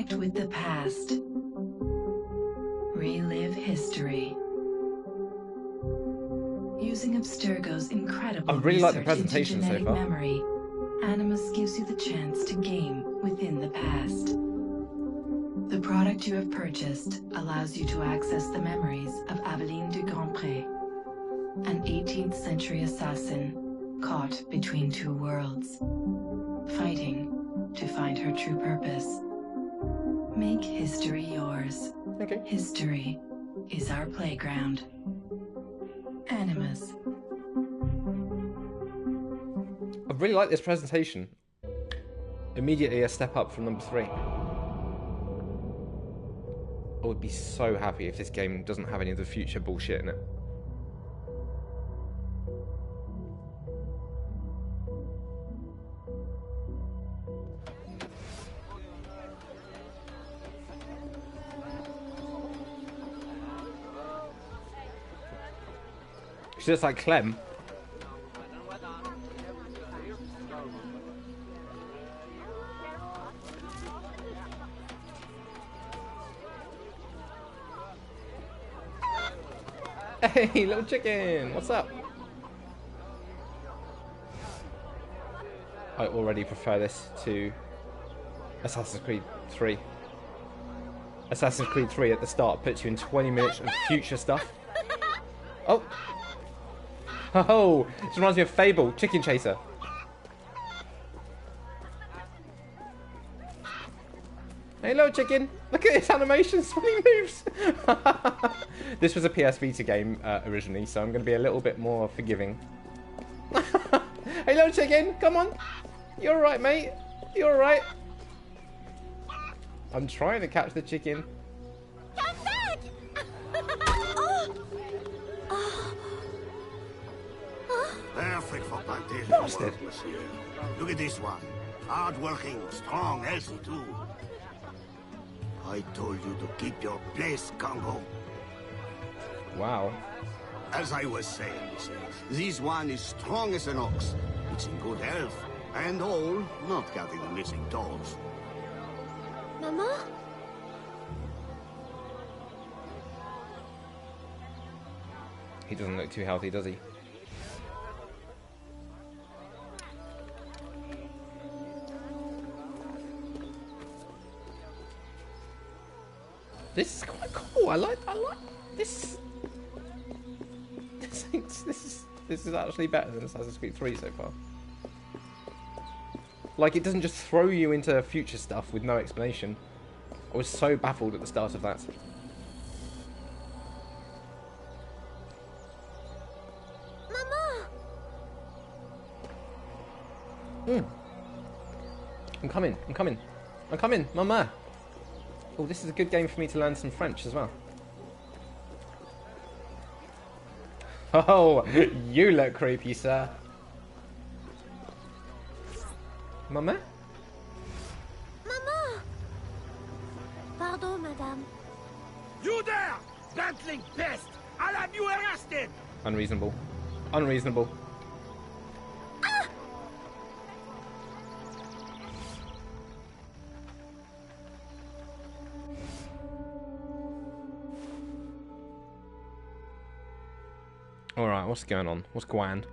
Connect with the past. Relive history. Using Abstergo's incredible I really like the research into presentation so genetic far. memory, Animus gives you the chance to game within the past. The product you have purchased allows you to access the memories of Aveline de Grandpré, an 18th century assassin caught between two worlds, fighting to find her true purpose. Make history yours. Okay. History is our playground. Animus. I really like this presentation. Immediately a step up from number 3. I would be so happy if this game doesn't have any of the future bullshit in it. She looks like Clem. Hey, little chicken, what's up? I already prefer this to Assassin's Creed 3. Assassin's Creed 3 at the start puts you in 20 minutes of future stuff. Oh! Oh! This reminds me of Fable, Chicken Chaser. Hello, chicken! Look at this animations when he moves! This was a PS Vita game originally, so I'm going to be a little bit more forgiving. Hello, chicken! Come on! You're alright, mate! You're alright! I'm trying to catch the chicken. Come back! Perfect for plantation Bastard. work, monsieur. Look at this one. Hard-working, strong, healthy too. I told you to keep your place, Congo. Wow. As I was saying, monsieur, this one is strong as an ox. It's in good health, and all, not counting the missing toes. Mama? He doesn't look too healthy, does he? This is quite cool. I like this. This is actually better than Assassin's Creed 3 so far. Like, it doesn't just throw you into future stuff with no explanation. I was so baffled at the start of that. Mama! I'm coming, Mama. Oh, this is a good game for me to learn some French as well. Oh, you look creepy, sir. Mama? Mama! Pardon, madame. You there! Bantling pest! I'll have you arrested! Unreasonable. Unreasonable. Alright, what's going on? What's going?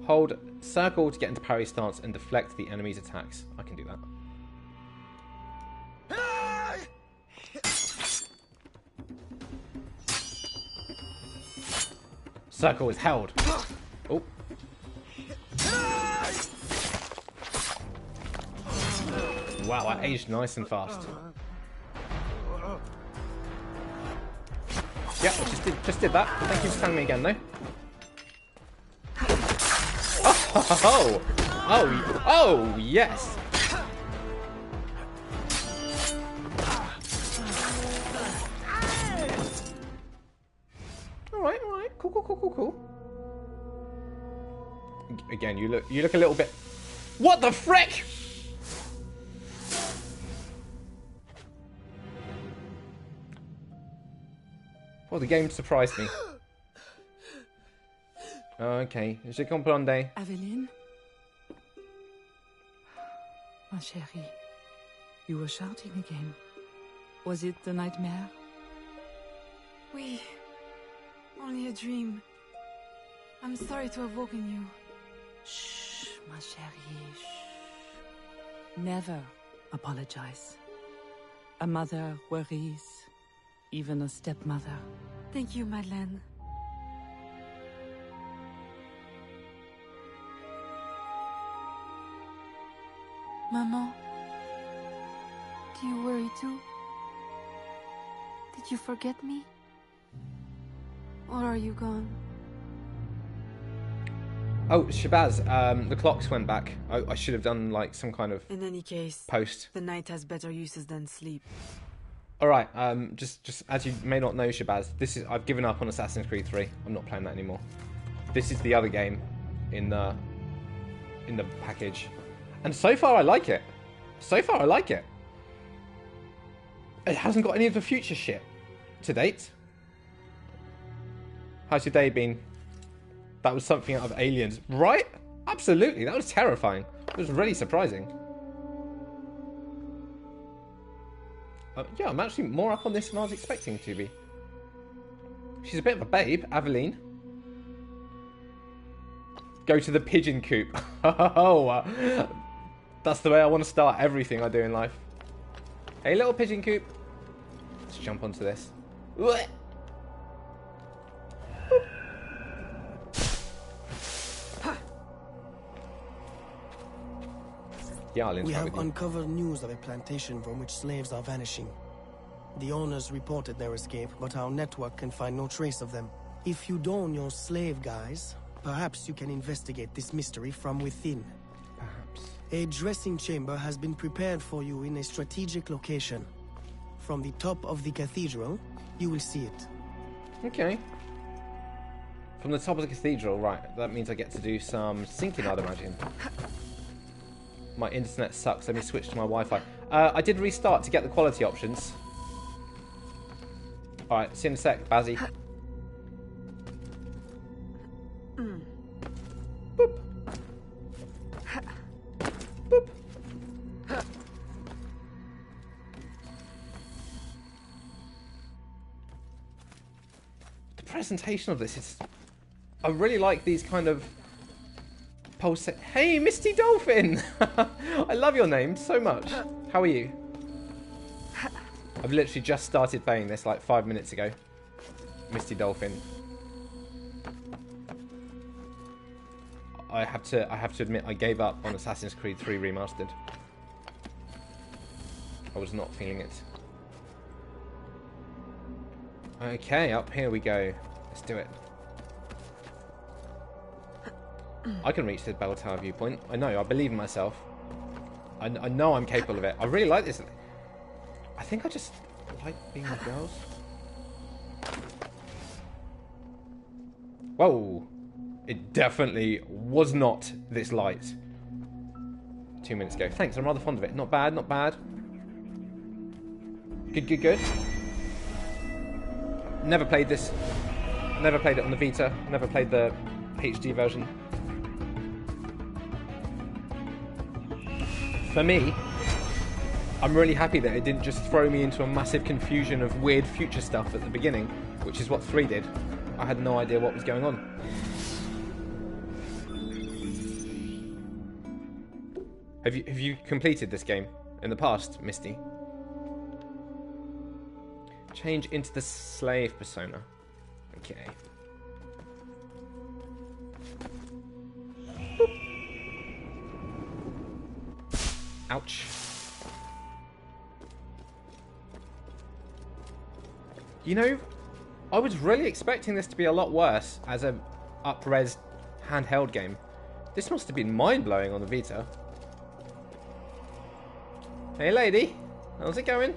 Hold circle to get into parry stance and deflect the enemy's attacks. I can do that. Circle is held. Oh. Wow, I aged nice and fast. Yeah, I just did that. Thank you for telling me again, though. Oh, yes. All right, cool. Again, you look a little bit. What the frick? Well, the game surprised me. Okay, je comprends. Aveline? Ma chérie. You were shouting again. Was it the nightmare? Oui. Only a dream. I'm sorry to have woken you. Shh, ma chérie, shh. Never apologize. A mother worries, even a stepmother. Thank you, Madeleine. Maman, do you worry too? Did you forget me? Or are you gone? Oh, Shabazz, the clocks went back. I should have done like some kind of In any case, post. the night has better uses than sleep. All right, just as you may not know, Shabazz, I've given up on Assassin's Creed 3. I'm not playing that anymore. This is the other game in the package, and so far I like it. It hasn't got any of the future shit to date. How's your day been? That was something out of Aliens, right? Absolutely, that was terrifying. It was really surprising. Yeah, I'm actually more up on this than I was expecting to be. She's a bit of a babe, Aveline. Go to the pigeon coop. Oh, that's the way I want to start everything I do in life. Hey, little pigeon coop. Let's jump onto this. Yeah, we have uncovered news of a plantation from which slaves are vanishing. The owners reported their escape, but our network can find no trace of them. If you don your slave guise, perhaps you can investigate this mystery from within. Perhaps. A dressing chamber has been prepared for you in a strategic location. From the top of the cathedral, you will see it. Okay. From the top of the cathedral, right. That means I get to do some syncing, I'd imagine. My internet sucks. Let me switch to my Wi-Fi. I did restart to get the quality options. Alright, see you in a sec, Bazzy. Boop. Boop. The presentation of this is... I really like these kind of... Hey, Misty Dolphin! I love your name so much. How are you? I've literally just started playing this like 5 minutes ago. Misty Dolphin. I have to admit I gave up on Assassin's Creed 3 Remastered. I was not feeling it. Okay, up here we go. Let's do it. I can reach the bell tower viewpoint. I know, I believe in myself. I know I'm capable of it. I really like this. I think I just like being with girls. Whoa. It definitely was not this light 2 minutes ago. Thanks, I'm rather fond of it. Not bad, not bad. Good, good, good. Never played this. Never played it on the Vita. Never played the HD version. For me, I'm really happy that it didn't just throw me into a massive confusion of weird future stuff at the beginning, which is what 3 did. I had no idea what was going on. Have you completed this game in the past, Misty? Change into the slave persona. Okay. Boop. Ouch. You know, I was really expecting this to be a lot worse as a up-res handheld game. This must have been mind-blowing on the Vita. Hey lady, how's it going?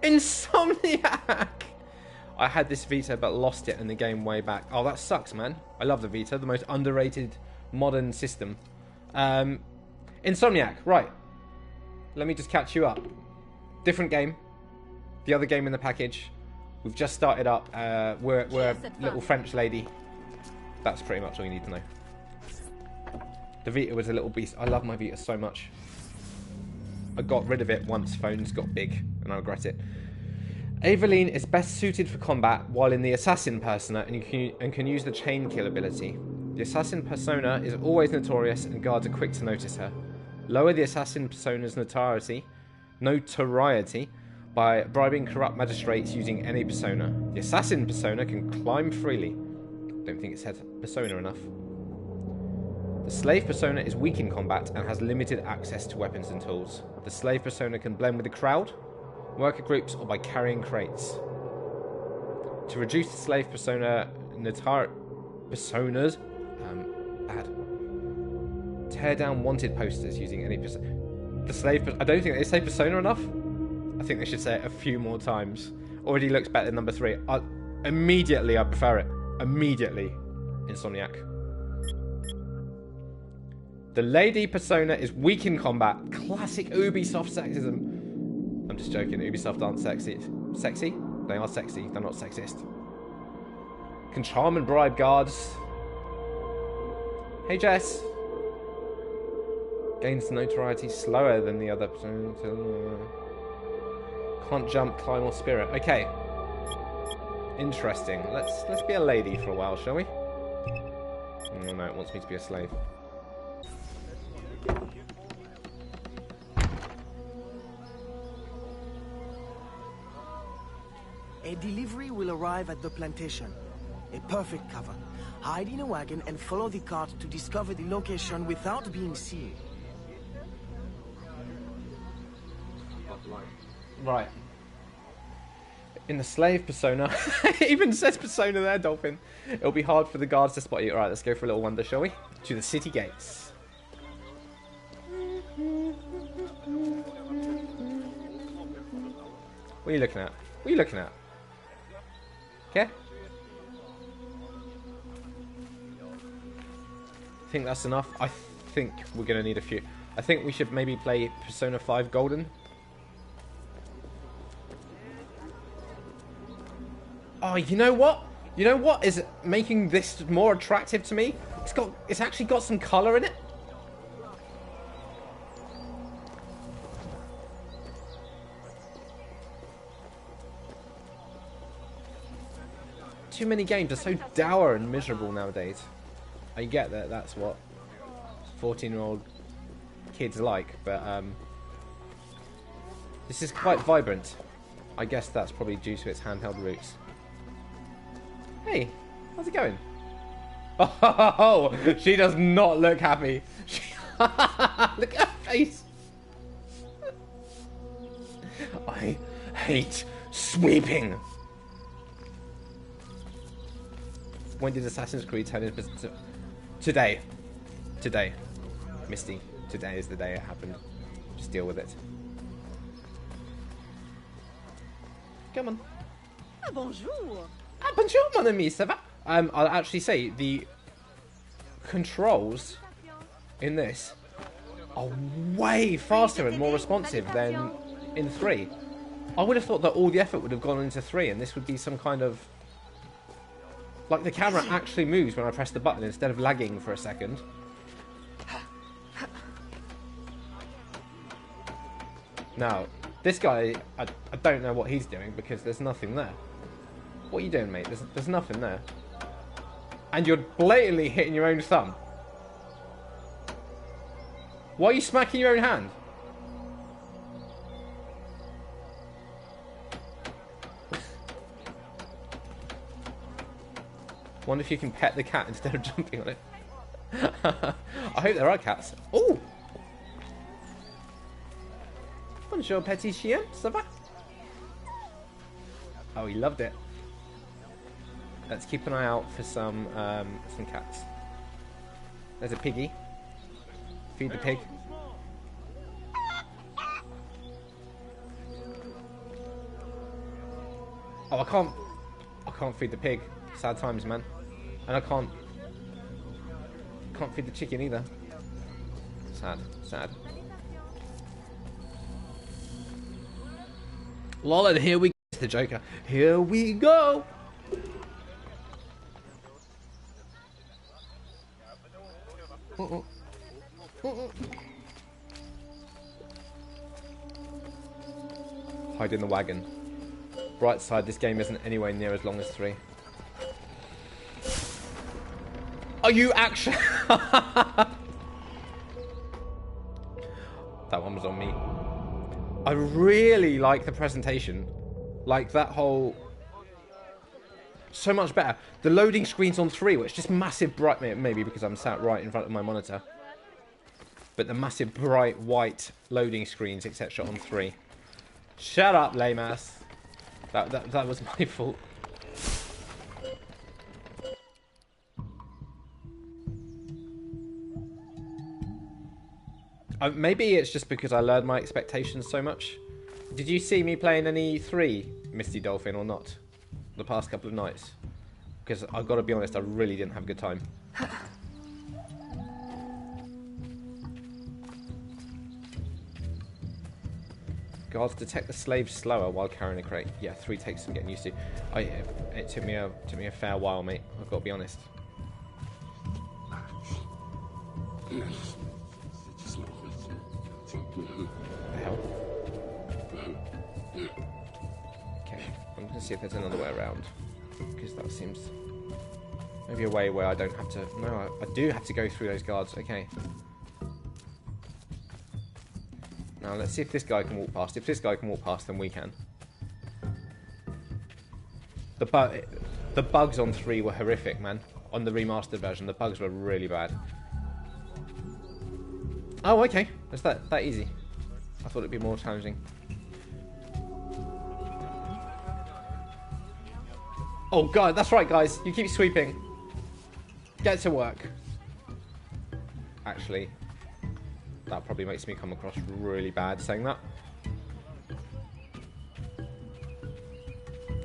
Insomniac! I had this Vita but lost it in the game way back. Oh, that sucks, man. I love the Vita, the most underrated modern system. Insomniac, right. Let me just catch you up. Different game. The other game in the package. We've just started up. We're a little French lady. That's pretty much all you need to know. The Vita was a little beast. I love my Vita so much. I got rid of it once phones got big, and I regret it. Aveline is best suited for combat while in the assassin persona and can use the chain kill ability. The assassin persona is always notorious and guards are quick to notice her. Lower the assassin persona's notoriety by bribing corrupt magistrates using any persona. The assassin persona can climb freely. Don't think it said persona enough. The slave persona is weak in combat and has limited access to weapons and tools. The slave persona can blend with the crowd, worker groups, or by carrying crates. To reduce the slave persona personas, bad. Tear down wanted posters using any persona. The slave. I don't think they say persona enough. I think they should say it a few more times. Already looks better than number 3. Immediately, I prefer it. Immediately, Insomniac. The lady persona is weak in combat. Classic Ubisoft sexism. I'm just joking. Ubisoft aren't sexy. Sexy? They are sexy. They're not sexist. Can charm and bribe guards. Hey, Jess. Gains notoriety slower than the other persona. Can't jump, climb, or spirit. Okay. Interesting. Let's be a lady for a while, shall we? Oh no, it wants me to be a slave. A delivery will arrive at the plantation. A perfect cover. Hide in a wagon and follow the cart to discover the location without being seen. Right. In the slave persona, it even says persona there, Dolphin. It'll be hard for the guards to spot you. Alright, let's go for a little wander, shall we? To the city gates. What are you looking at? What are you looking at? Okay? I think that's enough. I think we're going to need a few. I think we should maybe play Persona 5 Golden. Oh, you know what? You know what is making this more attractive to me? It's actually got some colour in it. Too many games are so dour and miserable nowadays. I get that that's what 14-year-old kids like, but this is quite vibrant. I guess that's probably due to its handheld roots. Hey, how's it going? Oh, she does not look happy. Look at her face. I hate sweeping. When did Assassin's Creed turn into... Today. Today. Misty. Today is the day it happened. Just deal with it. Come on. Ah, bonjour. Ah, bonjour, mon ami, ça va? I'll actually say the controls in this are way faster and more responsive than in 3. I would have thought that all the effort would have gone into 3 and this would be some kind of... Like the camera actually moves when I press the button instead of lagging for a second. Now, this guy, I don't know what he's doing because there's nothing there. What are you doing, mate? There's nothing there. And you're blatantly hitting your own thumb. Why are you smacking your own hand? Wonder if you can pet the cat instead of jumping on it. I hope there are cats. Oh! Bonjour, petit chien. Ça va? Oh, he loved it. Let's keep an eye out for some cats. There's a piggy. Feed the pig. Oh, I can't feed the pig. Sad times, man. And I can't feed the chicken either. Sad, sad. Lol, and here we go. It's the Joker. Here we go. Hide in the wagon. Bright side, this game isn't anywhere near as long as 3. Are you actually... That one was on me. I really like the presentation. Like that whole... So much better. The loading screen's on 3, which is just massive bright... Maybe because I'm sat right in front of my monitor. But the massive bright white loading screens, etc. on 3. Shut up, lame ass. That was my fault. Maybe it's just because I lowered my expectations so much. Did you see me playing any 3 Misty Dolphin or not? The past couple of nights? Because I've got to be honest, I really didn't have a good time. Guards detect the slaves slower while carrying a crate. Yeah, 3 takes some getting used to. It took me a fair while, mate. I've got to be honest. The hell? Okay, I'm gonna see if there's another way around, because that seems maybe a way where I don't have to. No, I do have to go through those guards. Okay. Now let's see if this guy can walk past. If this guy can walk past, then we can. The bugs on 3 were horrific, man. On the remastered version, the bugs were really bad. Oh, okay. It's that easy. I thought it'd be more challenging. Oh god, that's right, guys. You keep sweeping. Get to work. Actually, that probably makes me come across really bad saying that.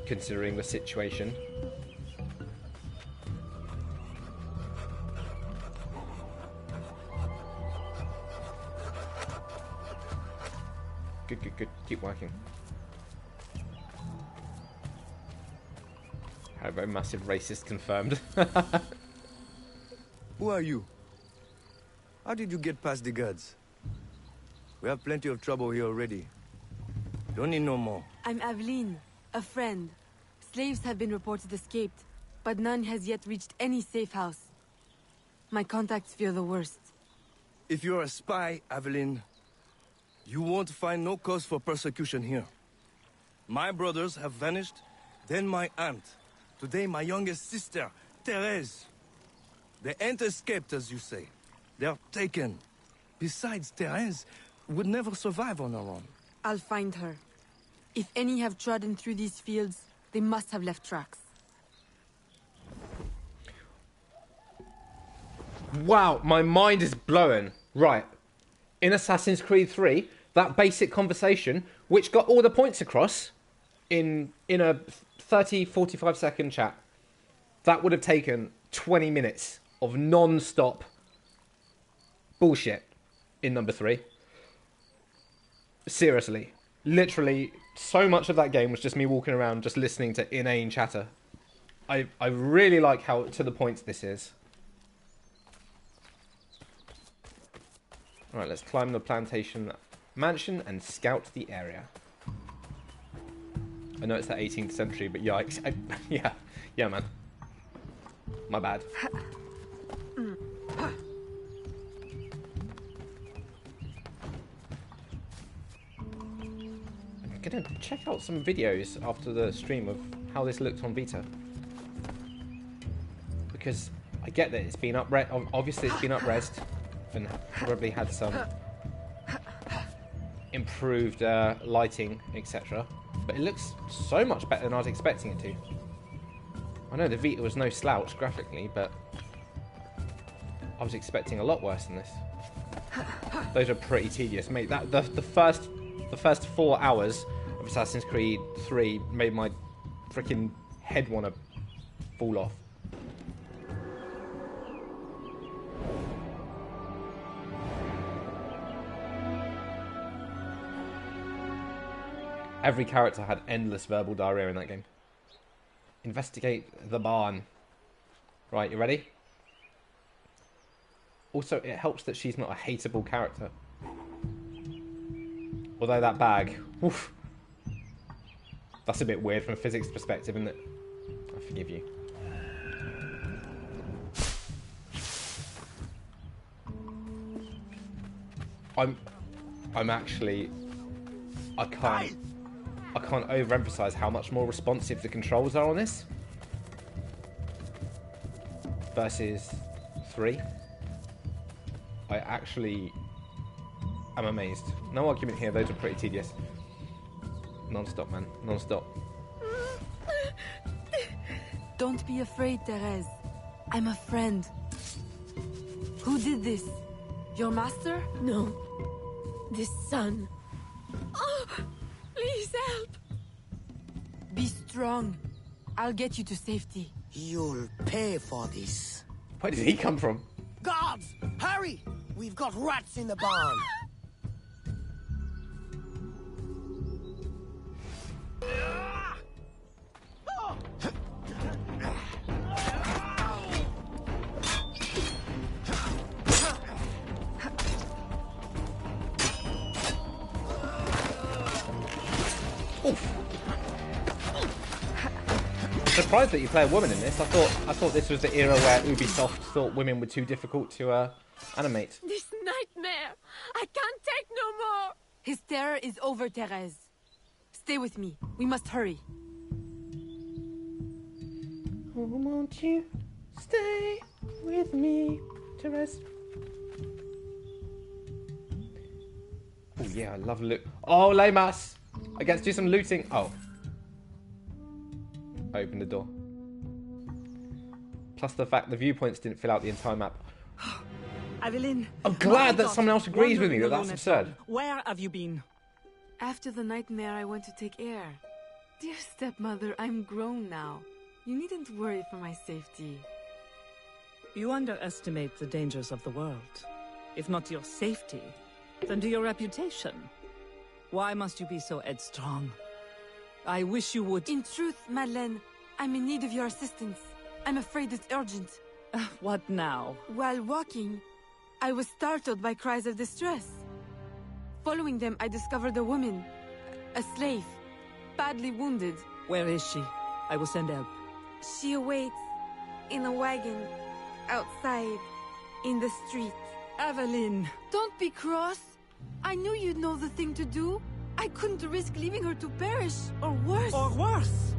Considering the situation. Good, good, good. Keep working. Have a massive racist confirmed. Who are you? How did you get past the guards? We have plenty of trouble here already. Don't need no more. I'm Aveline, a friend. Slaves have been reported escaped, but none has yet reached any safe house. My contacts fear the worst. If you're a spy, Aveline, you won't find no cause for persecution here. My brothers have vanished, then my aunt. Today my youngest sister, Therese. They ain't escaped, as you say. They're taken. Besides, Therese would never survive on her own. I'll find her. If any have trodden through these fields, they must have left tracks. Wow, my mind is blown. Right. In Assassin's Creed 3, that basic conversation, which got all the points across in a 30, 45 second chat, that would have taken 20 minutes of non-stop bullshit in number 3. Seriously. Literally, so much of that game was just me walking around just listening to inane chatter. I really like how to the point this is. Alright, let's climb the plantation mansion and scout the area. I know it's the 18th century, but yikes. Yeah, man. My bad. I'm gonna check out some videos after the stream of how this looked on Vita. Because I get that it's been obviously it's been up-resed and probably had some improved lighting, etc. But it looks so much better than I was expecting it to. I know the Vita was no slouch graphically, but I was expecting a lot worse than this. Those are pretty tedious, mate. The first 4 hours of Assassin's Creed 3 made my freaking head want to fall off. Every character had endless verbal diarrhea in that game. Investigate the barn. Right, you ready? Also, it helps that she's not a hateable character. Although that bag, oof, That's a bit weird from a physics perspective, isn't it? I forgive you. I'm actually... I can't overemphasize how much more responsive the controls are on this versus 3. I actually am amazed. No argument here, those are pretty tedious. Non-stop, man. Non-stop. Don't be afraid, Therese. I'm a friend. Who did this? Your master? No. This son. Oh, please help. Be strong. I'll get you to safety. You'll pay for this. Where did he come from? Guards! Hurry! We've got rats in the barn. Surprised that you play a woman in this. I thought this was the era where Ubisoft thought women were too difficult to animate. This nightmare. I can't take no more. His terror is over, Therese. Stay with me. We must hurry. Oh, won't you stay with me, Therese? Oh yeah, I love loot. Oh, Lemas! I get to do some looting. Oh. Open the door. Plus the fact the viewpoints didn't fill out the entire map. Aveline, I'm glad that someone else agrees with me that that's absurd. Where have you been? After the nightmare, I went to take air. Dear stepmother, I'm grown now. You needn't worry for my safety. You underestimate the dangers of the world. If not to your safety, then to your reputation. Why must you be so headstrong? I wish you would... In truth, Madeleine, I'm in need of your assistance. I'm afraid it's urgent. What now? While walking, I was startled by cries of distress. Following them, I discovered a woman, a slave, badly wounded. Where is she? I will send help. She awaits in a wagon, outside, in the street. Aveline! Don't be cross. I knew you'd know the thing to do. I couldn't risk leaving her to perish, or worse. Or worse!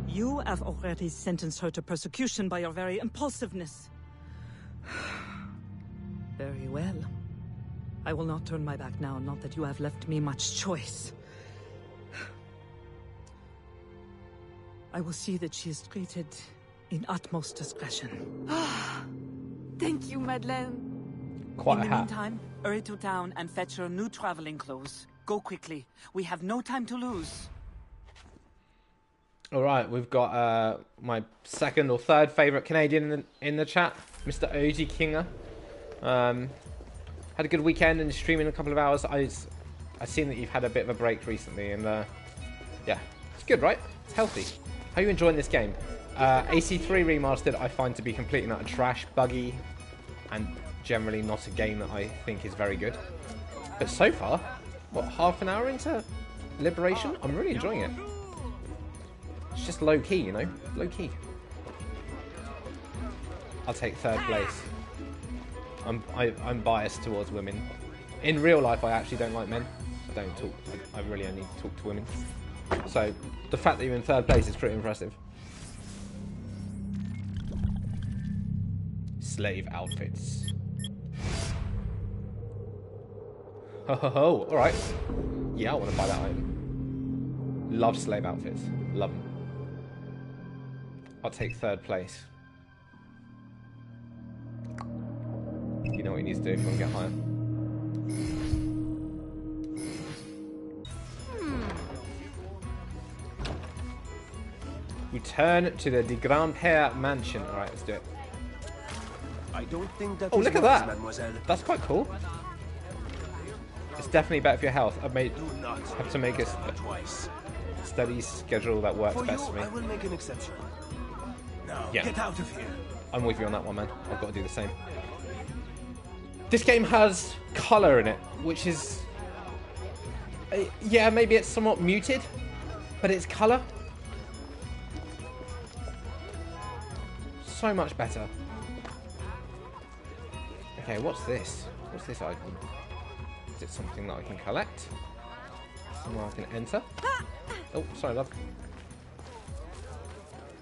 You have already sentenced her to persecution by your very impulsiveness. Very well. I will not turn my back now, not that you have left me much choice. I will see that she is treated in utmost discretion. Thank you, Madeleine. Quite In a the hat. meantime, hurry to town and fetch her new traveling clothes. Go quickly. We have no time to lose. Alright, we've got my second or third favourite Canadian in the chat, Mr. OG Kinger. Had a good weekend and streaming a couple of hours. I've seen that you've had a bit of a break recently, and yeah, it's good, right? It's healthy. How are you enjoying this game? AC3 Remastered I find to be completely not a trash, buggy, and generally not a game that I think is very good. But so far, what, half an hour into Liberation? I'm really enjoying it. It's just low key, you know? Low key. I'll take third place. I'm biased towards women. In real life, I actually don't like men. I don't talk. I really only talk to women. So the fact that you're in third place is pretty impressive. Slave outfits. Ho ho ho! All right. Yeah, I want to buy that item. Love slave outfits. Love them. I'll take third place. You know what you need to do if you want to get higher. Return to the De Grandpere mansion. Alright, let's do it. I don't think that Oh, is look at wise, that! mademoiselle. That's quite cool. It's definitely better for your health. I've Do not have to make a twice. study schedule that works For best you, for me. I will make an exception. Now, Yeah. get out of here. I'm with you on that one, man. I've got to do the same. This game has colour in it, which is... yeah, maybe it's somewhat muted. But it's colour. So much better. Okay, what's this? What's this icon? Is it something that I can collect? Somewhere I can enter? Oh, sorry, love.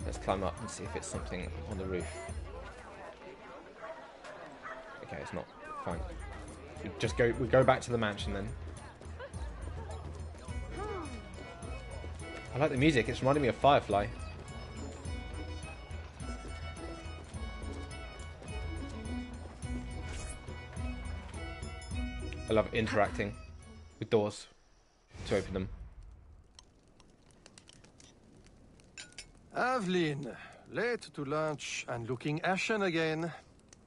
Let's climb up and see if it's something on the roof. Okay, it's not. Fine. We go back to the mansion then. I like the music, it's reminding me of Firefly. I love interacting with doors to open them. Aveline, late to lunch and looking ashen again.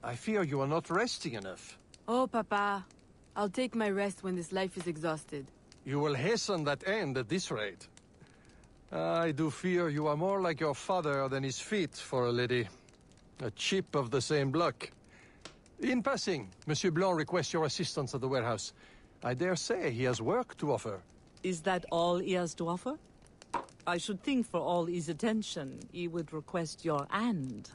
I fear you are not resting enough. Oh, Papa. I'll take my rest when this life is exhausted. You will hasten that end at this rate. I do fear you are more like your father than is fit for a lady. A chip of the same block. In passing, Monsieur Blanc requests your assistance at the warehouse. I dare say he has work to offer. Is that all he has to offer? I should think for all his attention, he would request your hand.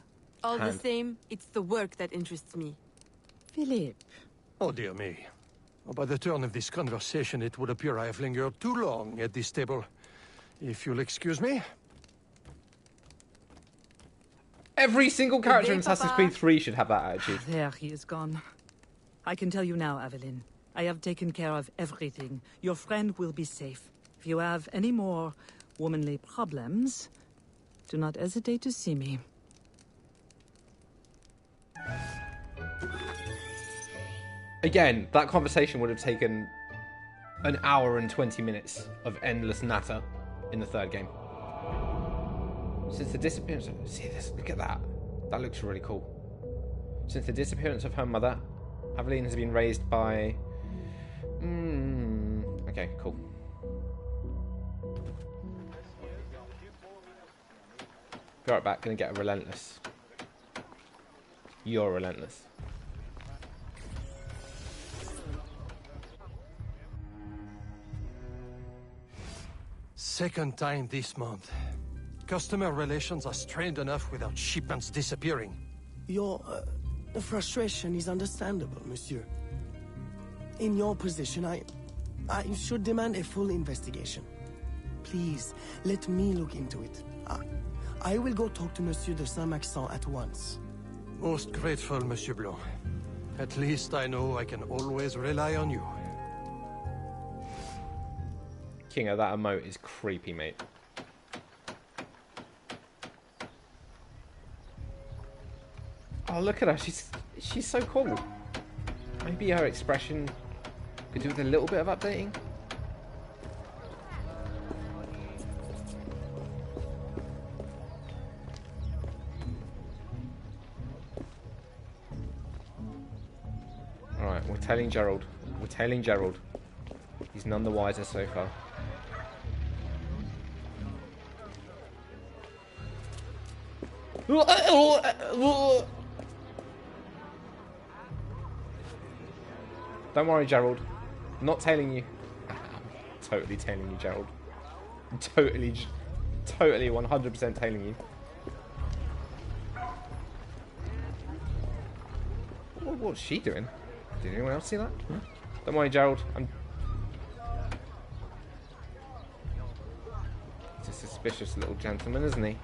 All the same, it's the work that interests me. Philippe. Oh, dear me. By the turn of this conversation, it would appear I have lingered too long at this table. If you'll excuse me. Every single character in Assassin's Creed 3 should have that attitude. There, he is gone. I can tell you now, Aveline. I have taken care of everything. Your friend will be safe. If you have any more womanly problems, do not hesitate to see me. Again, that conversation would have taken an hour and 20 minutes of endless natter in the third game. Since the disappearance of... See this? Look at that. That looks really cool. Since the disappearance of her mother, Aveline has been raised by... Okay, cool. Be right back. Gonna get a relentless. You're relentless. Second time this month. Customer relations are strained enough without shipments disappearing. Your frustration is understandable, monsieur. In your position, I should demand a full investigation. Please, let me look into it. I will go talk to Monsieur de Saint-Maxent at once. Most grateful, Monsieur Blanc. At least I know I can always rely on you. Kingo, that emote is creepy, mate. Oh, look at her. She's so cool. Maybe her expression could do with a little bit of updating. Alright, we're tailing Gerald. We're tailing Gerald. He's none the wiser so far. Don't worry, Gerald. I'm not tailing you. I'm totally tailing you, Gerald. I'm totally 100% tailing you. What's she doing? Did anyone else see that? Don't worry, Gerald. He's a suspicious little gentleman, isn't he?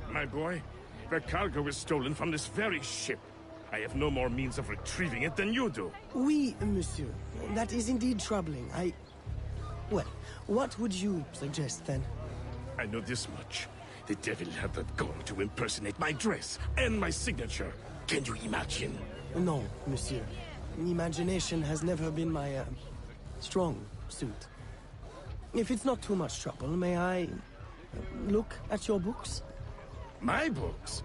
My boy, the cargo was stolen from this very ship. I have no more means of retrieving it than you do. Oui, monsieur. That is indeed troubling. Well, what would you suggest, then? I know this much. The devil had the gall to impersonate my dress and my signature. Can you imagine? No, monsieur. Imagination has never been my, strong suit. If it's not too much trouble, may I look at your books? My books?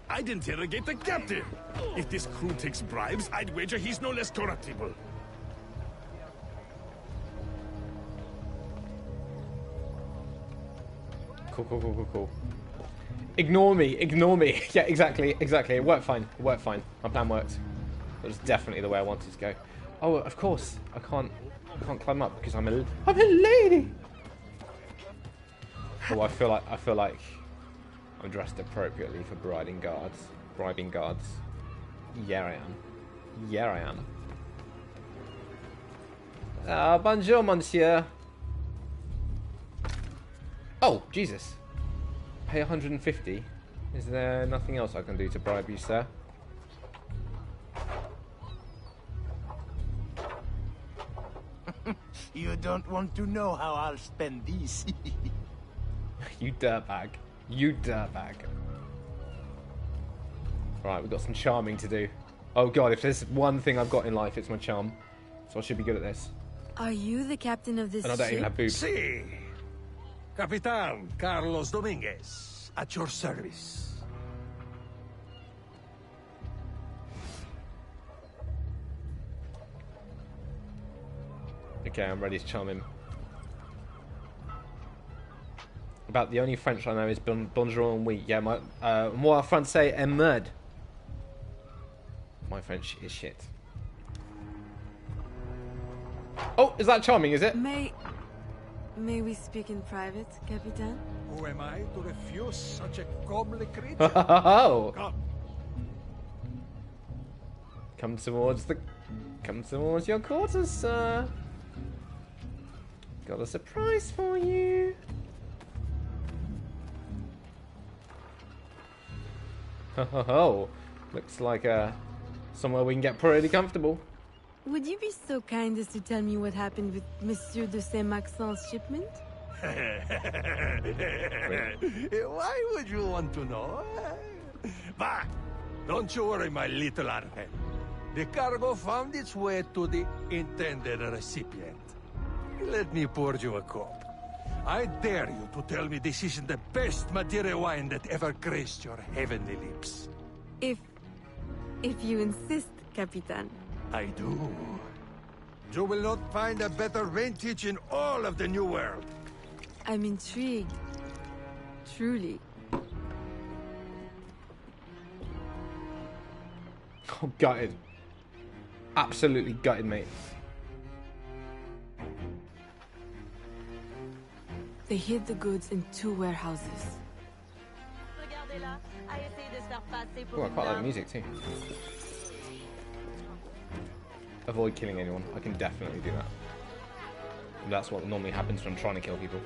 I'd interrogate the captain. If this crew takes bribes, I'd wager he's no less corruptible. Cool. Ignore me. Yeah, exactly. It worked fine. My plan worked. That was definitely the way I wanted to go. Oh, of course. I can't climb up because I'm a lady. Oh, I feel like I'm dressed appropriately for bribing guards. Yeah, I am. Yeah, I am. Bonjour, monsieur. Oh, Jesus. Pay 150. Is there nothing else I can do to bribe you, sir? You don't want to know how I'll spend these. You dirtbag. You dirtbag. Right, we've got some charming to do. Oh god, if there's one thing I've got in life, it's my charm. So I should be good at this. Are you the captain of this And I don't even have boobs. Si. Capitan Carlos Dominguez, at your service. Okay, I'm ready to charm him. About the only French I know is bonjour and oui. Yeah, my moi français est merde. My French is shit. Oh, is that charming, is it? May we speak in private, Capitan? Who am I to refuse such a comely creature? Oh. Come. Come towards your quarters, sir. Got a surprise for you. Oh, looks like somewhere we can get pretty comfortable. Would you be so kind as to tell me what happened with Monsieur de Saint-Maxent's shipment? Why would you want to know? Bah! Don't you worry, my little Arthur. The cargo found its way to the intended recipient. Let me pour you a cup. I dare you to tell me this isn't the best Madeira wine that ever graced your heavenly lips. If you insist, Capitan. I do. You will not find a better vintage in all of the New World. I'm intrigued. Truly. Oh, gutted. Absolutely gutted, mate. They hid the goods in 2 warehouses. Oh, I quite like the music too. Avoid killing anyone. I can definitely do that. And that's what normally happens when I'm trying to kill people.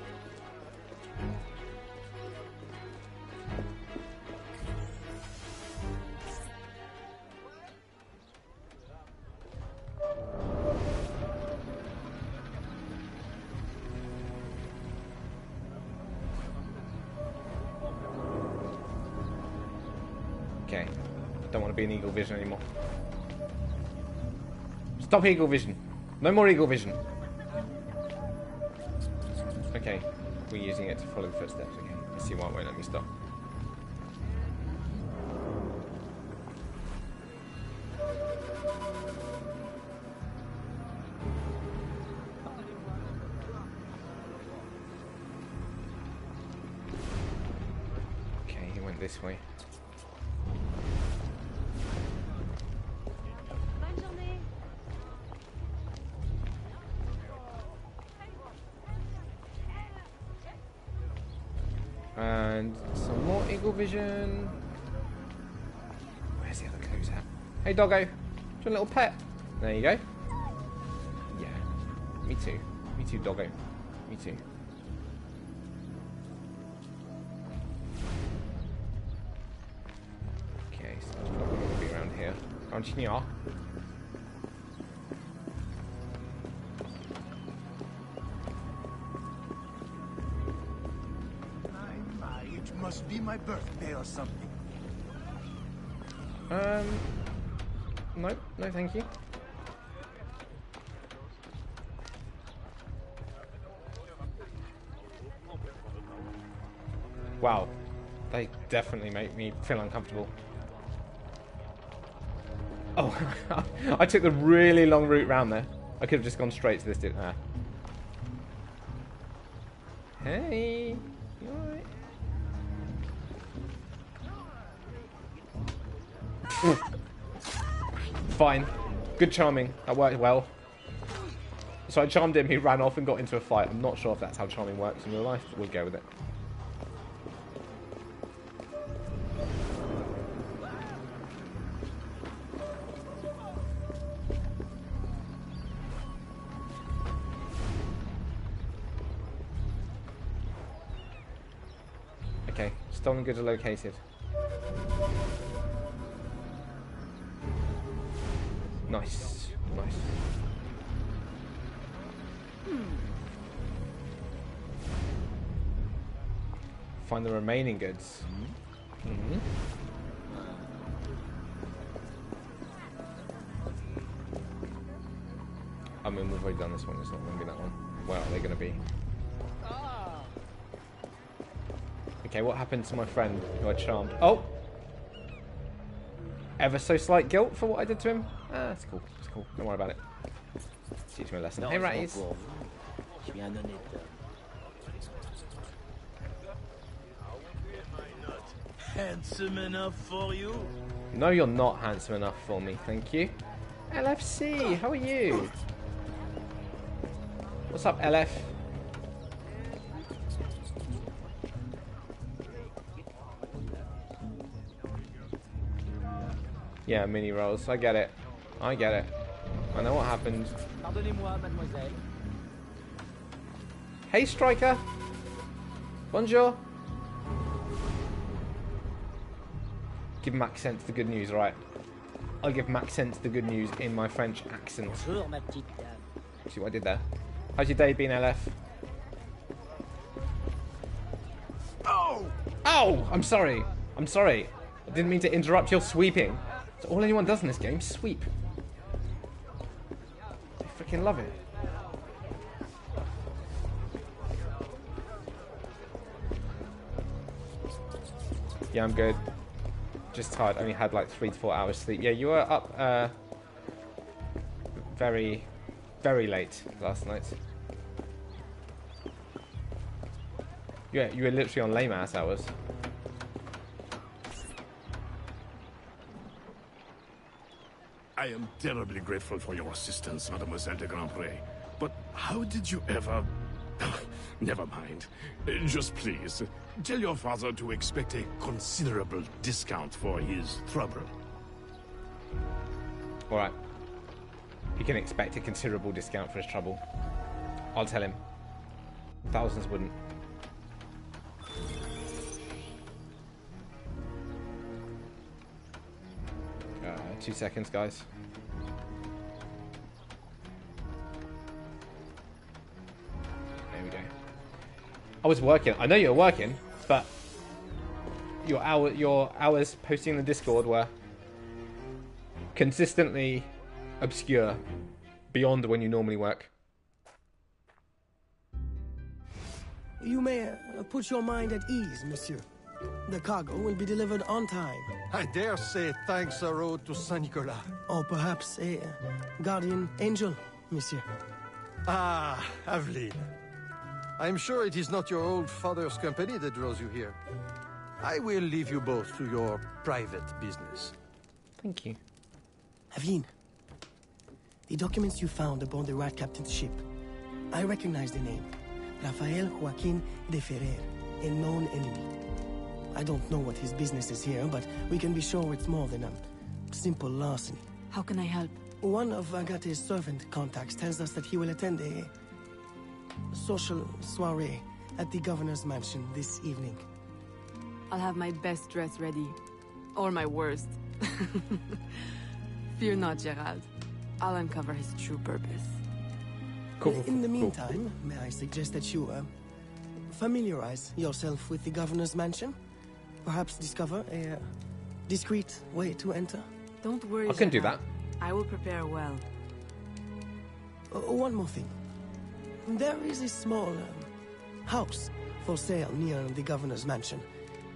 Okay. Don't want to be in Eagle Vision anymore. Stop Eagle Vision. No more Eagle Vision. Okay. We're using it to follow the footsteps. Okay. Let's see why it won't let me stop. Okay, he went this way. And some more Eagle Vision. Where's the other clues at? Hey doggo, do you want a little pet? There you go. Yeah, me too. Me too, doggo. Me too. Okay, so it's probably going to be around here. Around here. Must be my birthday or something. No, no thank you. Wow, they definitely make me feel uncomfortable. Oh, I took the really long route round there. I could have just gone straight to this dude. Ah. Hey, you alright? Fine. Good charming. That worked well. So I charmed him, he ran off and got into a fight. I'm not sure if that's how charming works in real life, but we'll go with it. Okay, stolen goods are located. Nice, nice. Find the remaining goods. Mm-hmm. I mean, we've already done this one. It's not going to be that one. Where are they going to be? Okay, what happened to my friend who I charmed? Oh! Ever so slight guilt for what I did to him? Ah, that's cool. It's cool. Don't worry about it. Teach me a lesson. Hey, ratties. Handsome enough for you? No, you're not handsome enough for me. Thank you. LFC, how are you? What's up, LF? Yeah, mini rolls. I get it. I get it. I know what happened. Pardonnez-moi, mademoiselle. Hey, Striker. Bonjour. Give Max Sense the good news, right? I'll give Max Sense the good news in my French accent. Bonjour, ma petite dame. See what I did there? How's your day been, LF? Oh! Oh! I'm sorry. I'm sorry. I didn't mean to interrupt your sweeping. That's all anyone does in this game, sweep. I freaking love it. Yeah, I'm good. Just tired. Only had like 3 to 4 hours sleep. Yeah, you were up very, very late last night. Yeah, you were literally on lame ass hours. I am terribly grateful for your assistance, Mademoiselle de Grandpré. But how did you ever... Never mind. Just please, tell your father to expect a considerable discount for his trouble. Alright. He can expect a considerable discount for his trouble. I'll tell him. Thousands wouldn't. 2 seconds, guys. There we go. I was working. I know you were working, but your hours posting in the Discord were consistently obscure, beyond when you normally work. You may put your mind at ease, monsieur. The cargo will be delivered on time. I dare say thanks are owed to Saint Nicolas. Or perhaps a guardian angel, monsieur. Ah, Aveline. I'm sure it is not your old father's company that draws you here. I will leave you both to your private business. Thank you. Aveline, the documents you found aboard the Rat Captain's ship. I recognize the name. Rafael Joaquin de Ferrer, a known enemy. I don't know what his business is here, but we can be sure it's more than a simple larceny. How can I help? One of Agate's servant contacts tells us that he will attend a social soiree at the governor's mansion this evening. I'll have my best dress ready. Or my worst. Fear not, Gerald. I'll uncover his true purpose. Cool. In the meantime, may I suggest that you familiarize yourself with the governor's mansion? Perhaps discover a discreet way to enter? Don't worry, I can do Gerald. that. I will prepare well. One more thing. There is a small house for sale near the governor's mansion.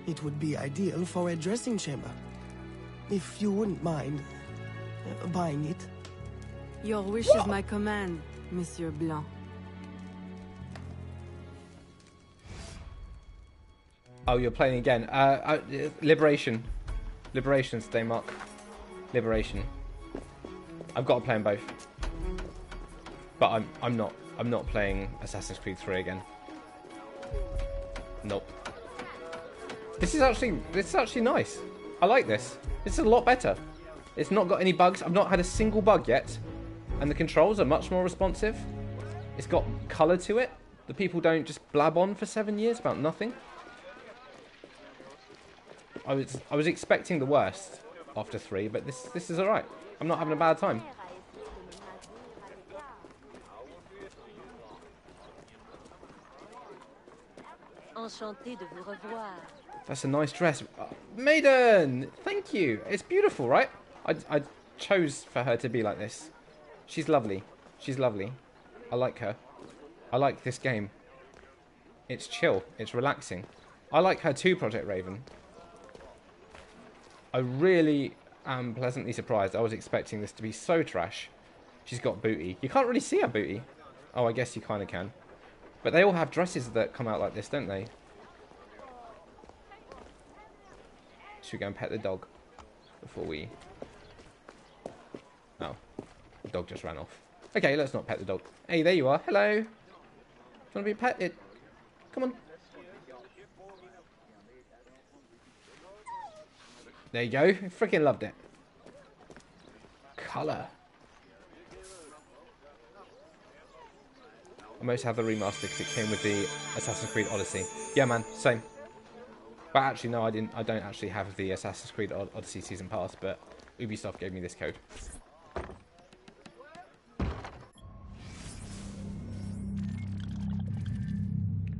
It would be ideal for a dressing chamber. If you wouldn't mind buying it. Your wish is my command, Monsieur Blanc. Oh, you're playing again. Liberation. Liberation, stay mark. Liberation. I've got to play them both. But I'm not playing Assassin's Creed 3 again. Nope. This is actually nice. I like this. This is a lot better. It's not got any bugs. I've not had a single bug yet. And the controls are much more responsive. It's got colour to it. The people don't just blab on for 7 years about nothing. I was expecting the worst after 3, but this is alright. I'm not having a bad time. Enchantée de vous revoir. That's a nice dress. Maiden! Thank you. It's beautiful, right? I chose for her to be like this. She's lovely. She's lovely. I like her. I like this game. It's chill. It's relaxing. I like her too, Project Raven. I really am pleasantly surprised. I was expecting this to be so trash. She's got booty. You can't really see her booty. Oh, I guess you kind of can. But they all have dresses that come out like this, don't they? Should we go and pet the dog before we... Oh, the dog just ran off. Okay, let's not pet the dog. Hey, there you are. Hello. Do you want to be petted? Come on. There you go. Freaking loved it. Colour. I most have the remaster because it came with the Assassin's Creed Odyssey. Yeah, man, same. But actually, no, I don't actually have the Assassin's Creed Odyssey Season Pass, but Ubisoft gave me this code.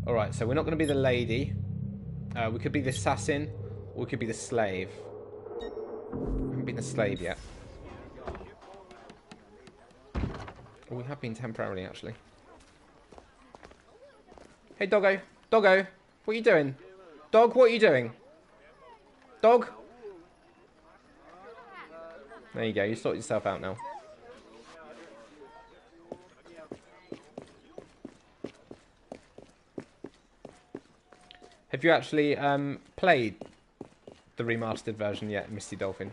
Alright, so we're not going to be the lady. We could be the assassin, or we could be the slave. We haven't been the slave yet. Well, we have been temporarily, actually. Hey, doggo. Doggo. What are you doing? Dog, what are you doing? Dog? There you go. You sorted yourself out now. Have you actually played the remastered version yet, Misty Dolphin?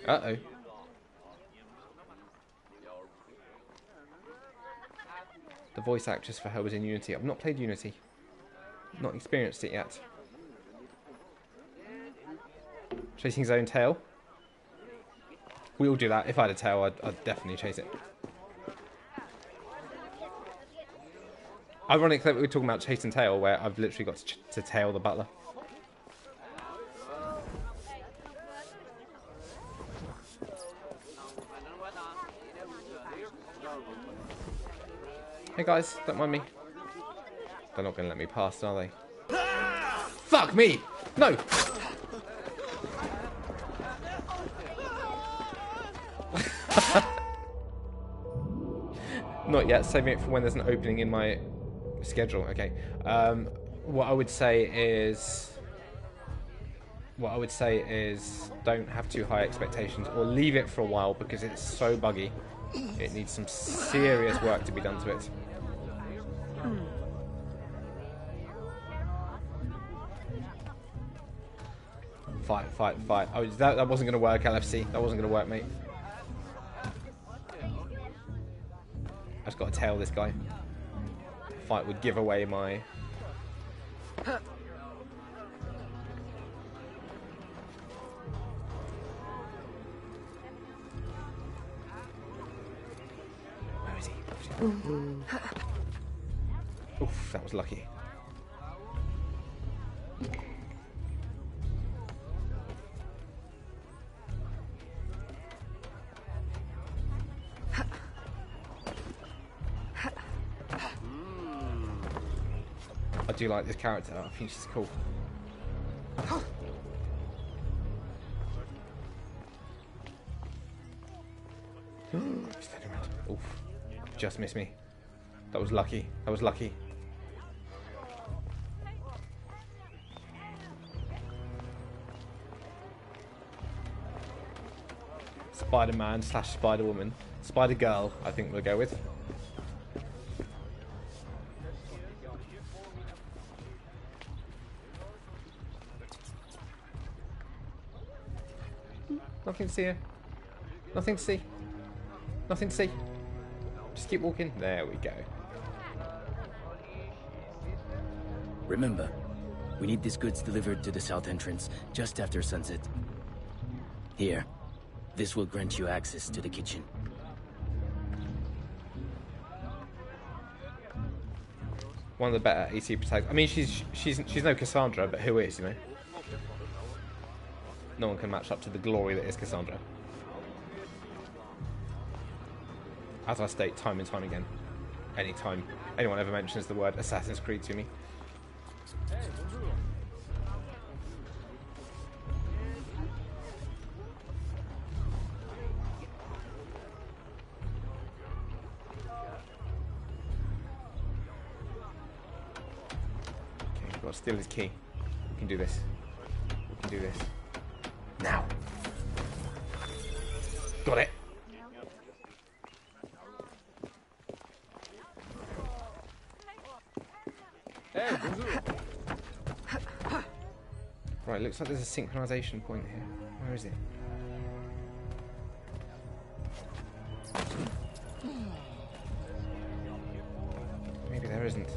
Uh-oh. The voice actress for her was in Unity. I've not played Unity. Not experienced it yet. Chasing his own tail. We all do that. If I had a tail, I'd definitely chase it. Ironic that we're talking about chasing tail, where I've literally got to tail the butler. Hey guys, don't mind me. They're not going to let me pass, are they? Fuck me! No! Not yet, saving it for when there's an opening in my schedule. Okay. What I would say is don't have too high expectations, or leave it for a while because it's so buggy. It needs some serious work to be done to it. Fight. Oh, that wasn't going to work, LFC. That wasn't going to work, mate. I just got to tail this guy. Fight would give away my... Where is he? Oof, that was lucky. I do like this character. I think she's cool. Oof. Just missed me. That was lucky. That was lucky. Spider-Man / Spider-Woman. Spider-Girl, I think we'll go with. Nothing to see here. Nothing to see. Nothing to see. Just keep walking. There we go. Remember, we need these goods delivered to the south entrance just after sunset. Here, this will grant you access to the kitchen. One of the better AC protagonists. I mean, she's no Cassandra, but who is, you know? No one can match up to the glory that is Cassandra. As I state time and time again, anytime anyone ever mentions the word Assassin's Creed to me. Okay, we've got to steal his key. We can do this. We can do this. Now. Got it. Hey, bonjour. Right, looks like there's a synchronization point here. Where is it? Maybe there isn't.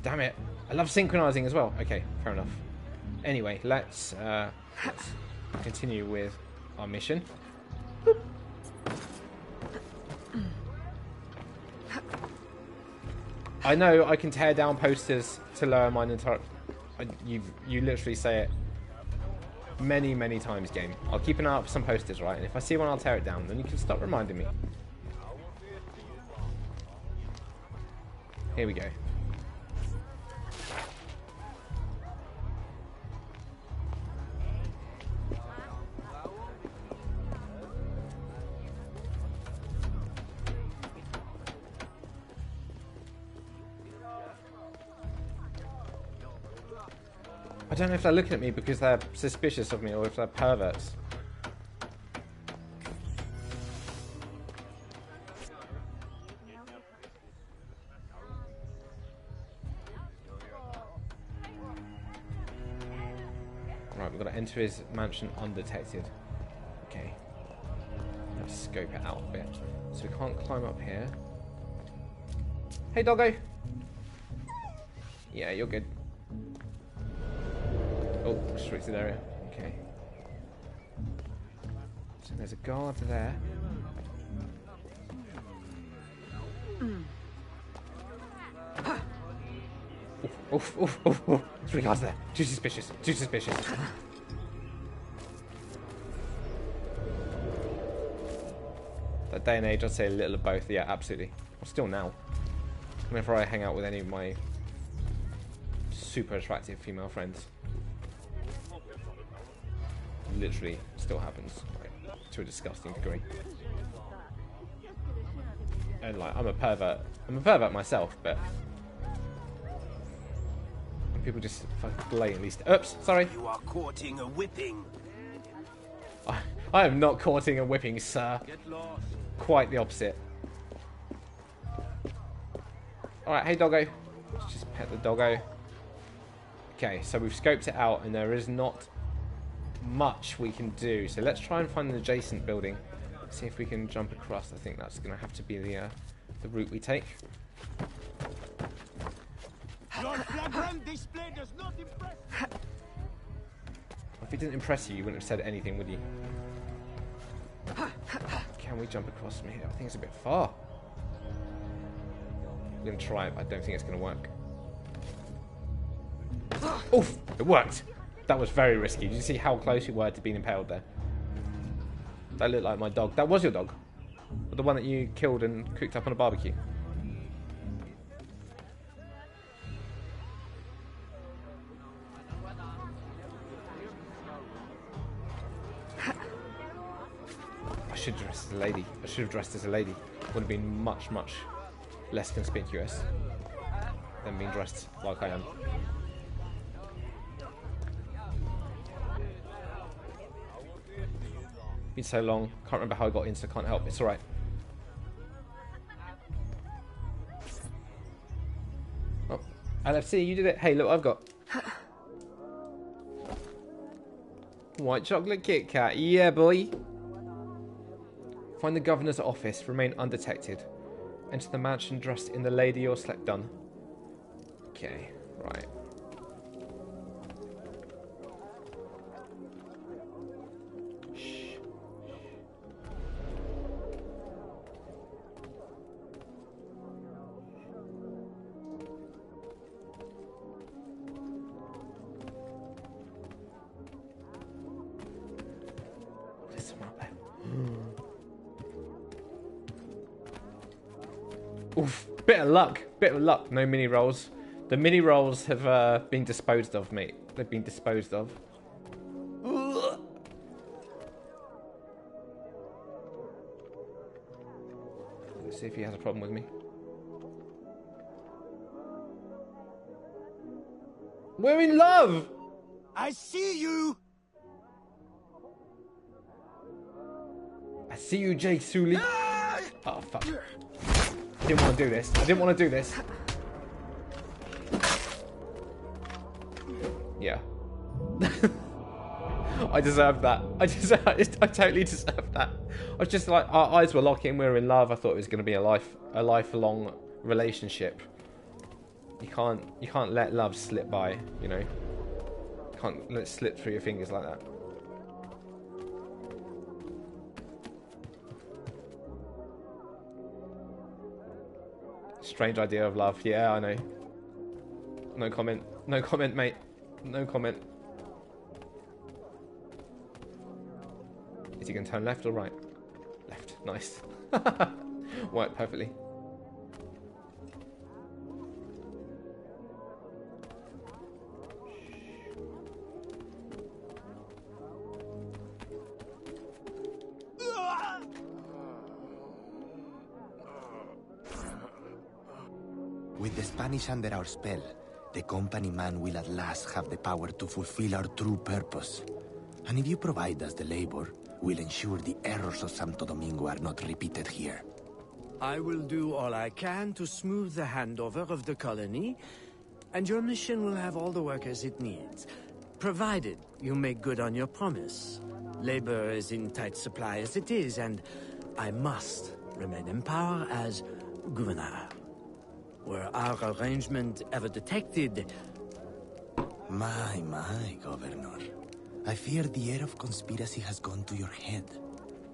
Damn it. I love synchronizing as well. Okay, fair enough. Anyway, let's continue with our mission. I know I can tear down posters to lower mine entire... You literally say it many, many times, game. I'll keep an eye out for some posters, right? And if I see one, I'll tear it down. Then you can stop reminding me. Here we go. I don't know if they're looking at me because they're suspicious of me or if they're perverts. Right, we've got to enter his mansion undetected. Okay. Let's scope it out a bit. So we can't climb up here. Hey, doggo! Yeah, you're good. Oh, restricted area. Okay. So there's a guard there. Oof, oof, oof, oof. 3 guards there. Too suspicious. Too suspicious. That day and age, I'd say a little of both. Yeah, absolutely. Well, still now. Whenever I hang out with any of my super attractive female friends. Literally still happens, like, to a disgusting degree. And like, I'm a pervert myself, but when people just fucking blatantly oops, sorry. You are courting a whipping. I am not courting a whipping, sir. Get lost. Quite the opposite. Alright, hey doggo. Let's just pet the doggo. Okay, so we've scoped it out and there is not much we can do. So let's try and find an adjacent building. See if we can jump across. I think that's going to have to be the route we take. Your flagrant display does not impress. If it didn't impress you, you wouldn't have said anything, would you? Can we jump across from here? I think it's a bit far. I'm going to try it, but I don't think it's going to work. Oof! It worked! That was very risky. Did you see how close we were to being impaled there? That looked like my dog. That was your dog? Or the one that you killed and cooked up on a barbecue? I should have dressed as a lady. I should have dressed as a lady. Would have been much, much less conspicuous than being dressed like I am. Been so long, can't remember how I got in, so can't help. It's alright. LFC, you did it. Hey, look, I've got white chocolate Kit Kat. Yeah, boy. Find the governor's office. Remain undetected. Enter the mansion dressed in the lady or slept done. Okay, right. Shh. There's someone up there. Oof, bit of luck. No mini rolls. The mini rolls have been disposed of, mate. They've been disposed of. Let's see if he has a problem with me. We're in love! I see you! I see you, Jake Sully. Oh, fuck. I didn't want to do this. I didn't want to do this. Yeah. I deserved that. I totally deserved that. I was just like, our eyes were locking, we were in love. I thought it was going to be a lifelong relationship. You can't let love slip by, you know. You can't let it slip through your fingers like that. Strange idea of love. Yeah, I know. No comment. No comment, mate. No comment. Is he going to turn left or right? Left. Nice. Worked perfectly. With the Spanish under our spell, the company man will at last have the power to fulfill our true purpose. And if you provide us the labor, we'll ensure the errors of Santo Domingo are not repeated here. I will do all I can to smooth the handover of the colony, and your mission will have all the workers it needs, provided you make good on your promise. Labor is in tight supply as it is, and I must remain in power as governor. Were our arrangement ever detected? My, Governor. I fear the air of conspiracy has gone to your head.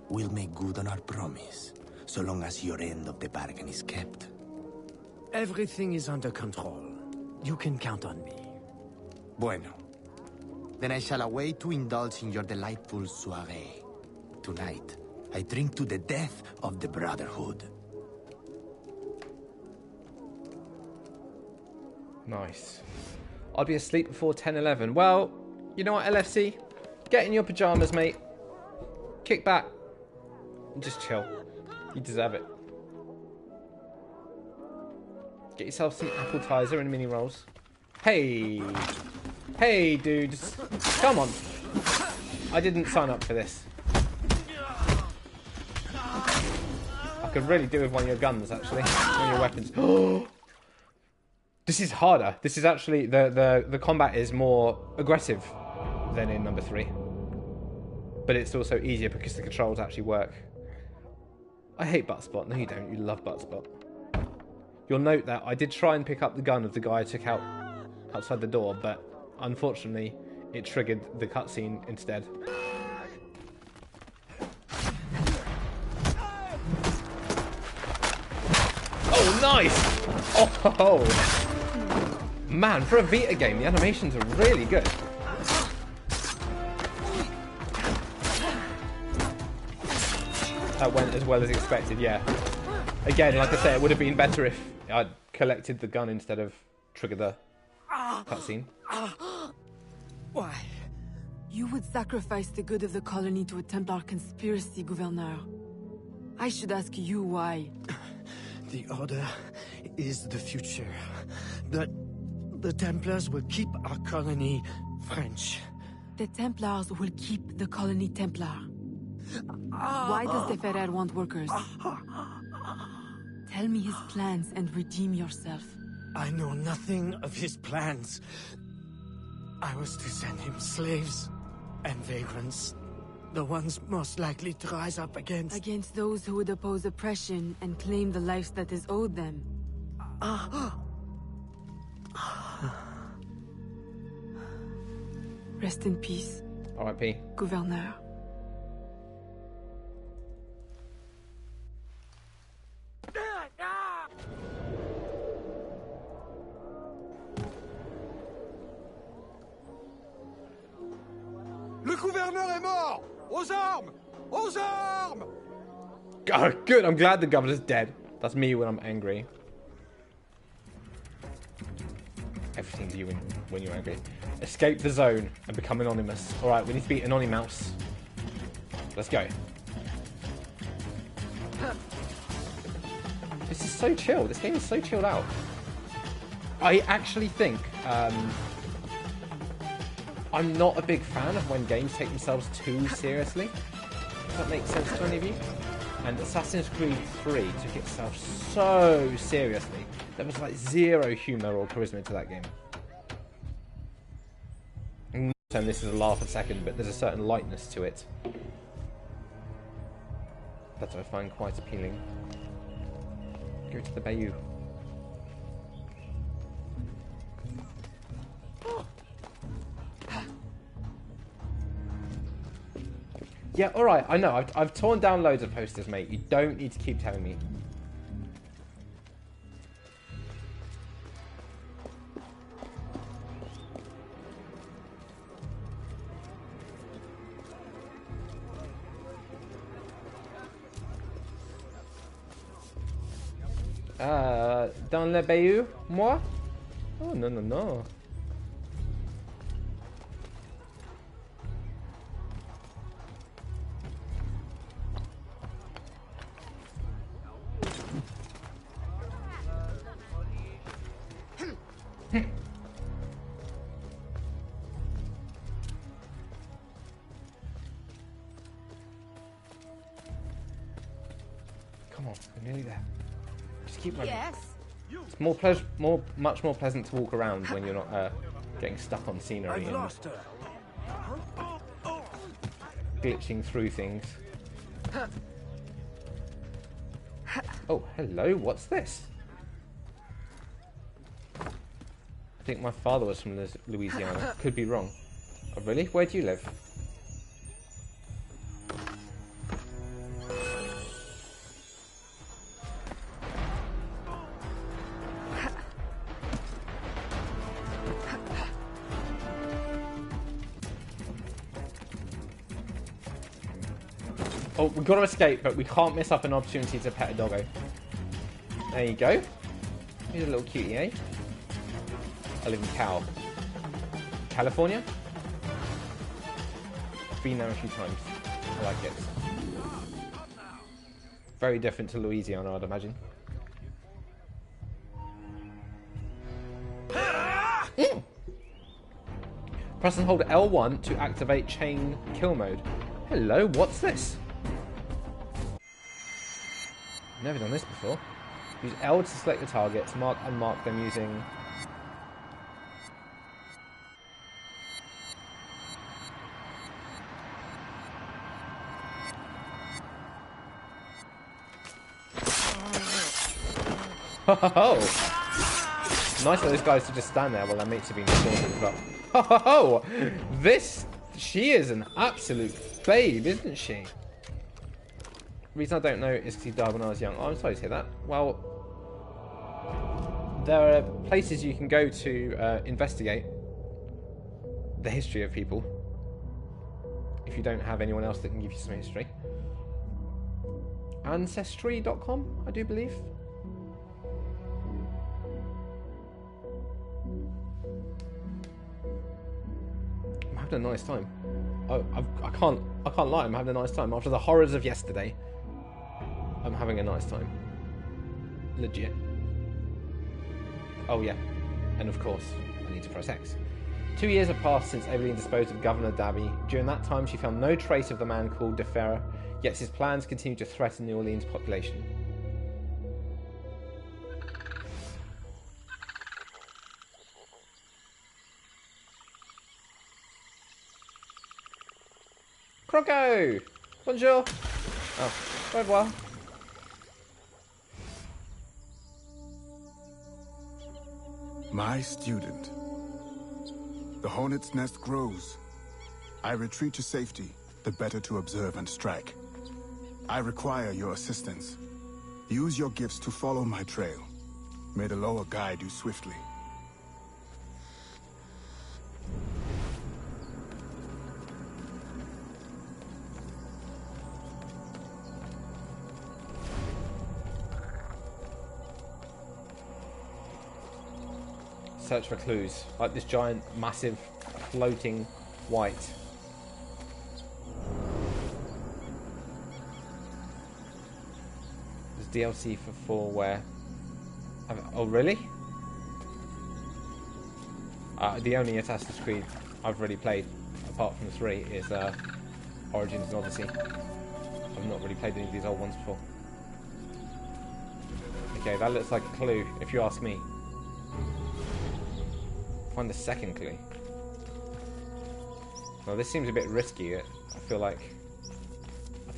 We'll make good on our promise, so long as your end of the bargain is kept. Everything is under control. You can count on me. Bueno. Then I shall await to indulge in your delightful soirée. Tonight, I drink to the death of the Brotherhood. Nice. I'll be asleep before 10:11. Well, you know what, LFC? Get in your pajamas, mate. Kick back. And just chill. You deserve it. Get yourself some appetizer and mini rolls. Hey. Hey, dudes. Come on. I didn't sign up for this. I could really do with one of your guns, actually. One of your weapons. This is harder. This is actually... The combat is more aggressive than in number 3. But it's also easier because the controls actually work. I hate Buttspot. No, you don't. You love Buttspot. You'll note that I did try and pick up the gun of the guy I took out outside the door, but unfortunately it triggered the cutscene instead. Oh, nice! Oh! Man, for a Vita game, the animations are really good. That went as well as expected, yeah. Again, like I say, it would have been better if I'd collected the gun instead of triggered the cutscene. Why? You would sacrifice the good of the colony to a Templar conspiracy, Gouverneur. I should ask you why. The Order is the future. The Templars will keep our colony French. The Templars will keep the colony Templar. Why does the Ferrer want workers? Tell me his plans and redeem yourself. I know nothing of his plans. I was to send him slaves and vagrants. The ones most likely to rise up against... Against those who would oppose oppression and claim the life that is owed them. Rest in peace. R.I.P. Gouverneur. Le gouverneur est mort! Aux armes! Aux armes! Oh, good. I'm glad the governor's dead. That's me when I'm angry. Everything's you when you're angry. Escape the zone and become anonymous. Alright, we need to be Anonymouse. Let's go. This is so chill. This game is so chilled out. I actually think I'm not a big fan of when games take themselves too seriously. Does that make sense to any of you? And Assassin's Creed 3 took itself so seriously. There was like zero humour or charisma to that game. I'm not saying this is a laugh a second, but there's a certain lightness to it that I find quite appealing. Go to the Bayou. Yeah, alright, I know. I've torn down loads of posters, mate. You don't need to keep telling me. Dans le Bayou? Moi? Oh, non, non, non. Come on, we're nearly there. Just keep running. Yes. It's much more pleasant to walk around when you're not getting stuck on scenery and glitching through things. Oh, hello. What's this? I think my father was from Louisiana. Could be wrong. Oh, really? Where do you live? Oh, we've got to escape, but we can't miss up an opportunity to pet a doggo. There you go. Here's a little cutie, eh? I live in California? Been there a few times. I like it. Very different to Louisiana, I'd imagine. Press and hold L1 to activate chain kill mode. Hello, what's this? Never done this before. Use L to select the targets, mark and unmark them using... Ho! Nice of those guys to just stand there while their mates are being slaughtered as well. Ho! This... She is an absolute babe, isn't she? The reason I don't know is because he died when I was young. Oh, I'm sorry to hear that. Well, there are places you can go to investigate the history of people if you don't have anyone else that can give you some history. Ancestry.com, I do believe. I'm having a nice time. I can't lie. I'm having a nice time after the horrors of yesterday. I'm having a nice time. Legit. Oh yeah. And of course, I need to press X. 2 years have passed since Evelyn disposed of Governor Dabby. During that time, she found no trace of the man called De Ferrer, yet his plans continue to threaten New Orleans' population. Croco! Bonjour! Oh, au revoir. My student. The hornet's nest grows. I retreat to safety, the better to observe and strike. I require your assistance. Use your gifts to follow my trail. May the lower guide you swiftly. Search for clues, like this giant, massive, floating white. There's DLC for 4 where... Oh, really? The only Assassin's Creed I've really played, apart from 3, is Origins and Odyssey. I've not really played any of these old ones before. Okay, that looks like a clue, if you ask me. Find the second clue. Well, this seems a bit risky. I feel like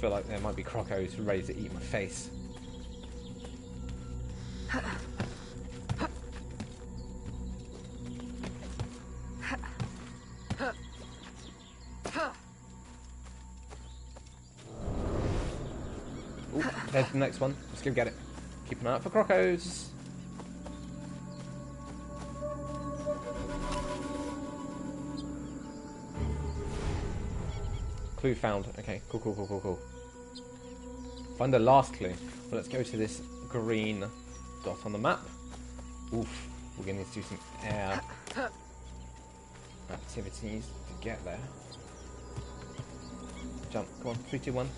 there might be crocos ready to eat my face. Ooh, there's the next one. Let's go get it. Keep an eye out for crocos. Clue found. Okay, cool. Find the last clue. So let's go to this green dot on the map. Oof, we're going to need to do some air activities to get there. Jump, come on, 3, 2, 1.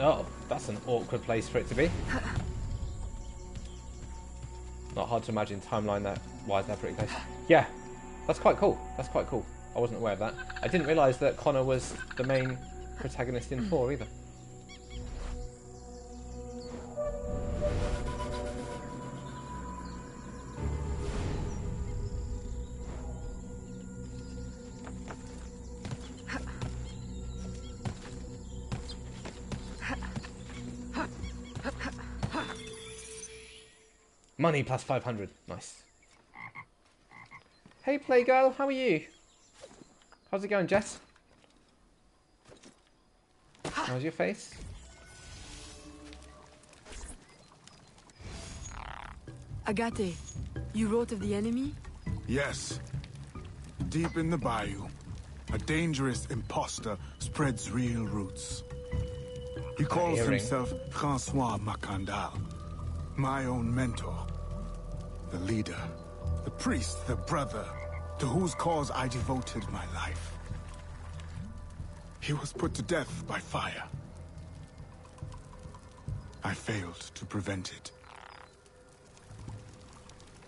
Oh, that's an awkward place for it to be. Not hard to imagine timeline that wise. They're pretty close. Yeah, that's quite cool. That's quite cool. I wasn't aware of that. I didn't realise that Connor was the main protagonist in 4 either. Money plus 500. Nice. Hey, Playgirl, how are you? How's it going, Jess? How's your face? Agate, you wrote of the enemy? Yes. Deep in the bayou, a dangerous imposter spreads real roots. He calls himself Francois Macandal, my own mentor. The leader, the priest, the brother, to whose cause I devoted my life. He was put to death by fire. I failed to prevent it.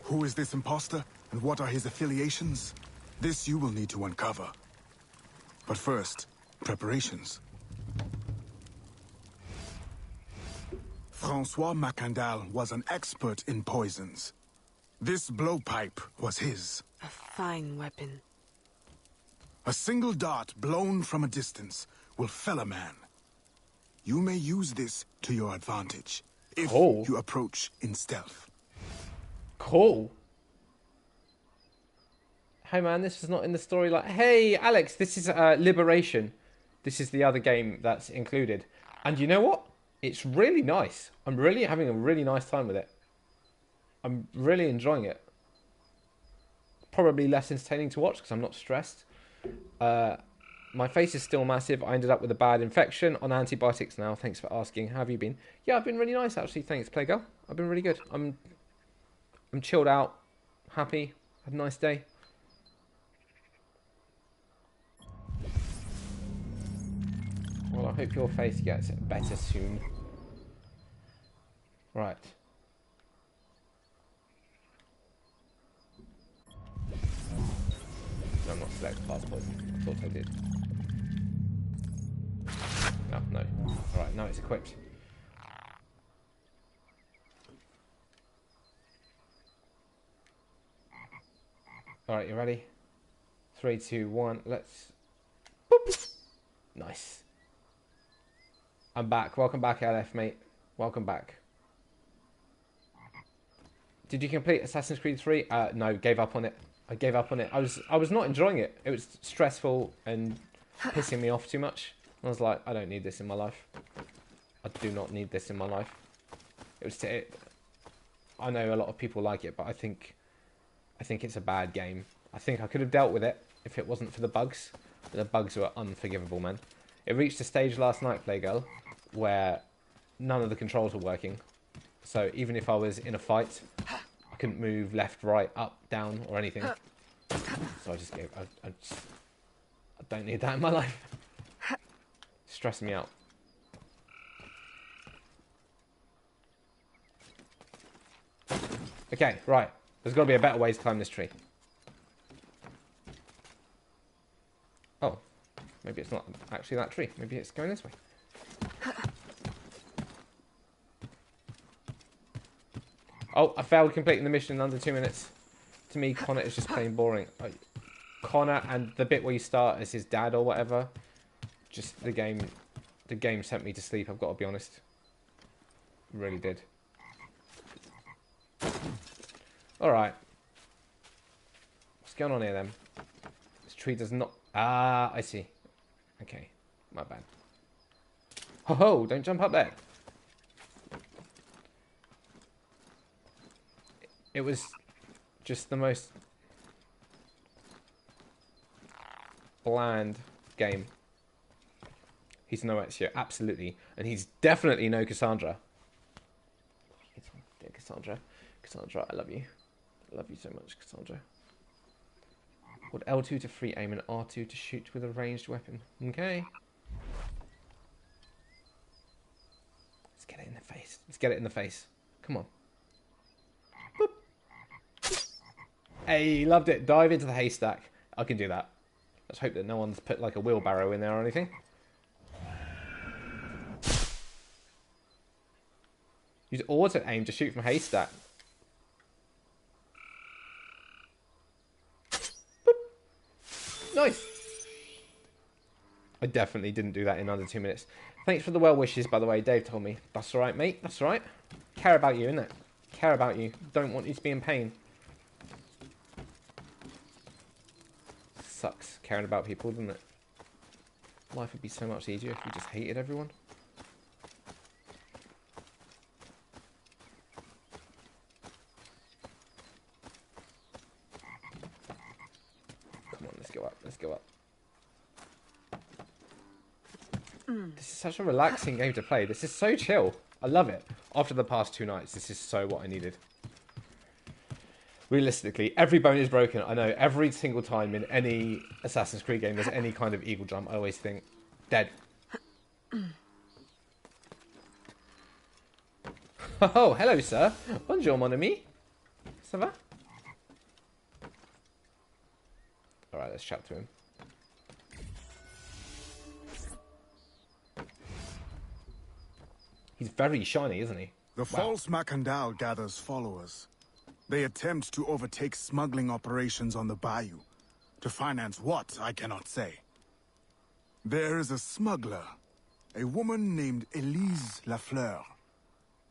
Who is this imposter, and what are his affiliations? This you will need to uncover. But first, preparations. Francois Macandal was an expert in poisons. This blowpipe was his. A fine weapon. A single dart blown from a distance will fell a man. You may use this to your advantage, if you approach in stealth. Cool. Hey man, this is not in the story. Like, hey Alex, this is Liberation. This is the other game that's included. And you know what? It's really nice. I'm really having a really nice time with it. I'm really enjoying it. Probably less entertaining to watch because I'm not stressed. My face is still massive. I ended up with a bad infection on antibiotics now. Thanks for asking. How have you been? Yeah, I've been really nice actually. Thanks, Playgirl. I've been really good. I'm chilled out, happy, had a nice day. Well, I hope your face gets better soon. Right. No, I'm not select fast poison. Thought I did. No, no. Alright, now it's equipped. Alright, you ready? 3, 2, 1, let's... Boop. Nice. I'm back. Welcome back, LF, mate. Welcome back. Did you complete Assassin's Creed 3? No, gave up on it. I gave up on it. I was not enjoying it. It was stressful and pissing me off too much. I was like, I don't need this in my life. I do not need this in my life. It was. I know a lot of people like it, but I think it's a bad game. I think I could have dealt with it if it wasn't for the bugs. But the bugs were unforgivable, man. It reached a stage last night, Playgirl, where none of the controls were working. So even if I was in a fight, I couldn't move left, right, up, down, or anything. So I just gave. I don't need that in my life. Stressing me out. Okay, right. There's got to be a better way to climb this tree. Oh, maybe it's not actually that tree. Maybe it's going this way. Oh, I failed completing the mission in under 2 minutes. To me, Connor is just plain boring. Connor and the bit where you start as his dad or whatever. Just the game sent me to sleep, I've got to be honest. It really did. Alright. What's going on here then? This tree does not... Ah, I see. Okay, my bad. Ho ho, don't jump up there. It was just the most bland game. He's no Ezio, absolutely. And he's definitely no Cassandra. Cassandra. Cassandra, I love you. I love you so much, Cassandra. Hold L2 to free aim and R2 to shoot with a ranged weapon. Okay. Let's get it in the face. Let's get it in the face. Come on. Boop. Hey, loved it. Dive into the haystack. I can do that. Let's hope that no one's put like a wheelbarrow in there or anything. Use auto aim to shoot from haystack. Boop. Nice. I definitely didn't do that in under 2 minutes. Thanks for the well wishes, by the way. Dave told me. That's alright, mate. That's alright. Care about you, innit? Care about you. Don't want you to be in pain. Sucks caring about people, doesn't it? Life would be so much easier if we just hated everyone. Come on, let's go up. Let's go up. This is such a relaxing game to play. This is so chill. I love it. After the past 2 nights, this is so what I needed. Realistically, every bone is broken. I know every single time in any Assassin's Creed game there's any kind of eagle jump, I always think, dead. Oh, hello, sir. Bonjour, mon ami. Ça va? Alright, let's chat to him. He's very shiny, isn't he? The false Macandal gathers followers. They attempt to overtake smuggling operations on the bayou. To finance what, I cannot say. There is a smuggler, a woman named Elise Lafleur.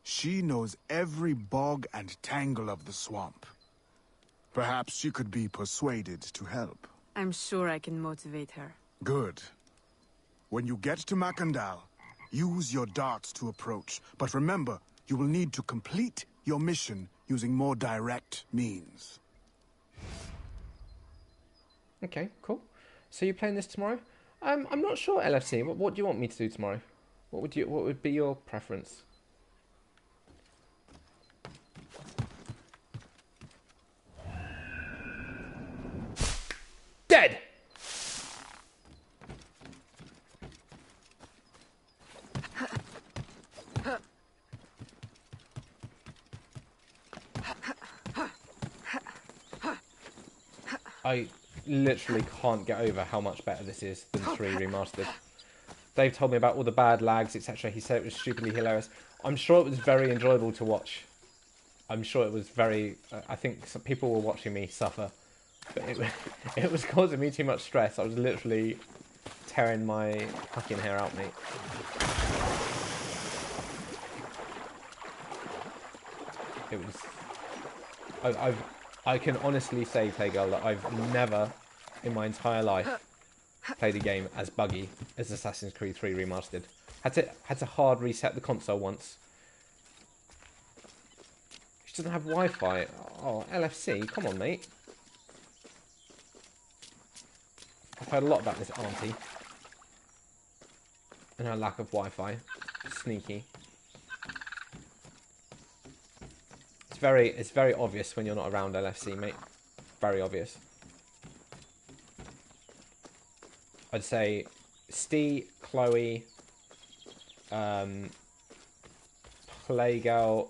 She knows every bog and tangle of the swamp. Perhaps she could be persuaded to help. I'm sure I can motivate her. Good. When you get to Macandal, use your darts to approach. But remember, you will need to complete your mission using more direct means. Okay, cool. So you're playing this tomorrow? I'm not sure, LFC. What do you want me to do tomorrow? What would be your preference? Dead! literally can't get over how much better this is than 3 remastered. Dave told me about all the bad lags, etc. He said it was stupidly hilarious. I'm sure it was very enjoyable to watch. I'm sure it was very... I think some people were watching me suffer. But it was causing me too much stress. I was literally tearing my fucking hair out, mate. It was... I can honestly say, Taygirl, that I've never in my entire life played a game as buggy as Assassin's Creed 3 Remastered. Had to hard reset the console once. She doesn't have Wi-Fi. Oh, LFC, come on, mate. I've heard a lot about this auntie and her lack of Wi-Fi. Sneaky. It's very obvious when you're not around LFC, mate. Very obvious. I'd say Steve, Chloe, Playgirl,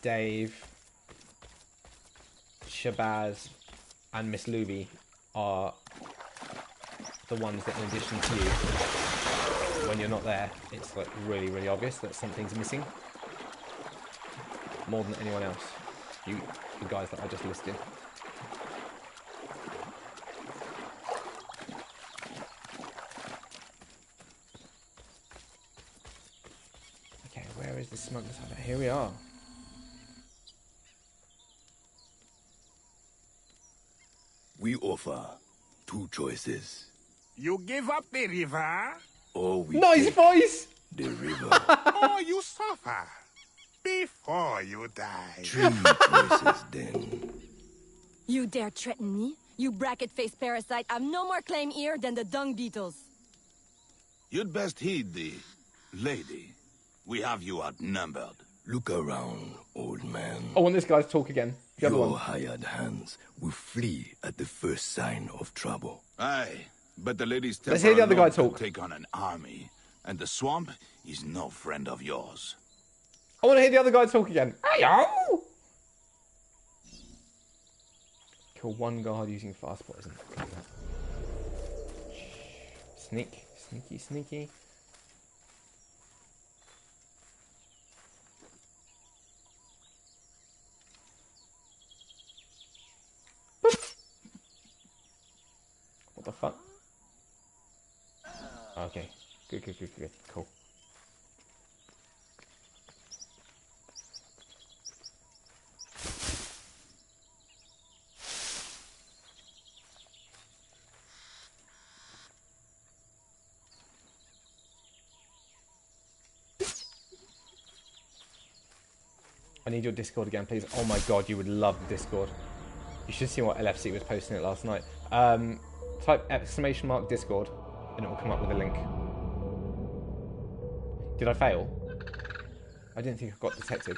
Dave, Shabazz, and Miss Luby are the ones that, in addition to you, when you're not there, it's like really, really obvious that something's missing. More than anyone else. You, the guys that I just listed. Okay, where is the smuggler's hut? Here we are. We offer 2 choices. You give up the river? Or we nice take voice! the river. Or you suffer before you die. 3 choices then. You dare threaten me? You bracket-faced parasite. I've no more claim here than the dung beetles. You'd best heed the lady. We have you outnumbered. Look around, old man. I want this guy to talk again. The other Your one. hired hands will flee at the first sign of trouble. Aye, but the lady's temper Let's hear the other guy alone can talk. take on an army, and the swamp is no friend of yours. I want to hear the other guy talk again. Ayo! Kill 1 guard using fast poison. Sneak, sneaky, sneaky. What the fuck? Okay, good, cool. I need your Discord again, please. Oh my god, you would love the Discord. You should see what LFC was posting it last night. Type !Discord and it will come up with a link. Did I fail? I didn't think I got detected.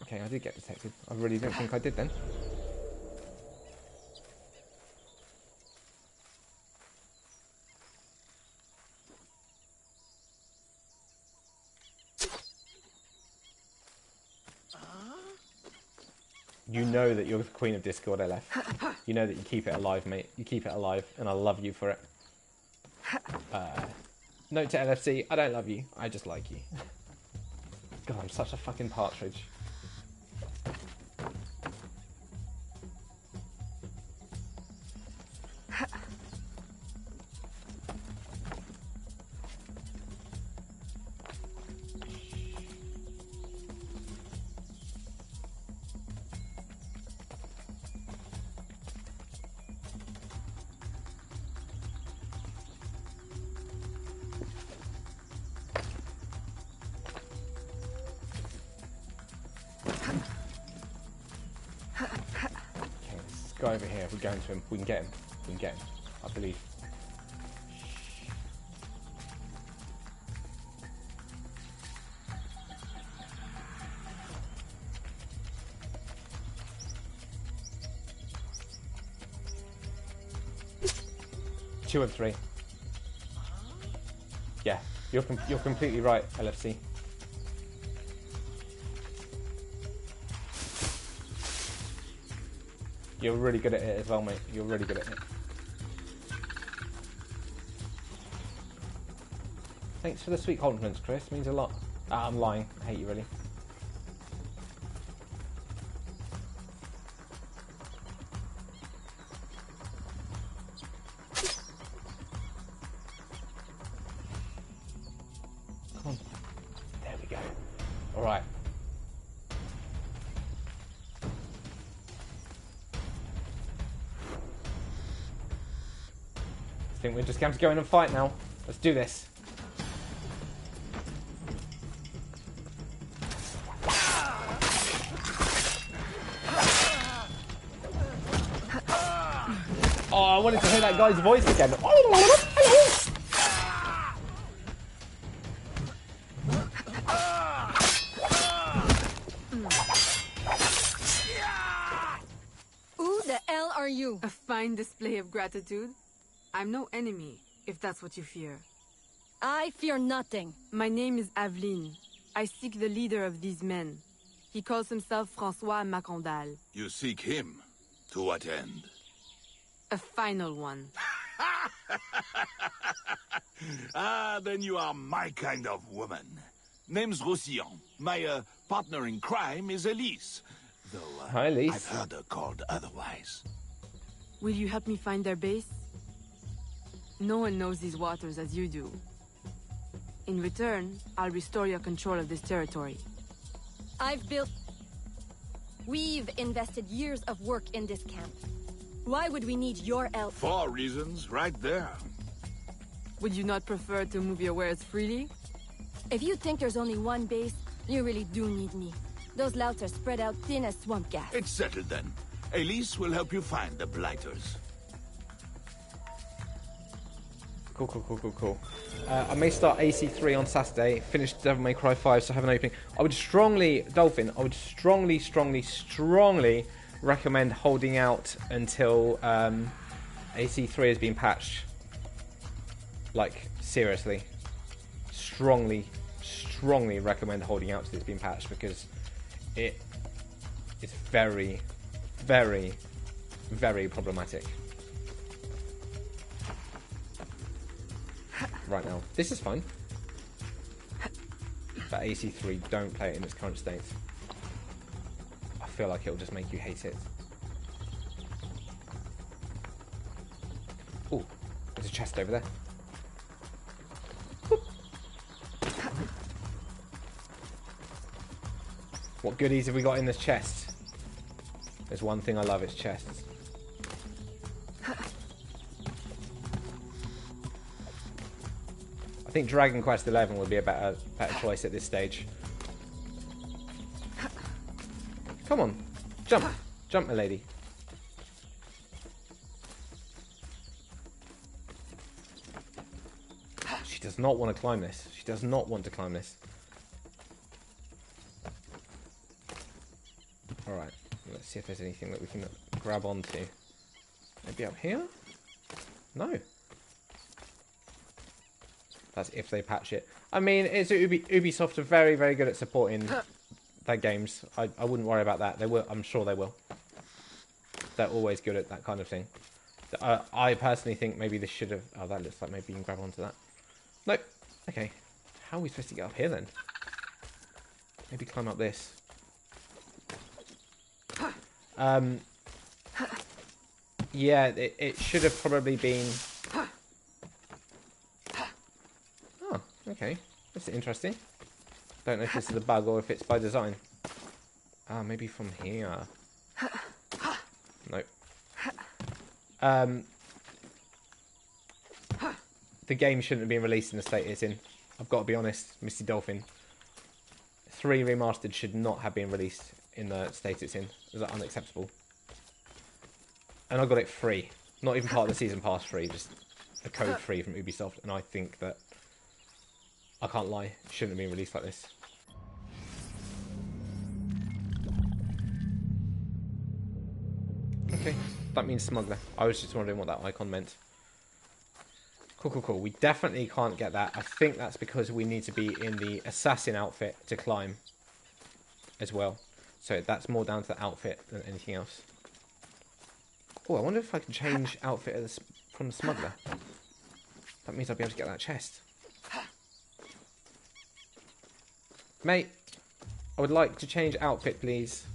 Okay, I did get detected. I really don't think I did then. You know that you're the queen of Discord, LF. You know that you keep it alive, mate. You keep it alive, and I love you for it. Note to LFC, I don't love you. I just like you. God, I'm such a fucking partridge. Go over here. If we go into him, we can get him. We can get him. I believe. Two and 3. Yeah, you're completely right, LFC. You're really good at it as well, mate. You're really good at it. Thanks for the sweet compliments, Chris. Means a lot. Ah, I'm lying. I hate you, really. Come on. There we go. All right. I think we're just going to go in and fight now. Let's do this. Oh, I wanted to hear that guy's voice again. Who the hell are you? A fine display of gratitude. I'm no enemy, if that's what you fear. I fear nothing. My name is Aveline. I seek the leader of these men. He calls himself Francois Macandal. You seek him? To what end? A final one. Ah, then you are my kind of woman. Name's Roussillon. My partner in crime is Elise. Though Hi, Elise. I've heard her called otherwise. Will you help me find their base? No one knows these waters as you do. In return, I'll restore your control of this territory. We've invested years of work in this camp. Why would we need your help? 4 reasons right there. Would you not prefer to move your wares freely? If you think there's only one base, you really do need me. Those louts are spread out thin as swamp gas. It's settled then. Elise will help you find the Blighters. Cool. I may start AC3 on Saturday, finish Devil May Cry 5, so have an opening. I would strongly, Dolphin, I would strongly recommend holding out until AC3 has been patched. Like, seriously. Strongly recommend holding out till it's been patched, because it is very, very, very problematic. Right now. This is fine. But AC3, don't play it in its current state. I feel like it'll just make you hate it. Oh, there's a chest over there. Whoop. What goodies have we got in this chest? There's one thing I love, it's chests. I think Dragon Quest XI would be a better choice at this stage. Come on, jump, my lady. She does not want to climb this. She does not want to climb this. All right, let's see if there's anything that we can grab onto. Maybe up here? No. That's if they patch it. I mean, it's Ubisoft are very, very good at supporting their games. I wouldn't worry about that. They will. I'm sure they will. They're always good at that kind of thing. I personally think maybe this should have... Oh, that looks like maybe you can grab onto that. Nope. Okay. How are we supposed to get up here then? Maybe climb up this. Yeah, it should have probably been... Oh, okay. That's interesting. Don't know if this is a bug or if it's by design. Ah, maybe from here. Nope. The game shouldn't have been released in the state it's in. I've got to be honest, Misty Dolphin. 3 Remastered should not have been released in the state it's in. Is that unacceptable? And I got it free. Not even part of the season pass free, just a code free from Ubisoft. And I think that, I can't lie, it shouldn't have been released like this. Okay, that means smuggler. I was just wondering what that icon meant. Cool. We definitely can't get that. I think that's because we need to be in the assassin outfit to climb as well. So that's more down to the outfit than anything else. Oh, I wonder if I can change outfit from the smuggler. That means I'll be able to get that chest. Mate, I would like to change outfit, please.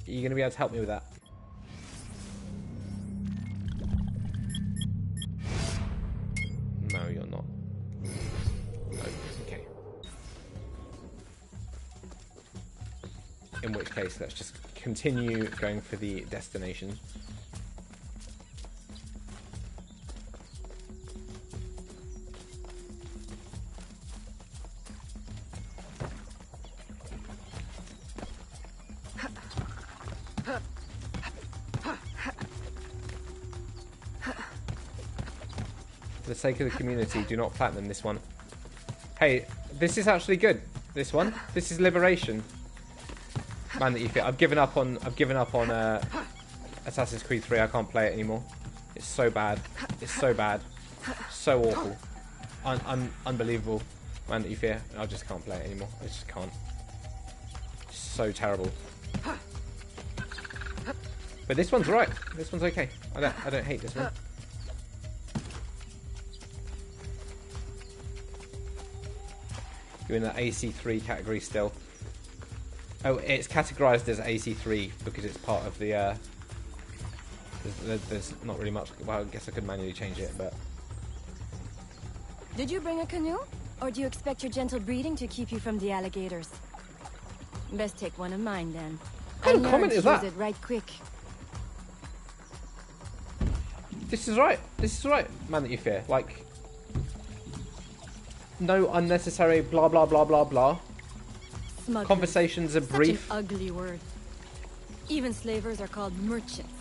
Are you going to be able to help me with that? No, you're not. No, okay. In which case, let's just continue going for the destination. For the sake of the community, do not platinum this one. Hey, this is actually good. This one. This is Liberation. Man that you fit. I've given up on Assassin's Creed 3. I can't play it anymore. It's so bad. It's so bad. So awful. Unbelievable. Man that you fear. I just can't play it anymore. I just can't. It's so terrible. But this one's right. This one's okay. I don't hate this one. You're in the AC3 category still. Oh, it's categorized as AC3 because it's part of the. There's not really much. Well, I guess I could manually change it, but. Did you bring a canoe? Or do you expect your gentle breeding to keep you from the alligators? Best take one of mine then. What kind of comment is that? Use it right quick. This is right. This is right, man that you fear. Like, no unnecessary blah blah blah blah blah. Smugglers. Conversations are brief. Such an ugly word. Even slavers are called merchants.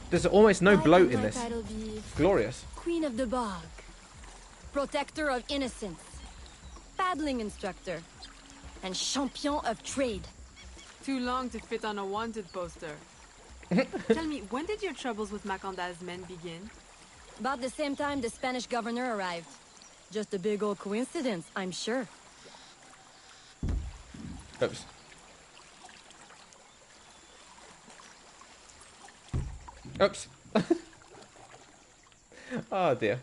There's almost no I bloat think in my this. title be Glorious. Queen of the Bog. Protector of innocence. Paddling instructor. And champion of trade. Too long to fit on a wanted poster. Tell me, when did your troubles with Macandal's men begin? About the same time the Spanish governor arrived. Just a big old coincidence, I'm sure. Oops. Oops. Oh dear.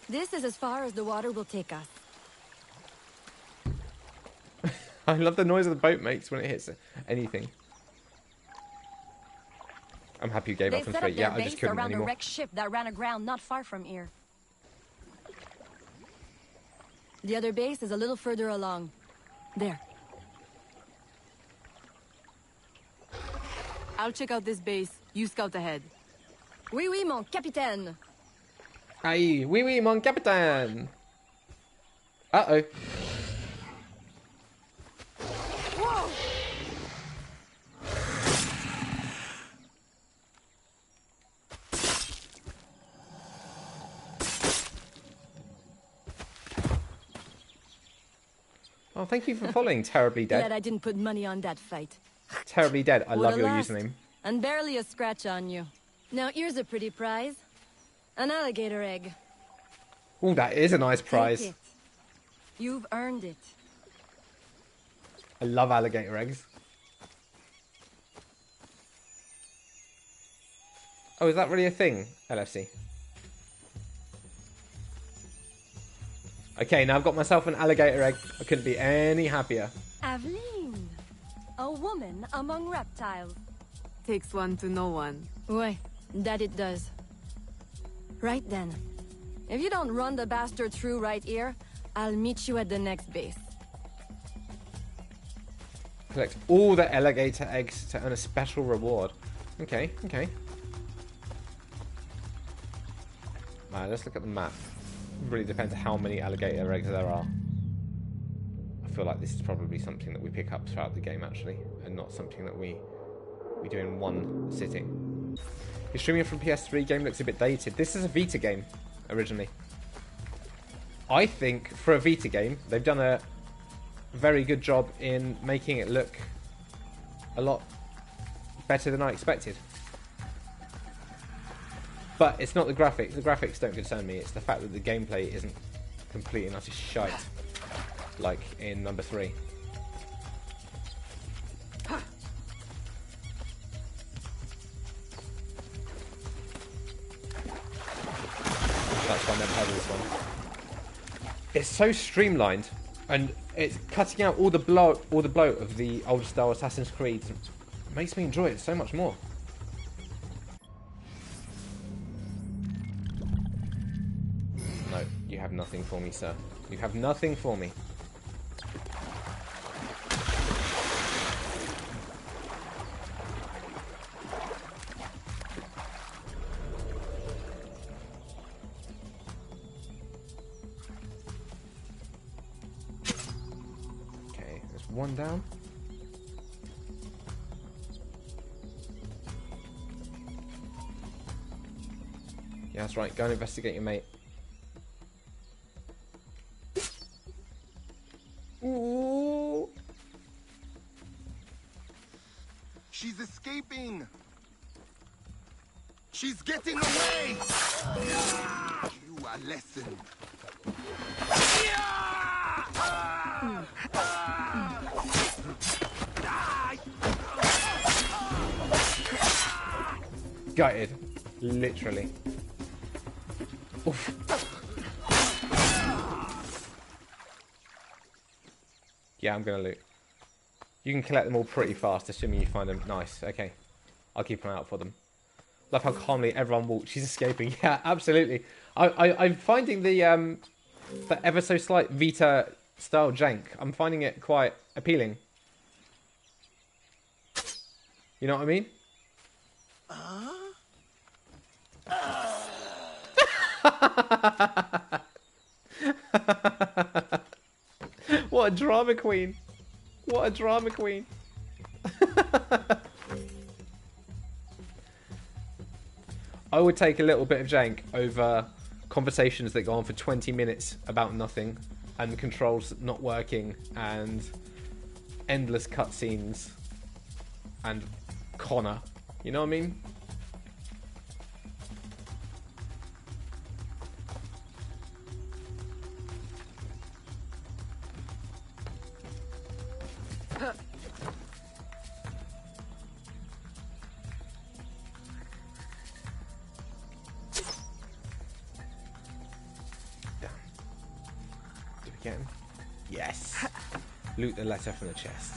This is as far as the water will take us. I love the noise the boat makes when it hits anything. I'm happy you gave up on 3. Yeah, I just couldn't around anymore. a wrecked ship that ran aground not far from here. The other base is a little further along. There. I'll check out this base. You scout ahead. Oui, oui, mon capitaine. Aye, oui, oui, mon capitaine. Uh-oh. Whoa! Oh, thank you for following Terribly Dead. Glad I didn't put money on that fight. Terribly Dead. I love your Would've lost, username. And barely a scratch on you. Now here's a pretty prize. An alligator egg. Oh, that is a nice Take prize. it. You've earned it. I love alligator eggs. Oh, is that really a thing, LFC? Okay, now I've got myself an alligator egg. I couldn't be any happier. Aveline. A woman among reptiles. Takes one to know one. Ouais, that it does. Right then. If you don't run the bastard through right here, I'll meet you at the next base. Collect all the alligator eggs to earn a special reward. Okay, okay. Alright, let's look at the map. It really depends how many alligator eggs there are. I feel like this is probably something that we pick up throughout the game, actually, and not something that we do in one sitting. You're streaming from PS3, game looks a bit dated. This is a Vita game, originally. I think, for a Vita game, they've done a very good job in making it look a lot better than I expected. But it's not the graphics. The graphics don't concern me. It's the fact that the gameplay isn't complete and utter shite, like in number 3. I've never heard of this one. It's so streamlined, and it's cutting out all the bloat of the old style Assassin's Creed. It makes me enjoy it so much more. No, you have nothing for me, sir. You have nothing for me. One down. Yeah, that's right. Go and investigate your mate. Ooh. She's escaping. She's getting away. You a lesson. Gutted. Literally. Oof. Yeah, I'm gonna loot. You can collect them all pretty fast, assuming you find them. Nice, okay. I'll keep an eye out for them. Love how calmly everyone walks. She's escaping. Yeah, absolutely. I'm finding the ever so slight Vita style jank. I'm finding it quite appealing. You know what I mean? What a drama queen. What a drama queen. I would take a little bit of jank over conversations that go on for 20 minutes about nothing and controls not working and endless cutscenes and Connor. You know what I mean? Yes. Loot the letter from the chest.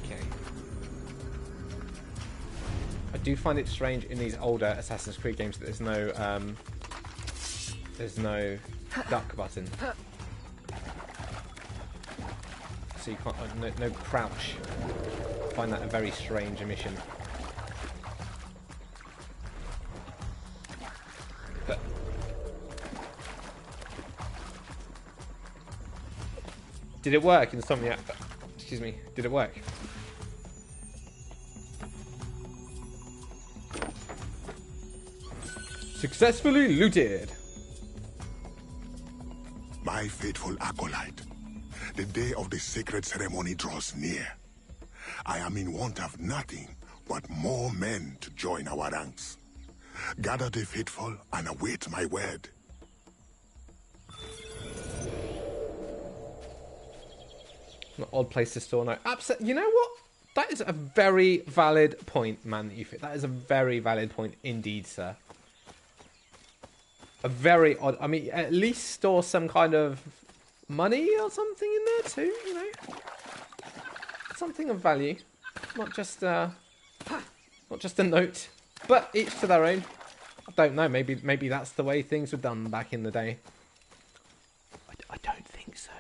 Okay. I do find it strange in these older Assassin's Creed games that there's no duck button. So you can't, no crouch. I find that a very strange omission. Did it work in Insomniac? Excuse me. Did it work? Successfully looted. My faithful acolyte. The day of the sacred ceremony draws near. I am in want of nothing but more men to join our ranks. Gather the faithful and await my word. An odd place to store no. You know what? That is a very valid point, man. That is a very valid point indeed, sir. A very odd. I mean, at least store some kind of money or something in there too, you know, something of value, not just a note. But each to their own. I don't know. Maybe that's the way things were done back in the day. I don't think so.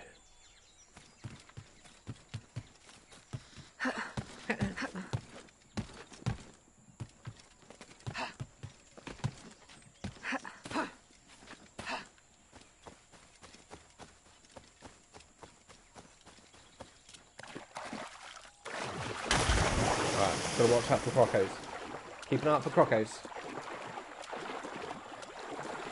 Gotta watch out for crocos. Keep an eye out for crocos.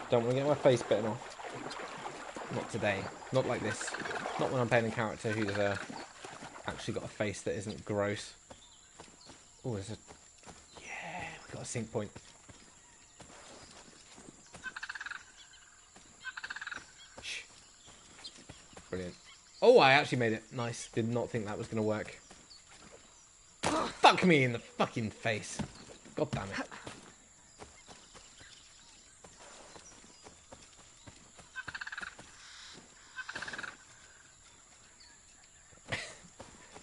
Don't want to get my face bitten off. Not today. Not like this. Not when I'm playing a character who's actually got a face that isn't gross. Oh, there's a... Yeah, we got a sync point. Shh. Brilliant. Oh, I actually made it. Nice. Did not think that was going to work. Fuck me in the fucking face. God damn it.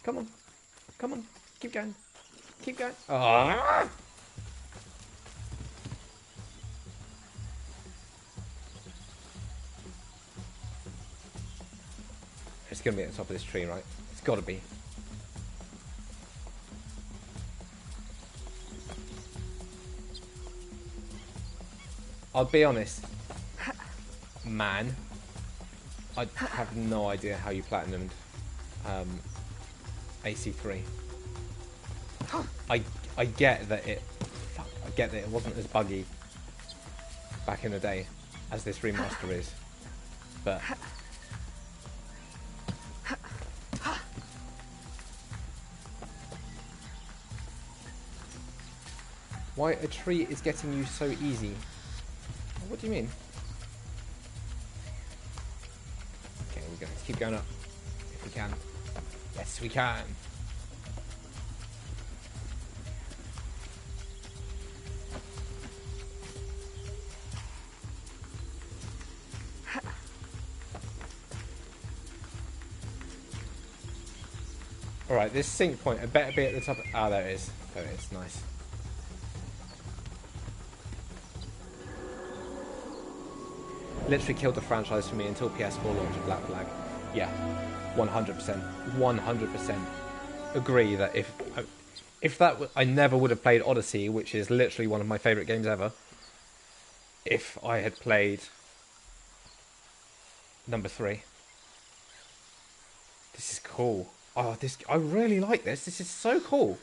Come on. Come on. Keep going. Keep going. Oh. It's going to be at the top of this tree, right? It's got to be. I'll be honest. Man. I have no idea how you platinumed AC3. I get that it... Fuck, I get that it wasn't as buggy back in the day as this remaster is. But... Why a tree is getting you so easy? What do you mean? Okay, we're going to keep going up if we can. Yes, we can. Alright, this sync point, I better be at the top. Ah, there it is. There it is. Nice. Literally killed the franchise for me until PS4 launched Black Flag. Yeah, 100%. 100% agree that if that I never would have played Odyssey, which is literally one of my favourite games ever, if I had played number 3. This is cool. Oh, I really like this. This is so cool.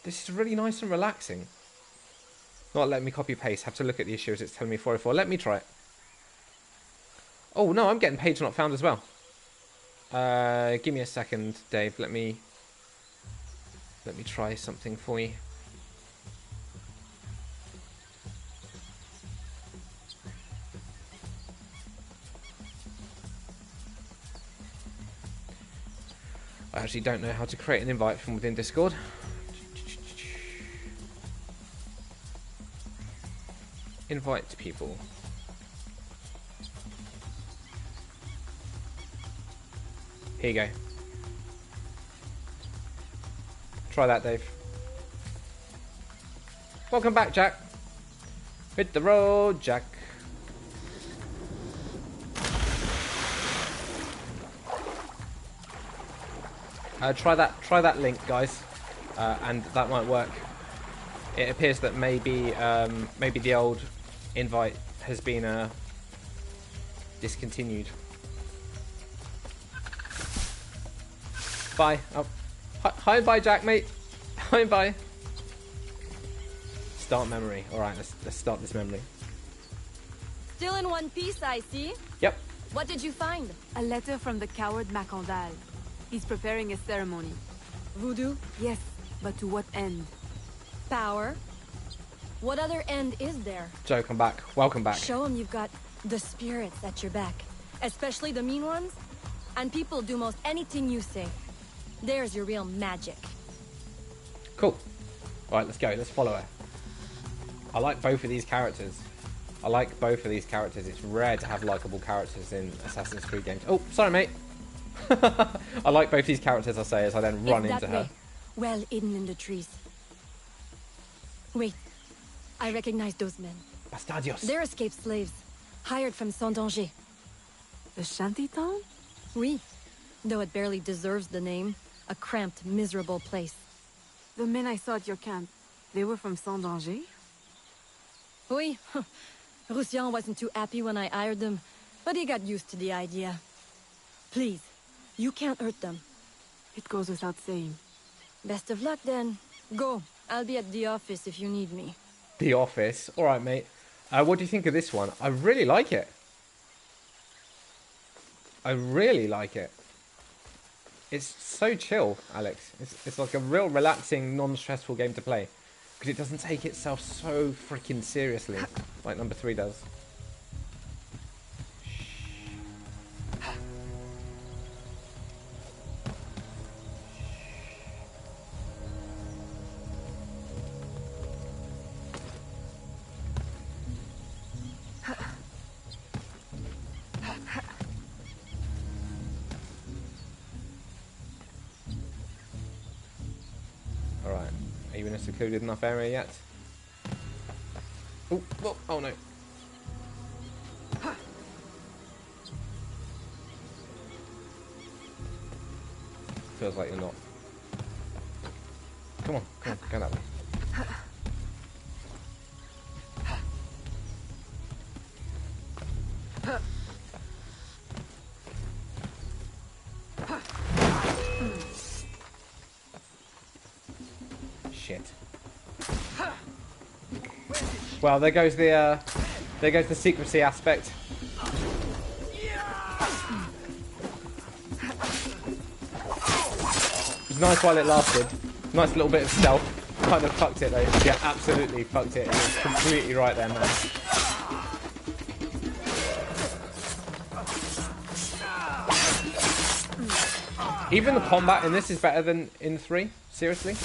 This is really nice and relaxing. Not letting me copy paste. Have to look at the issue as it's telling me 404. Let me try it. Oh no, I'm getting page not found as well. Give me a second, Dave. Let me try something for you. I actually don't know how to create an invite from within Discord. Invite people. Here you go. Try that, Dave. Welcome back, Jack. Hit the road, Jack. Try that link, guys, and that might work. It appears that maybe the old invite has been discontinued. Bye. Oh, hi and bye, Jack, mate. Hi and bye. Start memory. All right, let's start this memory. Still in one piece, I see. Yep. What did you find? A letter from the coward Macandal. He's preparing a ceremony. Voodoo? Yes, but to what end? Power. What other end is there? Joe, come back. Welcome back. Show him you've got the spirits at your back. Especially the mean ones. And people do most anything you say. There's your real magic. Cool. Alright, let's go. Let's follow her. I like both of these characters. It's rare to have likable characters in Assassin's Creed games. Oh, sorry, mate. I like both these characters, I say, as I then run into her. Well hidden in the trees. Wait. I recognize those men. Bastardios. They're escaped slaves. Hired from Saint-Danger. The shantytown? Oui. Though it barely deserves the name. A cramped, miserable place. The men I saw at your camp, they were from Saint-Danger? Oui. Roussillon wasn't too happy when I hired them, but he got used to the idea. Please, you can't hurt them. It goes without saying. Best of luck then. Go. I'll be at the office if you need me. The office? Alright, mate. What do you think of this one? I really like it. It's so chill, Alex. It's like a real relaxing, non-stressful game to play. Because it doesn't take itself so freaking seriously, like number 3 does. you in a secluded enough area yet? Oh, oh no. Feels like you're not. Come on, go that way. Shit. Well, there goes the secrecy aspect. It was nice while it lasted. Nice little bit of stealth. Kind of fucked it though. Yeah, absolutely fucked it. It was completely right there, man. Even the combat in this is better than in 3. Seriously.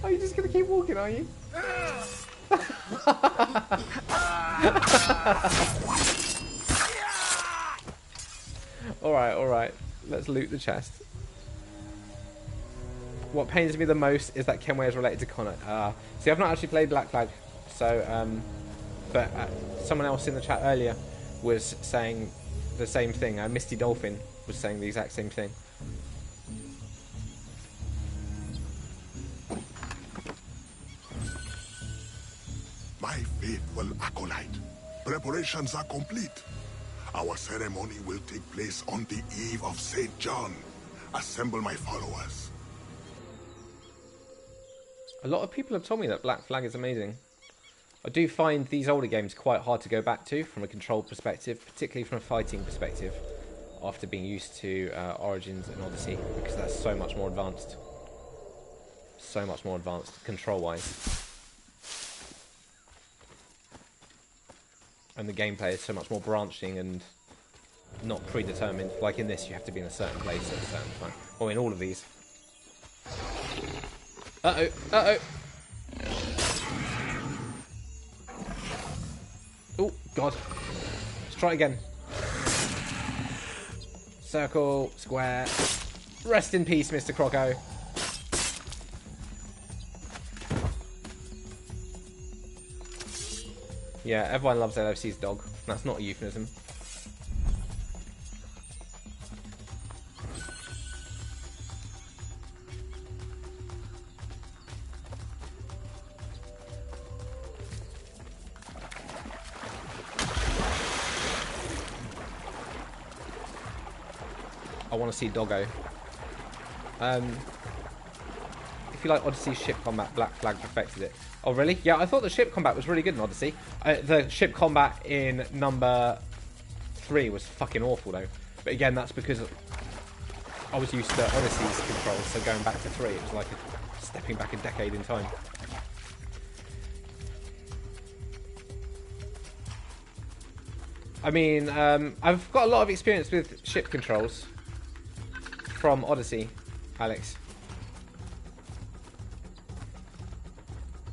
Are you just gonna keep walking, are you? Alright. Let's loot the chest. What pains me the most is that Kenway is related to Connor. See, I've not actually played Black Flag, so, but someone else in the chat earlier was saying the same thing. Misty Dolphin was saying the exact same thing. My faithful acolyte, preparations are complete. Our ceremony will take place on the eve of St. John. Assemble my followers. A lot of people have told me that Black Flag is amazing. I do find these older games quite hard to go back to from a control perspective, particularly from a fighting perspective, after being used to Origins and Odyssey, because that's so much more advanced. So much more advanced, control-wise. And the gameplay is so much more branching and not predetermined. Like in this, you have to be in a certain place at a certain time. Or in all of these. Uh-oh. Oh, God. Let's try it again. Circle, square. Rest in peace, Mr. Croco. Yeah, everyone loves LFC's dog. That's not a euphemism. I want to see Doggo. If you like Odyssey's ship combat, Black Flag perfected it. Oh, really? Yeah, I thought the ship combat was really good in Odyssey. The ship combat in number 3 was fucking awful, though. But again, that's because I was used to Odyssey's controls, so going back to 3, it was like stepping back a decade in time. I mean, I've got a lot of experience with ship controls from Odyssey, Alex.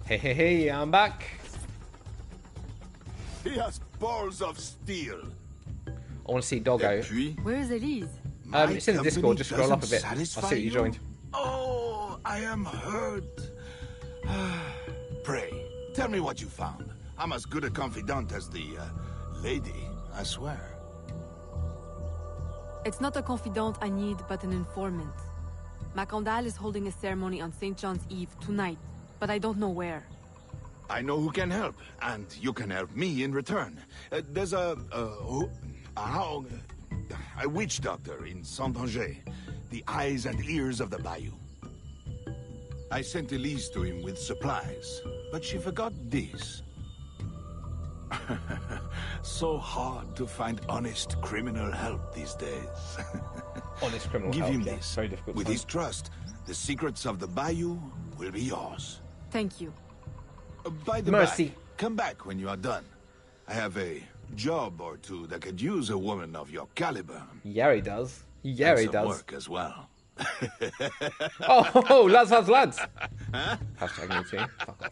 Hey, I'm back. He has balls of steel. I want to see Doggo. Where is Elise? It's in the Discord. Just scroll up a bit. I'll see what you joined. Oh, I am hurt. Pray, tell me what you found. I'm as good a confidant as the lady, I swear. It's not a confidant I need, but an informant. Macandal is holding a ceremony on St. John's Eve tonight, but I don't know where. I know who can help, and you can help me in return. There's a witch doctor in Saint-Anger, the eyes and ears of the bayou. I sent Elise to him with supplies, but she forgot this. So hard to find honest criminal help these days. Honest criminal Give help, him yeah. this. Very difficult. With his trust, the secrets of the bayou will be yours. Thank you. By the Mercy. by, come back when you are done. I have a job or two that could use a woman of your caliber. Yeah, he does. Yeah, And he some does. work as well. Oh, lads. Hashtag me too. Fuck off.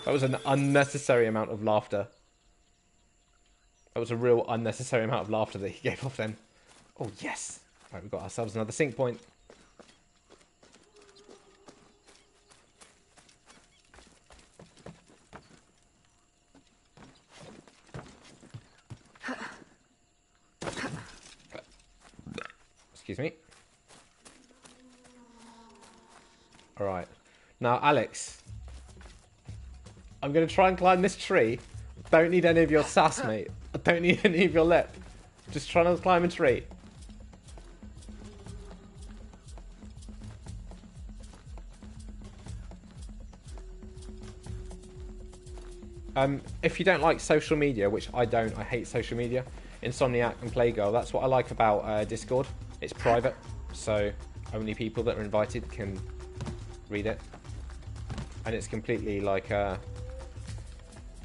That was an unnecessary amount of laughter. That was a real unnecessary amount of laughter that he gave off then. Oh, yes. Right, we've got ourselves another sync point. Excuse me. Alright. Now, Alex. I'm going to try and climb this tree. Don't need any of your sass, mate. I don't need any of your lip. Just trying to climb a tree. If you don't like social media, which I don't, I hate social media, Insomniac and Playgirl, that's what I like about Discord. It's private, so only people that are invited can read it. And it's completely like,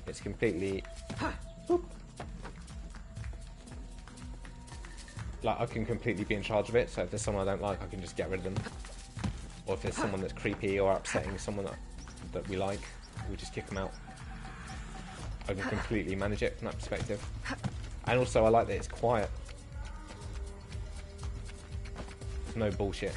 it's completely... Like, I can completely be in charge of it, so if there's someone I don't like, I can just get rid of them. Or if there's someone that's creepy or upsetting someone that we like, we just kick them out. I can completely manage it from that perspective. And also, I like that it's quiet. There's no bullshit.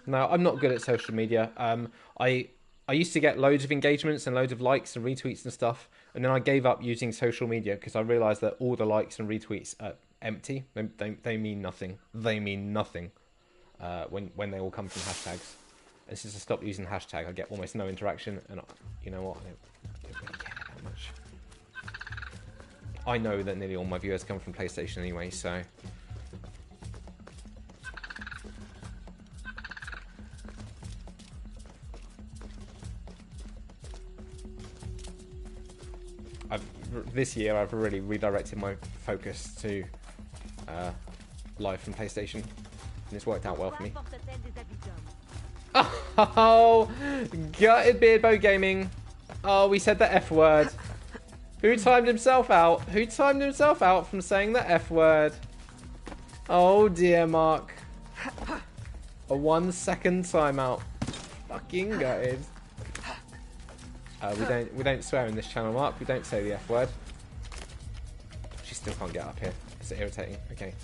No, I'm not good at social media. I used to get loads of engagements and loads of likes and retweets and stuff, and then I gave up using social media because I realised that all the likes and retweets are empty. They mean nothing. They mean nothing when they all come from hashtags. And since I stopped using hashtag, I get almost no interaction. And you know what? I don't really care that much. I know that nearly all my viewers come from PlayStation anyway, so. This year I've really redirected my focus to live from PlayStation, and it's worked out well for me. Oh, gutted Beardbow Gaming. Oh, we said the F word. Who timed himself out? Who timed himself out from saying the F word? Oh dear, Mark. A 1 second timeout. Fucking gutted. We don't swear in this channel, Mark. We don't say the F word. She still can't get up here. It's irritating. Okay.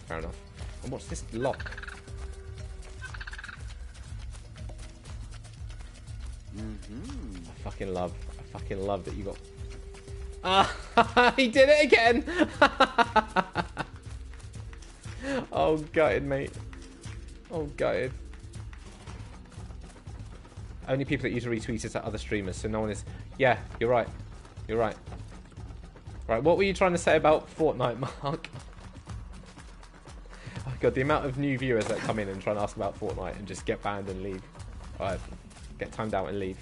Fair enough. And what's this lock? I fucking love that you got... Ah, he did it again! Oh, gutted, mate. Oh, gutted. Only people that use retweets are other streamers, so no one is... Yeah, you're right. You're right. Right, what were you trying to say about Fortnite, Mark? Oh god, the amount of new viewers that come in and try and ask about Fortnite and just get banned and leave. Alright, get timed out and leave.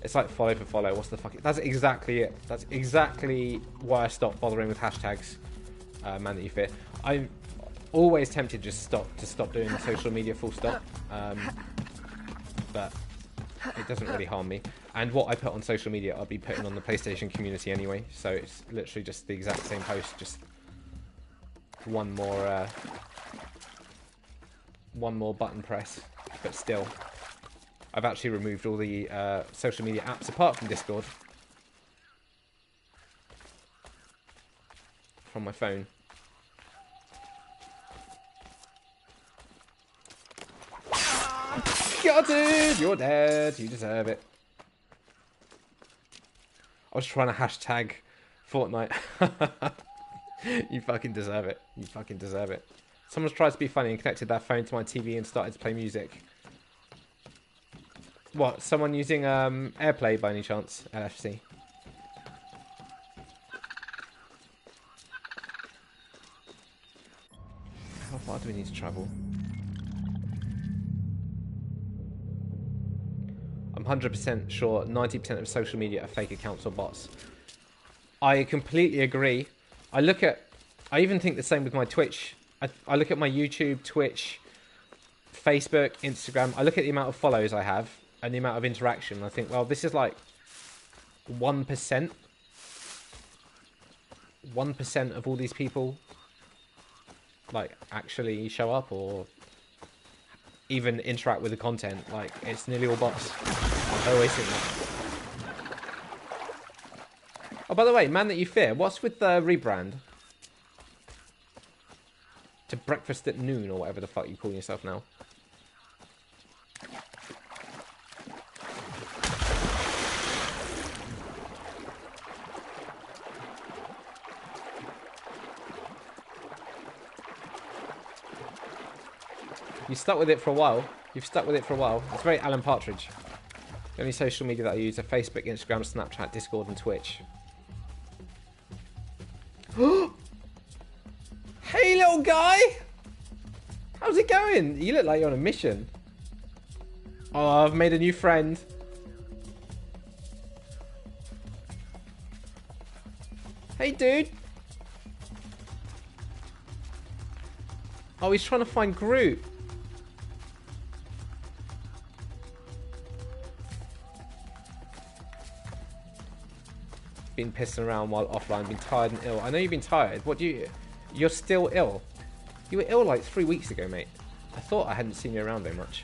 It's like follow for follow. What's the fuck? That's exactly it. That's exactly why I stopped bothering with hashtags. Man that you fear. I'm always tempted to stop doing the social media full stop. But it doesn't really harm me. And what I put on social media, I'll be putting on the PlayStation community anyway. So it's literally just the exact same post, just one more button press. But still, I've actually removed all the social media apps apart from Discord from my phone. Got it! You're dead. You deserve it. I was trying to hashtag Fortnite. You fucking deserve it. You fucking deserve it. Someone's tried to be funny and connected their phone to my TV and started to play music. What? Someone using AirPlay by any chance? LFC. How far do we need to travel? I'm 100% sure 90% of social media are fake accounts or bots. I completely agree. I even think the same with my Twitch. I look at my YouTube, Twitch, Facebook, Instagram. I look at the amount of follows I have and the amount of interaction. I think, well, this is like 1%. 1% of all these people like actually show up or even interact with the content. Like, it's nearly all bots. I always think that. Oh, by the way, Man That You Fear, what's with the rebrand to Breakfast at Noon or whatever the fuck you call yourself now? You stuck with it for a while. You've stuck with it for a while. It's very Alan Partridge. The only social media that I use are Facebook, Instagram, Snapchat, Discord, and Twitch. Hey, little guy! How's it going? You look like you're on a mission. Oh, I've made a new friend. Hey, dude. Oh, he's trying to find Groot. Been pissing around while offline, been tired and ill. I know you've been tired. What do you... You're still ill? You were ill like 3 weeks ago, mate. I thought I hadn't seen you around very much.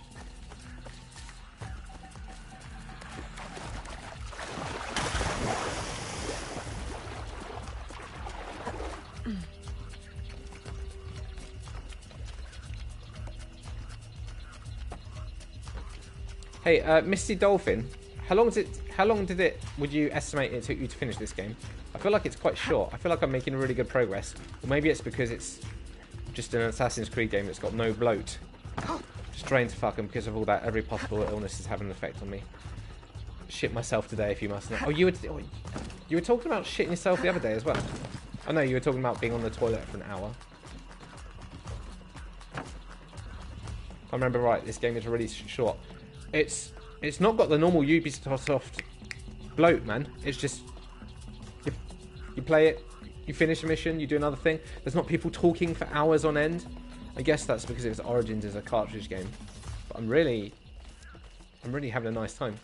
Hey, Misty Dolphin, how long would you estimate it took you to finish this game? I feel like it's quite short. I feel like I'm making really good progress. Or maybe it's because it's just an Assassin's Creed game that's got no bloat. Just drained to fuck, and because of all that, every possible illness is having an effect on me. Shit myself today, if you must know. Oh, you were talking about shitting yourself the other day as well. I know you were talking about being on the toilet for an hour. If I remember right, this game is really short. It's not got the normal Ubisoft bloat, man. It's just you play it, you finish a mission, you do another thing. There's not people talking for hours on end. I guess that's because its origins as a cartridge game. But I'm really having a nice time.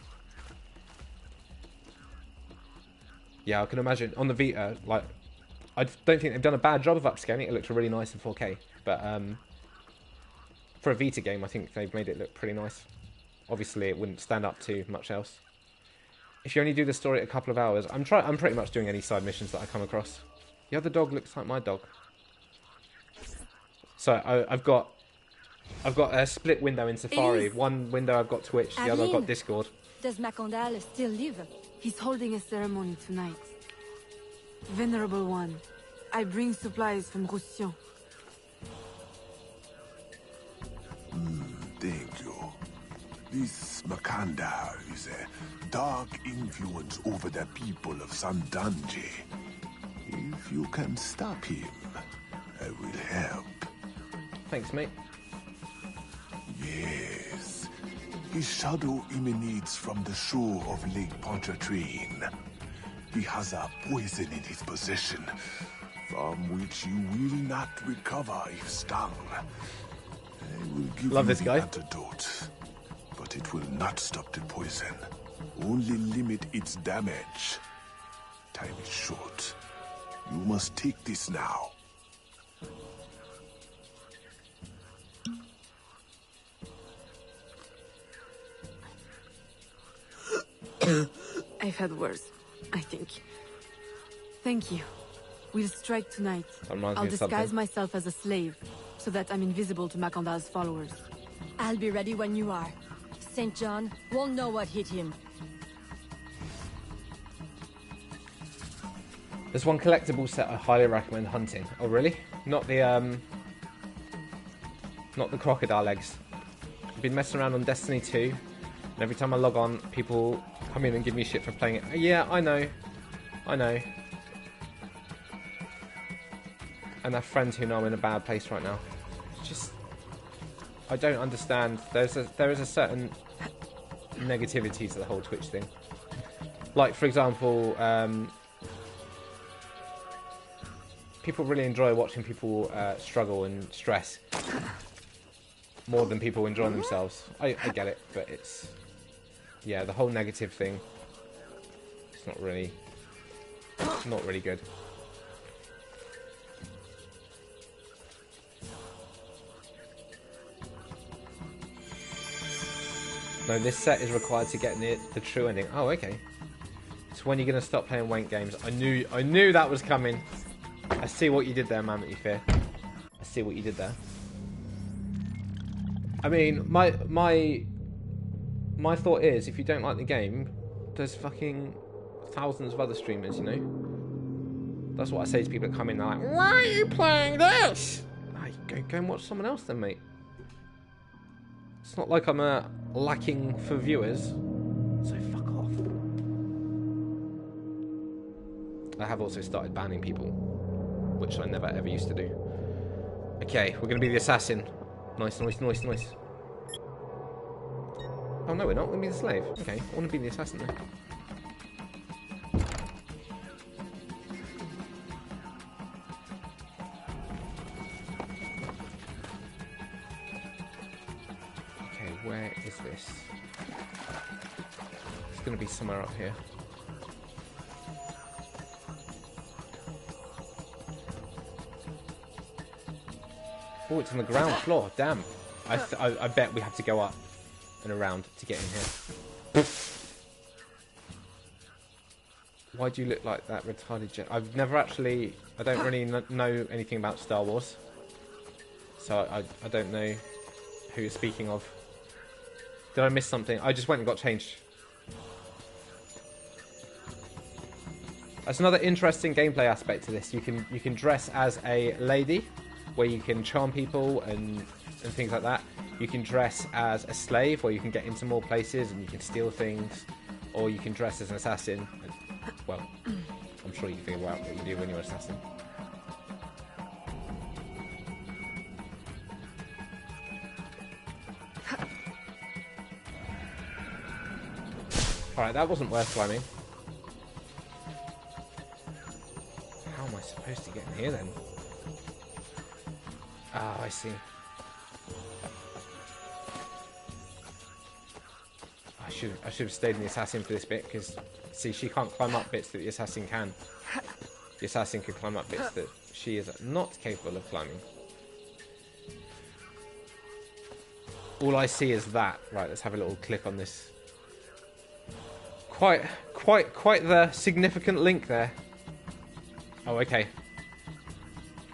Yeah, I can imagine on the Vita. Like, I don't think they've done a bad job of upscaling it. It looks really nice in 4K. But for a Vita game, I think they've made it look pretty nice. Obviously, it wouldn't stand up to much else. If you only do the story a couple of hours, I'm pretty much doing any side missions that I come across. The other dog looks like my dog. So I've got a split window in Safari. Elise. One window I've got Twitch, the other I've got Discord. Does Macondal still live? He's holding a ceremony tonight. Venerable One, I bring supplies from Roussillon. Thank you. This Macondal is a dark influence over the people of Sandange. If you can stop him, I will help. Thanks, mate. Yes. His shadow emanates from the shore of Lake Pontchartrain. He has a poison in his possession, from which you will not recover if stung. I will give Love you this guy. the antidote, but it will not stop the poison. Only limit its damage. Time is short. You must take this now. I've had worse, I think. Thank you. We'll strike tonight. I'll disguise myself as a slave, so that I'm invisible to Macondal's followers. I'll be ready when you are. St. John won't know what hit him. There's one collectible set I highly recommend hunting. Oh, really? Not the crocodile eggs. I've been messing around on Destiny 2, and every time I log on, people come in and give me shit for playing it. Yeah, I know. And I have friends who know I'm in a bad place right now. just, I don't understand. There is a certain negativity to the whole Twitch thing. Like, for example, people really enjoy watching people struggle and stress more than people enjoying themselves. I get it, but it's, yeah, the whole negative thing. It's not really good. No, this set is required to get near the true ending. Oh, okay. So when are you going to stop playing wank games? I knew that was coming. I see what you did there, man that you fear. I see what you did there. I mean, my thought is, if you don't like the game, there's fucking thousands of other streamers, you know? That's what I say to people that come in, they're like, why are you playing this? Go and watch someone else then, mate. It's not like I'm lacking for viewers, so fuck off. I have also started banning people, which I never ever used to do. Okay, we're gonna be the assassin. Nice, nice, nice, nice. Oh no, we're not. We're gonna be the slave. Okay, I want to be the assassin then. Where is this? It's going to be somewhere up here. Oh, it's on the ground floor. Damn. I bet we have to go up and around to get in here. Why do you look like that retarded jet? I've never actually... I don't really know anything about Star Wars. So I don't know who you're speaking of. Did I miss something? I just went and got changed. That's another interesting gameplay aspect to this. You can dress as a lady, where you can charm people and things like that. You can dress as a slave, where you can get into more places and you can steal things. Or you can dress as an assassin. Well, I'm sure you can figure out what you do when you're an assassin. Alright, that wasn't worth climbing. How am I supposed to get in here then? Ah, I see. I should have stayed in the assassin for this bit, because, see, she can't climb up bits that the assassin can. The assassin can climb up bits that she is not capable of climbing. All I see is that. Right, let's have a little click on this. Quite the significant link there. Oh, okay.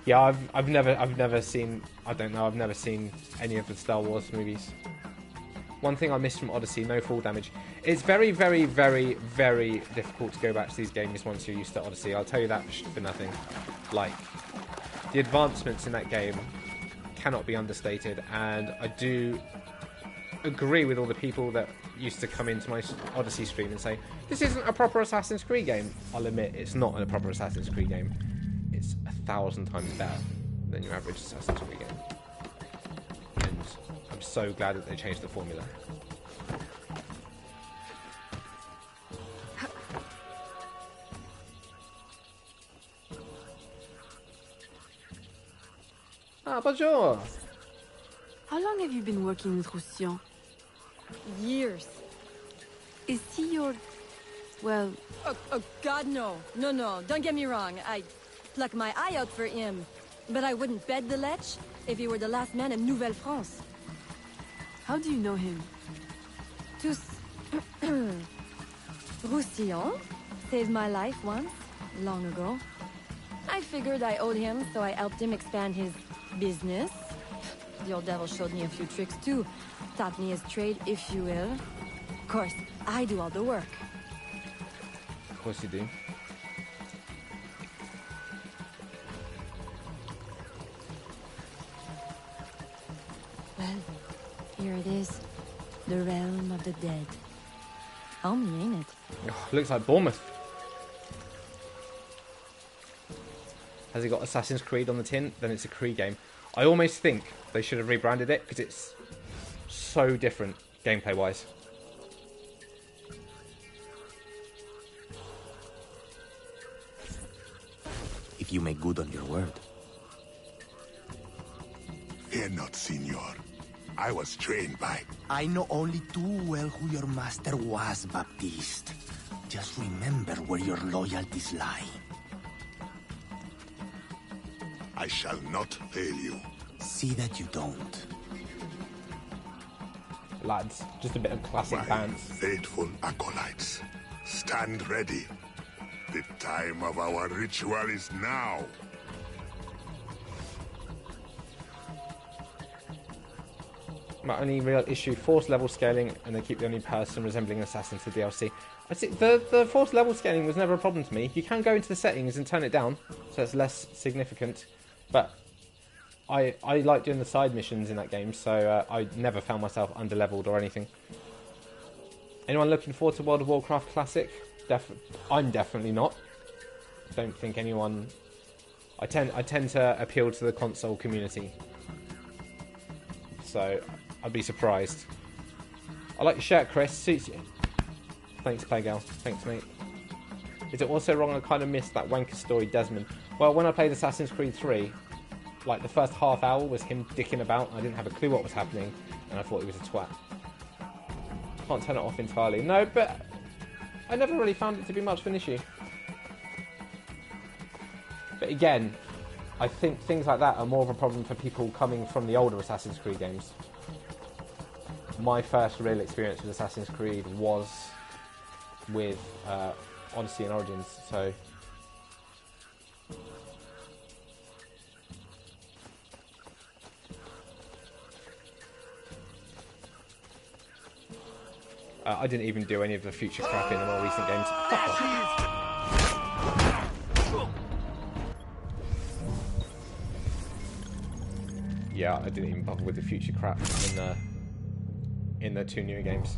Yeah, I've never seen. I don't know. I've never seen any of the Star Wars movies. One thing I missed from Odyssey: no fall damage. It's very, very, very, very difficult to go back to these games once you're used to Odyssey. I'll tell you that for nothing. Like, the advancements in that game cannot be understated, and I do agree with all the people that used to come into my Odyssey stream and say, this isn't a proper Assassin's Creed game. I'll admit, it's not a proper Assassin's Creed game. It's 1,000 times better than your average Assassin's Creed game. And I'm so glad that they changed the formula. Ah, bonjour! How long have you been working with Roussillon? Years. Is he your... well... Oh, God, no. No, don't get me wrong. I'd pluck my eye out for him. But I wouldn't bet the Lech if he were the last man in Nouvelle France. How do you know him? Roussillon saved my life once, long ago. I figured I owed him, so I helped him expand his business. The old devil showed me a few tricks too. Taught me his trade, if you will. Of course, I do all the work. Of course you do. Well, here it is. The realm of the dead. Homey, ain't it? Oh, looks like Bournemouth. Has it got Assassin's Creed on the tin? Then it's a Creed game. I almost think They should have rebranded it because it's so different gameplay-wise. If you make good on your word. Fear not, Signor. I was trained by... I know only too well who your master was, Baptiste. Just remember where your loyalties lie. I shall not fail you. See that you don't. Lads, just a bit of classic bands. Faithful acolytes, stand ready. The time of our ritual is now. My only real issue, force level scaling, and they keep the only person resembling an assassin to DLC. I see the force level scaling was never a problem to me. You can go into the settings and turn it down, so it's less significant. But I like doing the side missions in that game, so I never found myself under-leveled or anything. Anyone looking forward to World of Warcraft Classic? I'm definitely not. Don't think anyone... I tend to appeal to the console community. So, I'd be surprised. I like your shirt, Chris. Suits you. Thanks, Playgale. Thanks, mate. Is it also wrong I kind of missed that wanker story, Desmond? Well, when I played Assassin's Creed 3, like, the first half hour was him dicking about. I didn't have a clue what was happening, and I thought he was a twat. Can't turn it off entirely. No, but I never really found it to be much of an issue. But again, I think things like that are more of a problem for people coming from the older Assassin's Creed games. My first real experience with Assassin's Creed was with Odyssey and Origins, so... I didn't even do any of the future crap in the more recent games. Yeah, I didn't even bother with the future crap in the two newer games.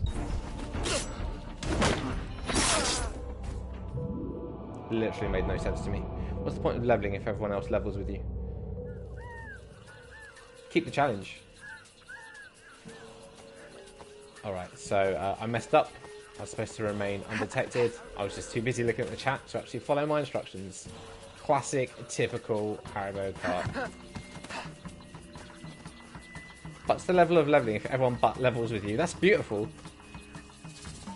Literally made no sense to me. What's the point of leveling if everyone else levels with you? Keep the challenge. Alright, so I messed up. I was supposed to remain undetected. I was just too busy looking at the chat to actually follow my instructions. Classic, typical Haribo Kart. What's the level of leveling if everyone but levels with you? That's beautiful.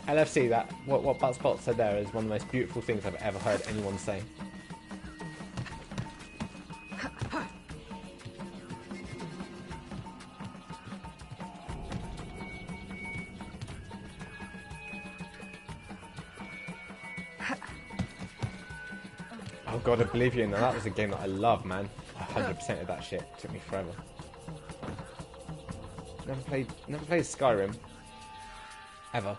LFC, that what Buttspot said there is one of the most beautiful things I've ever heard anyone say. Oh god, Oblivion, now that was a game that I love, man. 100% of that shit. Took me forever. Never played Skyrim. Ever.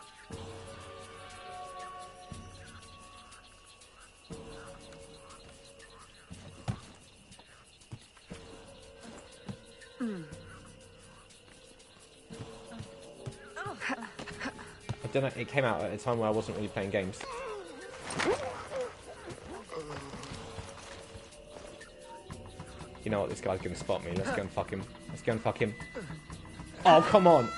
I don't know, it came out at a time where I wasn't really playing games. You know what, this guy's gonna spot me. Let's go and fuck him. Let's go and fuck him. Oh, come on!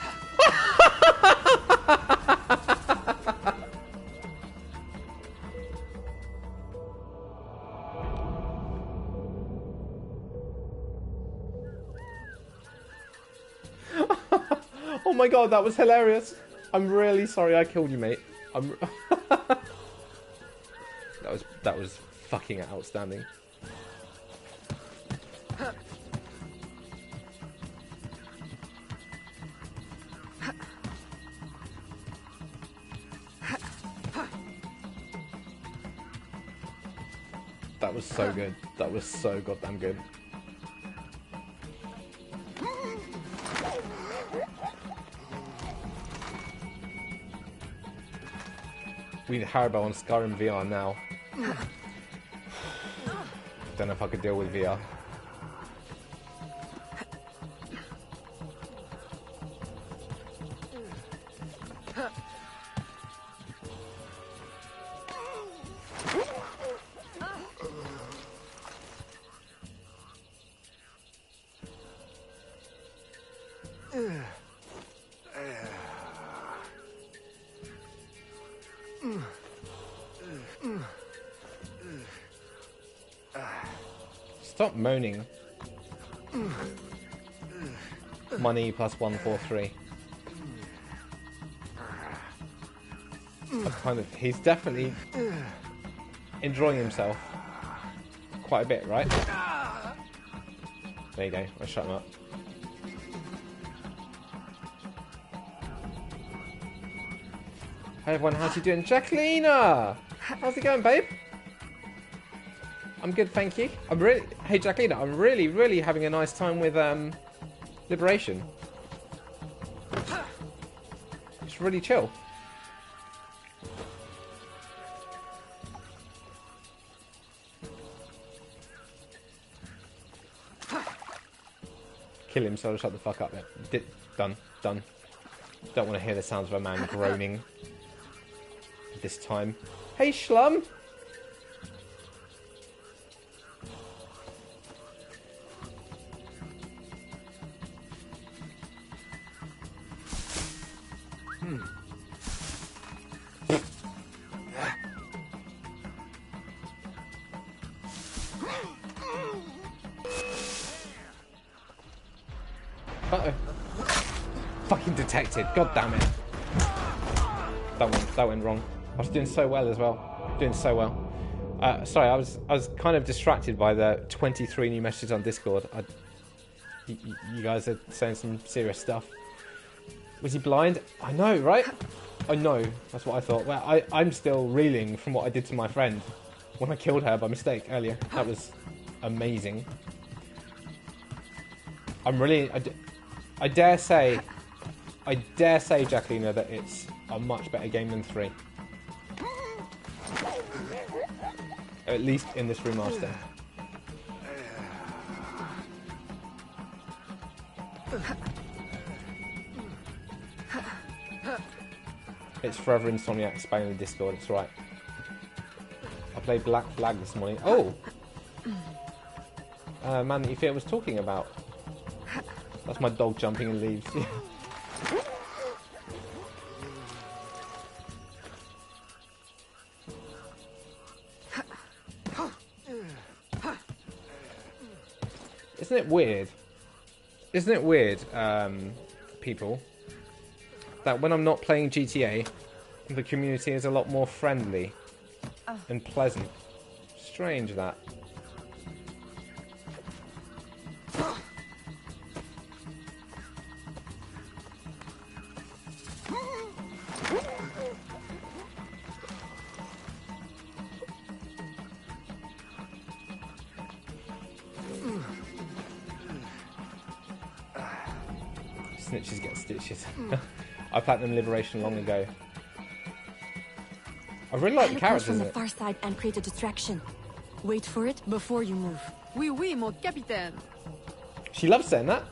Oh my god, that was hilarious! I'm really sorry I killed you, mate. That was fucking outstanding. That was so good. That was so goddamn good. We need Haribo on Skyrim VR now. Don't know if I could deal with VR. Stop moaning. Money plus 143. He's definitely enjoying himself quite a bit, right? There you go, I'll shut him up. Hey everyone, how's you doing? Jacqueline! How's it going, babe? I'm good, thank you. Hey Jacqueline, I'm really having a nice time with Liberation. It's really chill. Kill him, so shut the fuck up. Done. Don't want to hear the sounds of a man groaning this time. Hey, Schlum! Fucking detected. God damn it. That went wrong. I was doing so well as well. Doing so well. Sorry, I was kind of distracted by the 23 new messages on Discord. You guys are saying some serious stuff. Was he blind? I know, right? I know. That's what I thought. Well, I'm still reeling from what I did to my friend when I killed her by mistake earlier. That was amazing. I'm really... I dare say, Jacqueline, that it's a much better game than 3. At least in this remaster. It's Forever Insomniac Spain in Discord, it's right. I played Black Flag this morning. Oh! Man that you fear was talking about. That's my dog jumping in leaves. Isn't it weird? Isn't it weird, people, that when I'm not playing GTA, the community is a lot more friendly and pleasant? Strange that. Snitches get stitches. I platinum Liberation long ago. I really like the characters from the far side and create a distraction. Wait for it before you move. Oui, oui, mon capitaine. She loves saying that.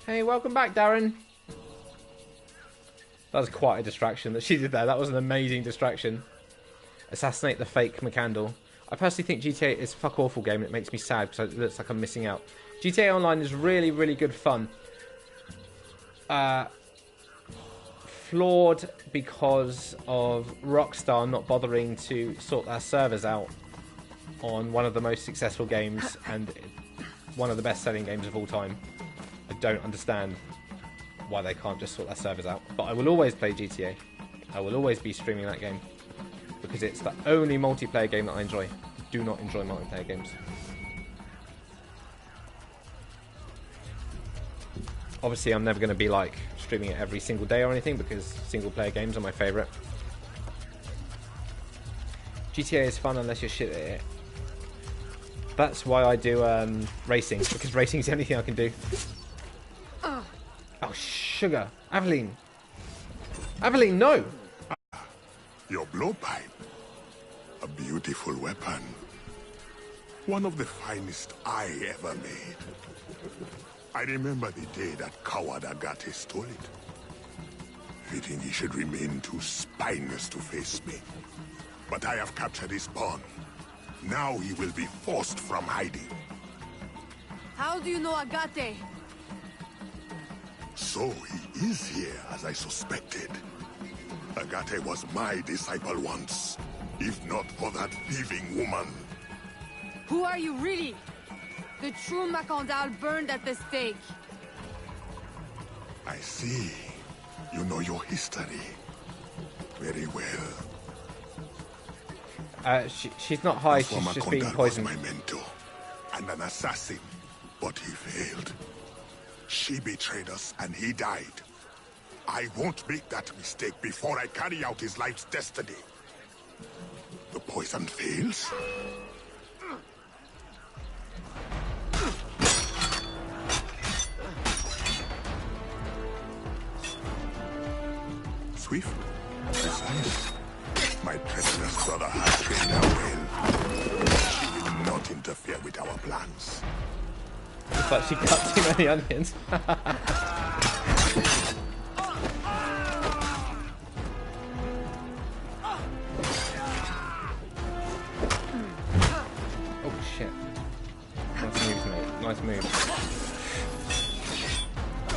Hey, welcome back, Darren. That was quite a distraction that she did there. That was an amazing distraction. Assassinate the fake McCandle. I personally think GTA is a fuck awful game and it makes me sad because it looks like I'm missing out. GTA Online is really, really good fun. Flawed because of Rockstar not bothering to sort their servers out on one of the most successful games and one of the best-selling games of all time. I don't understand why they can't just sort their servers out. But I will always play GTA. I will always be streaming that game. Because it's the only multiplayer game that I enjoy. I do not enjoy multiplayer games. Obviously, I'm never going to be like streaming it every single day or anything because single player games are my favourite. GTA is fun unless you're shit at it. That's why I do racing, because racing is the only thing I can do. Oh, sugar. Aveline. Aveline, no! Your blowpipe. A beautiful weapon. One of the finest I ever made. I remember the day that coward Agate stole it. Fitting he should remain too spineless to face me. But I have captured his pawn. Now he will be forced from hiding. How do you know Agate? So he is here, as I suspected. Agate was my disciple once, if not for that thieving woman. Who are you really? The true Macandal burned at the stake. I see. You know your history. Very well. She's not high, she's just being poisoned. Was my mentor and an assassin, but he failed. She betrayed us and he died. I won't make that mistake before I carry out his life's destiny. The poison fails? Swift, precise. My treacherous brother has trained her well. She will not interfere with our plans. Looks like she cut too many onions. Oh shit. Nice moves, mate. Nice moves.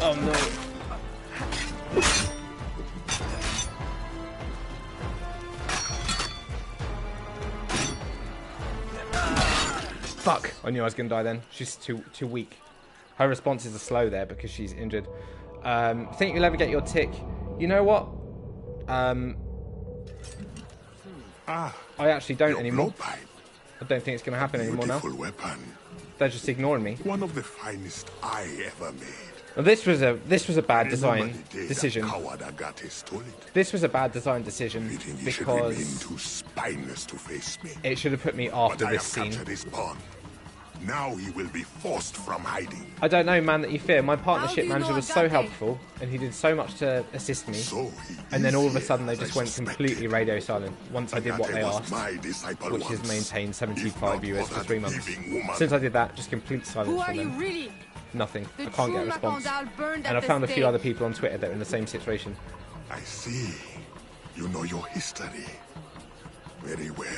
Oh no. Fuck! I knew I was going to die then. She's too weak. Her responses are slow there because she's injured. Think you'll ever get your tick? You know what? I actually don't anymore. I don't think it's going to happen anymore now. Weapon. They're just ignoring me. One of the finest I ever made. Well, this was a bad design decision. This was a bad design decision because too spineless to face me. It should have put me after this scene. Now he will be forced from hiding. I don't know, man, that you fear. My partnership manager was so helpful, and he did so much to assist me. And then all of a sudden, they just went completely radio silent once I did what they asked, which is maintain 75 viewers for 3 months. Since I did that, just complete silence from them. Really? Nothing. I can't get a response. And I found a few other people on Twitter that are in the same situation. I see. You know your history very well.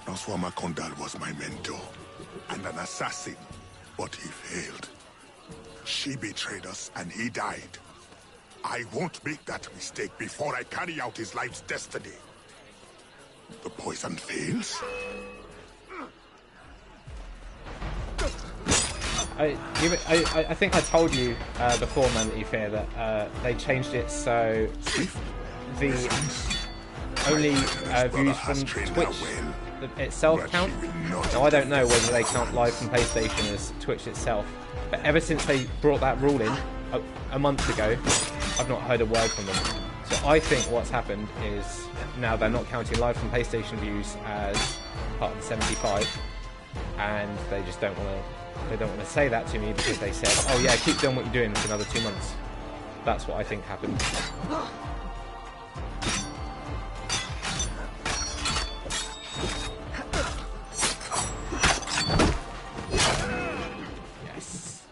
Francois Macandal was my mentor and an assassin, but he failed. She betrayed us and he died. I won't make that mistake before I carry out his life's destiny. The poison fails? I think I told you before, man, that you fear that they changed it so the only views from Twitch itself count. Now I don't know whether they count live from PlayStation as Twitch itself, but ever since they brought that rule in a month ago, I've not heard a word from them. So I think what's happened is now they're not counting live from PlayStation views as part of the 75, and they just don't want to. They don't want to say that to me because they said, "Oh yeah, keep doing what you're doing for another 2 months." That's what I think happened. Yes.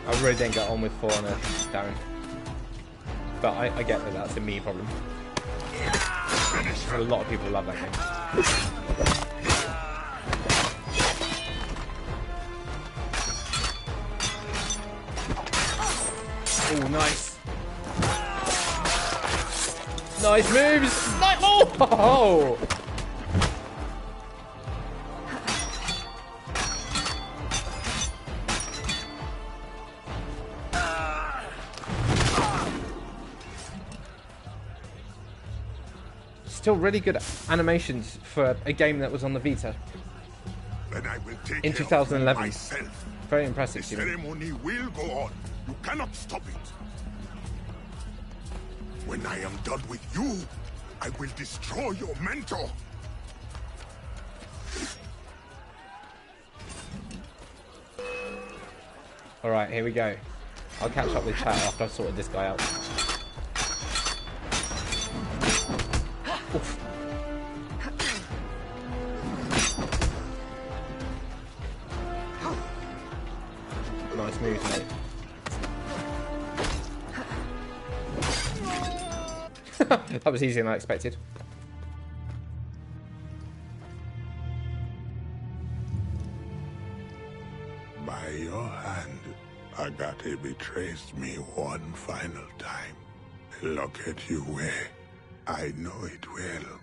I really didn't get on with For Honor, Darren. But I get that that's a me problem. A lot of people love that game. Oh, nice. Nice moves! Nice. Oh! Still really good animations for a game that was on the Vita in 2011. Very impressive. The ceremony will go on. You cannot stop it. When I am done with you, I will destroy your mentor. Alright, here we go. I'll catch up with chat after I've sorted this guy out. Oof. nice moves, mate. That was easier than I expected. By your hand, Agate betrays me one final time. Look at you wear. I know it well.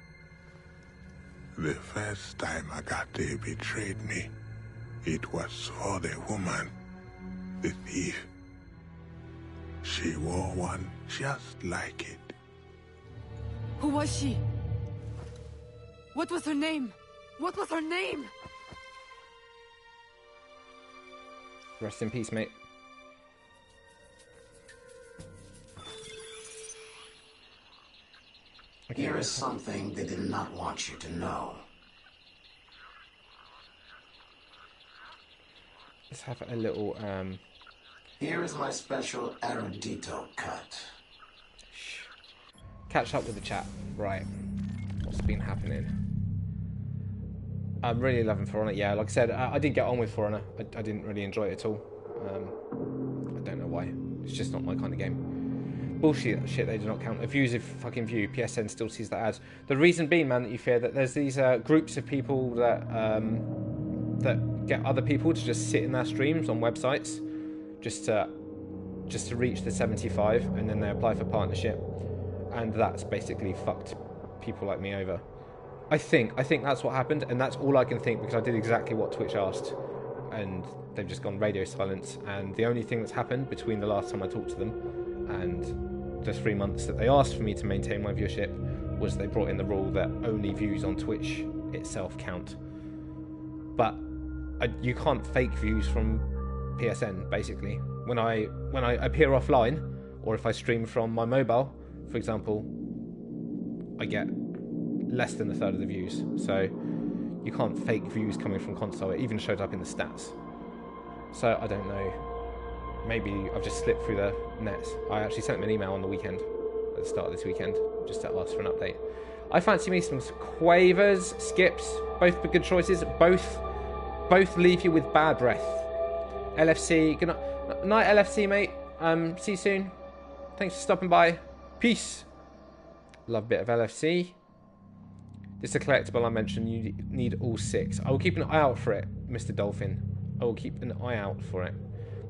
The first time Agate betrayed me, it was for the woman, the thief. She wore one just like it. Who was she? What was her name? What was her name? Rest in peace, mate. Okay. Here is something they did not want you to know. Let's have a little, Here is my special Erudito cut. Catch up with the chat. Right. What's been happening? I'm really loving For Honor. Yeah, like I said, I didn't get on with For Honor. I didn't really enjoy it at all. I don't know why. It's just not my kind of game. Bullshit shit, they do not count. A view's a fucking view. PSN still sees that as. The reason being, man, that you fear that there's these groups of people that that get other people to just sit in their streams on websites just to reach the 75, and then they apply for partnership. And that's basically fucked people like me over. I think that's what happened, and that's all I can think because I did exactly what Twitch asked, and they've just gone radio silence. And the only thing that's happened between the last time I talked to them and the 3 months that they asked for me to maintain my viewership was they brought in the rule that only views on Twitch itself count. But you can't fake views from PSN. Basically, when I appear offline, or if I stream from my mobile, for example, I get less than a third of the views. So you can't fake views coming from console. It even showed up in the stats. So I don't know. Maybe I've just slipped through the nets. I actually sent them an email on the weekend, at the start of this weekend, just to ask for an update. I fancy me some Quavers, Skips, both good choices. Both leave you with bad breath. LFC, good night LFC, mate. See you soon. Thanks for stopping by. Peace. Love a bit of LFC. This is a collectible I mentioned. You need all 6. I will keep an eye out for it, Mr. Dolphin. I will keep an eye out for it.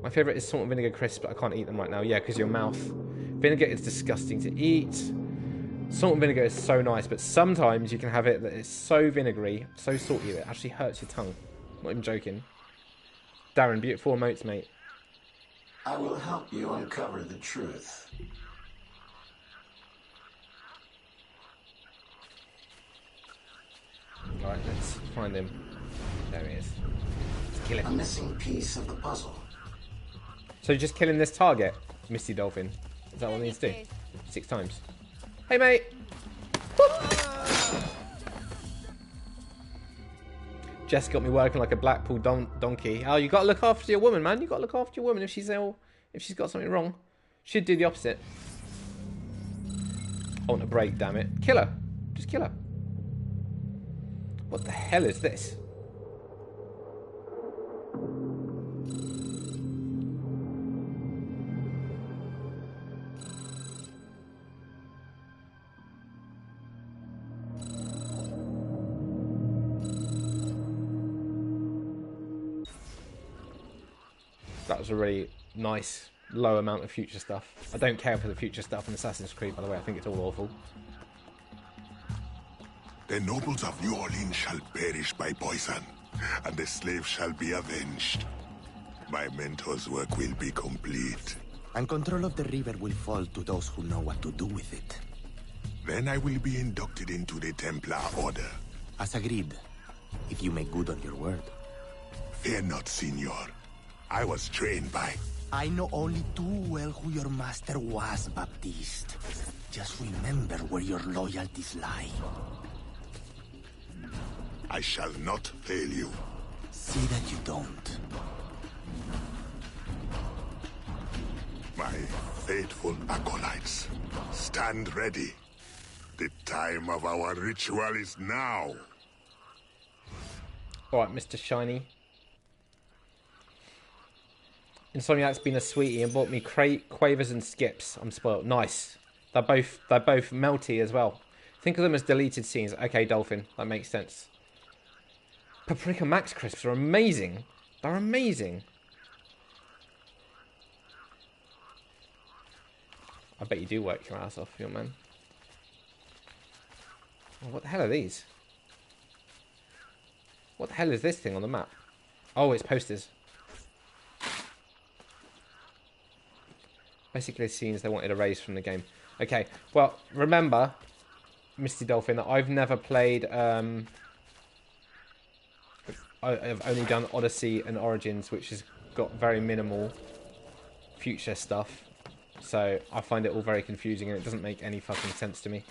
My favourite is salt and vinegar crisps, but I can't eat them right now. Yeah, because your mouth. Vinegar is disgusting to eat. Salt and vinegar is so nice, but sometimes you can have it that it's so vinegary, so salty that it actually hurts your tongue. Not even joking. Darren, beautiful emotes, mate. I will help you uncover the truth. Alright, let's find him. There he is. Let's kill him. A missing piece of the puzzle. So you're just killing this target, Misty Dolphin? Is that what it needs to do? 6 times. Hey, mate! Jess got me working like a Blackpool donkey. Oh, you got to look after your woman, man. You got to look after your woman if she's ill, if she's got something wrong. She'd do the opposite. I want a break, damn it. Kill her. Just kill her. What the hell is this? That was a really nice, low amount of future stuff. I don't care for the future stuff in Assassin's Creed, by the way. I think it's all awful. The nobles of New Orleans shall perish by poison, and the slaves shall be avenged. My mentor's work will be complete. And control of the river will fall to those who know what to do with it. Then I will be inducted into the Templar Order. As agreed, if you make good on your word. Fear not, Signor. I was trained by... I know only too well who your master was, Baptiste. Just remember where your loyalties lie. I shall not fail you. See that you don't. My faithful acolytes, stand ready. The time of our ritual is now. Alright, Mr. Shiny. Insomniac's been a sweetie and bought me Quavers and Skips. I'm spoiled. Nice. They're both melty as well. Think of them as deleted scenes. Okay, Dolphin. That makes sense. Paprika Max crisps are amazing. They're amazing. I bet you do work your ass off, young man. Oh, what the hell are these? What the hell is this thing on the map? Oh, it's posters. Basically scenes they wanted erased from the game. Okay, well, remember, Misty Dolphin, that I've never played... I've only done Odyssey and Origins, which has got very minimal future stuff. So I find it all very confusing and it doesn't make any fucking sense to me.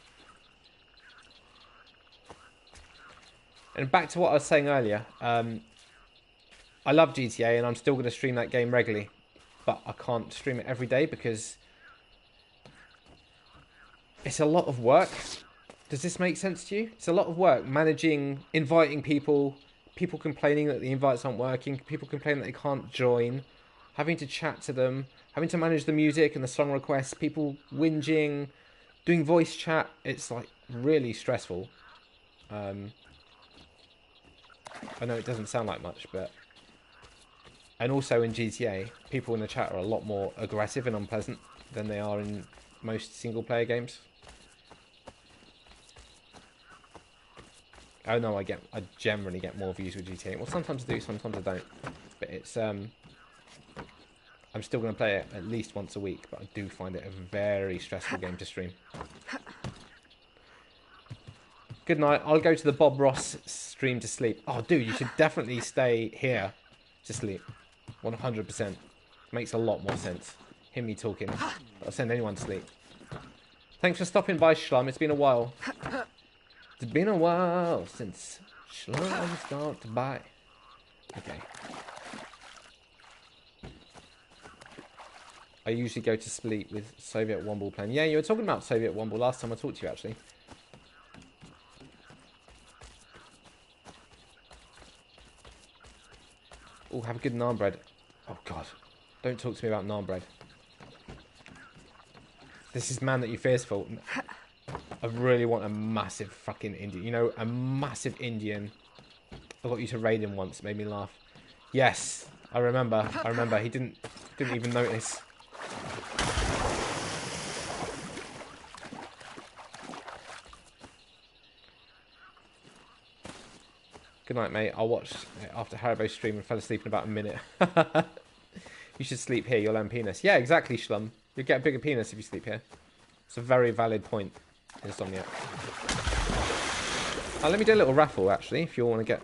And back to what I was saying earlier, I love GTA and I'm still going to stream that game regularly, but I can't stream it every day because it's a lot of work. Does this make sense to you? It's a lot of work managing, inviting people, people complaining that the invites aren't working, people complaining that they can't join, having to chat to them, having to manage the music and the song requests, people whinging, doing voice chat. It's like really stressful. I know it doesn't sound like much, but... And also in GTA, people in the chat are a lot more aggressive and unpleasant than they are in most single-player games. Oh no, I generally get more views with GTA. Well, sometimes I do, sometimes I don't. But it's, I'm still going to play it at least once a week, but I do find it a very stressful game to stream. Good night. I'll go to the Bob Ross stream to sleep. Oh, dude, you should definitely stay here to sleep. 100%. Makes a lot more sense. Hear me talking. I'll send anyone to sleep. Thanks for stopping by, Shlum. It's been a while. It's been a while since Shlum stopped by. Okay. I usually go to sleep with Soviet Womble playing. Yeah, you were talking about Soviet Womble last time I talked to you, actually. Oh, have a good naan bread. Oh, God. Don't talk to me about naan bread. This is Man That You Fear's fault. I really want a massive fucking Indian. You know, a massive Indian. I got you to raid him once. It made me laugh. Yes, I remember. I remember. He didn't even notice. Good night, mate. I'll watch after Haribo's stream and fell asleep in about a minute. You should sleep here. You'll earn penis. Yeah, exactly, Shlum. You'll get a bigger penis if you sleep here. It's a very valid point, Insomniac. Let me do a little raffle, actually, if you all want to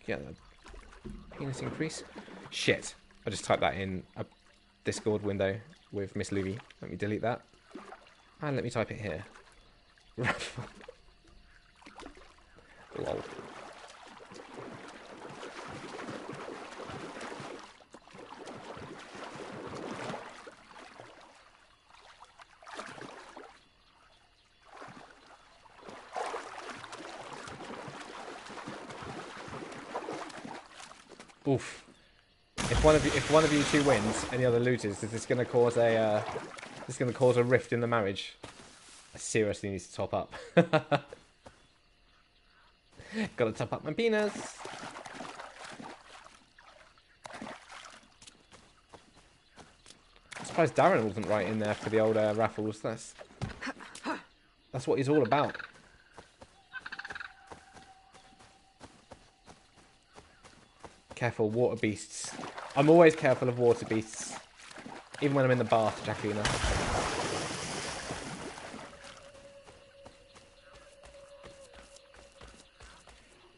get a penis increase. Shit. I just typed that in a Discord window with Miss Luby. Let me delete that. And let me type it here. Raffle. Lol. Oof. If one of you two wins, any other loses, is this going to cause a rift in the marriage? I seriously need to top up. Gotta top up my penis. I'm surprised Darren wasn't right in there for the old raffles. That's what he's all about. Careful, water beasts. I'm always careful of water beasts. Even when I'm in the bath, Jacqueline.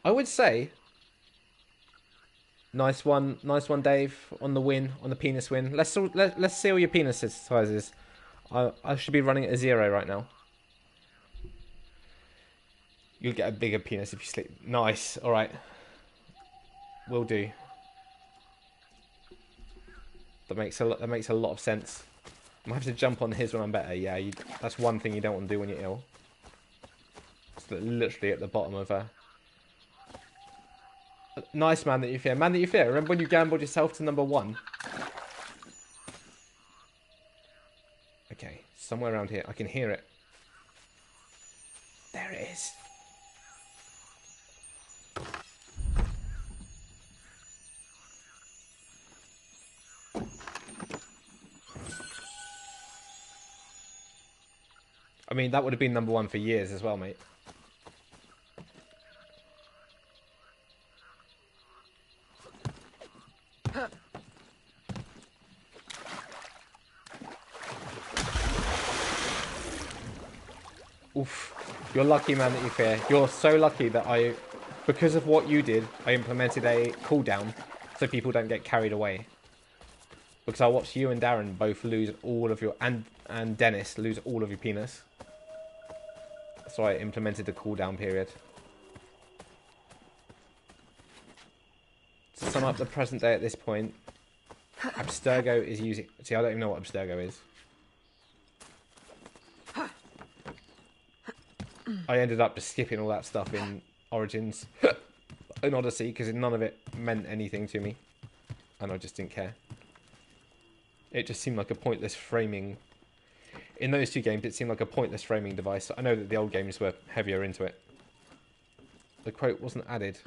I would say... Nice one, Dave, on the win, on the penis win. Let's see all your penis sizes. I should be running at a 0 right now. You'll get a bigger penis if you sleep. Nice, alright. Will do. That makes a lot of sense. I might have to jump on his when I'm better. Yeah, that's one thing you don't want to do when you're ill. It's literally at the bottom of a... Nice, Man That You Fear. Man That You Fear. Remember when you gambled yourself to #1? somewhere around here. I can hear it. There it is. I mean, that would have been number 1 for years as well, mate. Oof. You're lucky, man, that you fear. You're so lucky that because of what you did, I implemented a cooldown so people don't get carried away. Because I watched you and Darren both lose all of your, and Dennis lose all of your penis. So I implemented the cooldown period. To sum up the present day at this point, Abstergo is using... See, I don't even know what Abstergo is. I ended up just skipping all that stuff in Origins and Odyssey because none of it meant anything to me. And I just didn't care. It just seemed like a pointless framing... In those 2 games, it seemed like a pointless framing device. I know that the old games were heavier into it. The quote wasn't added.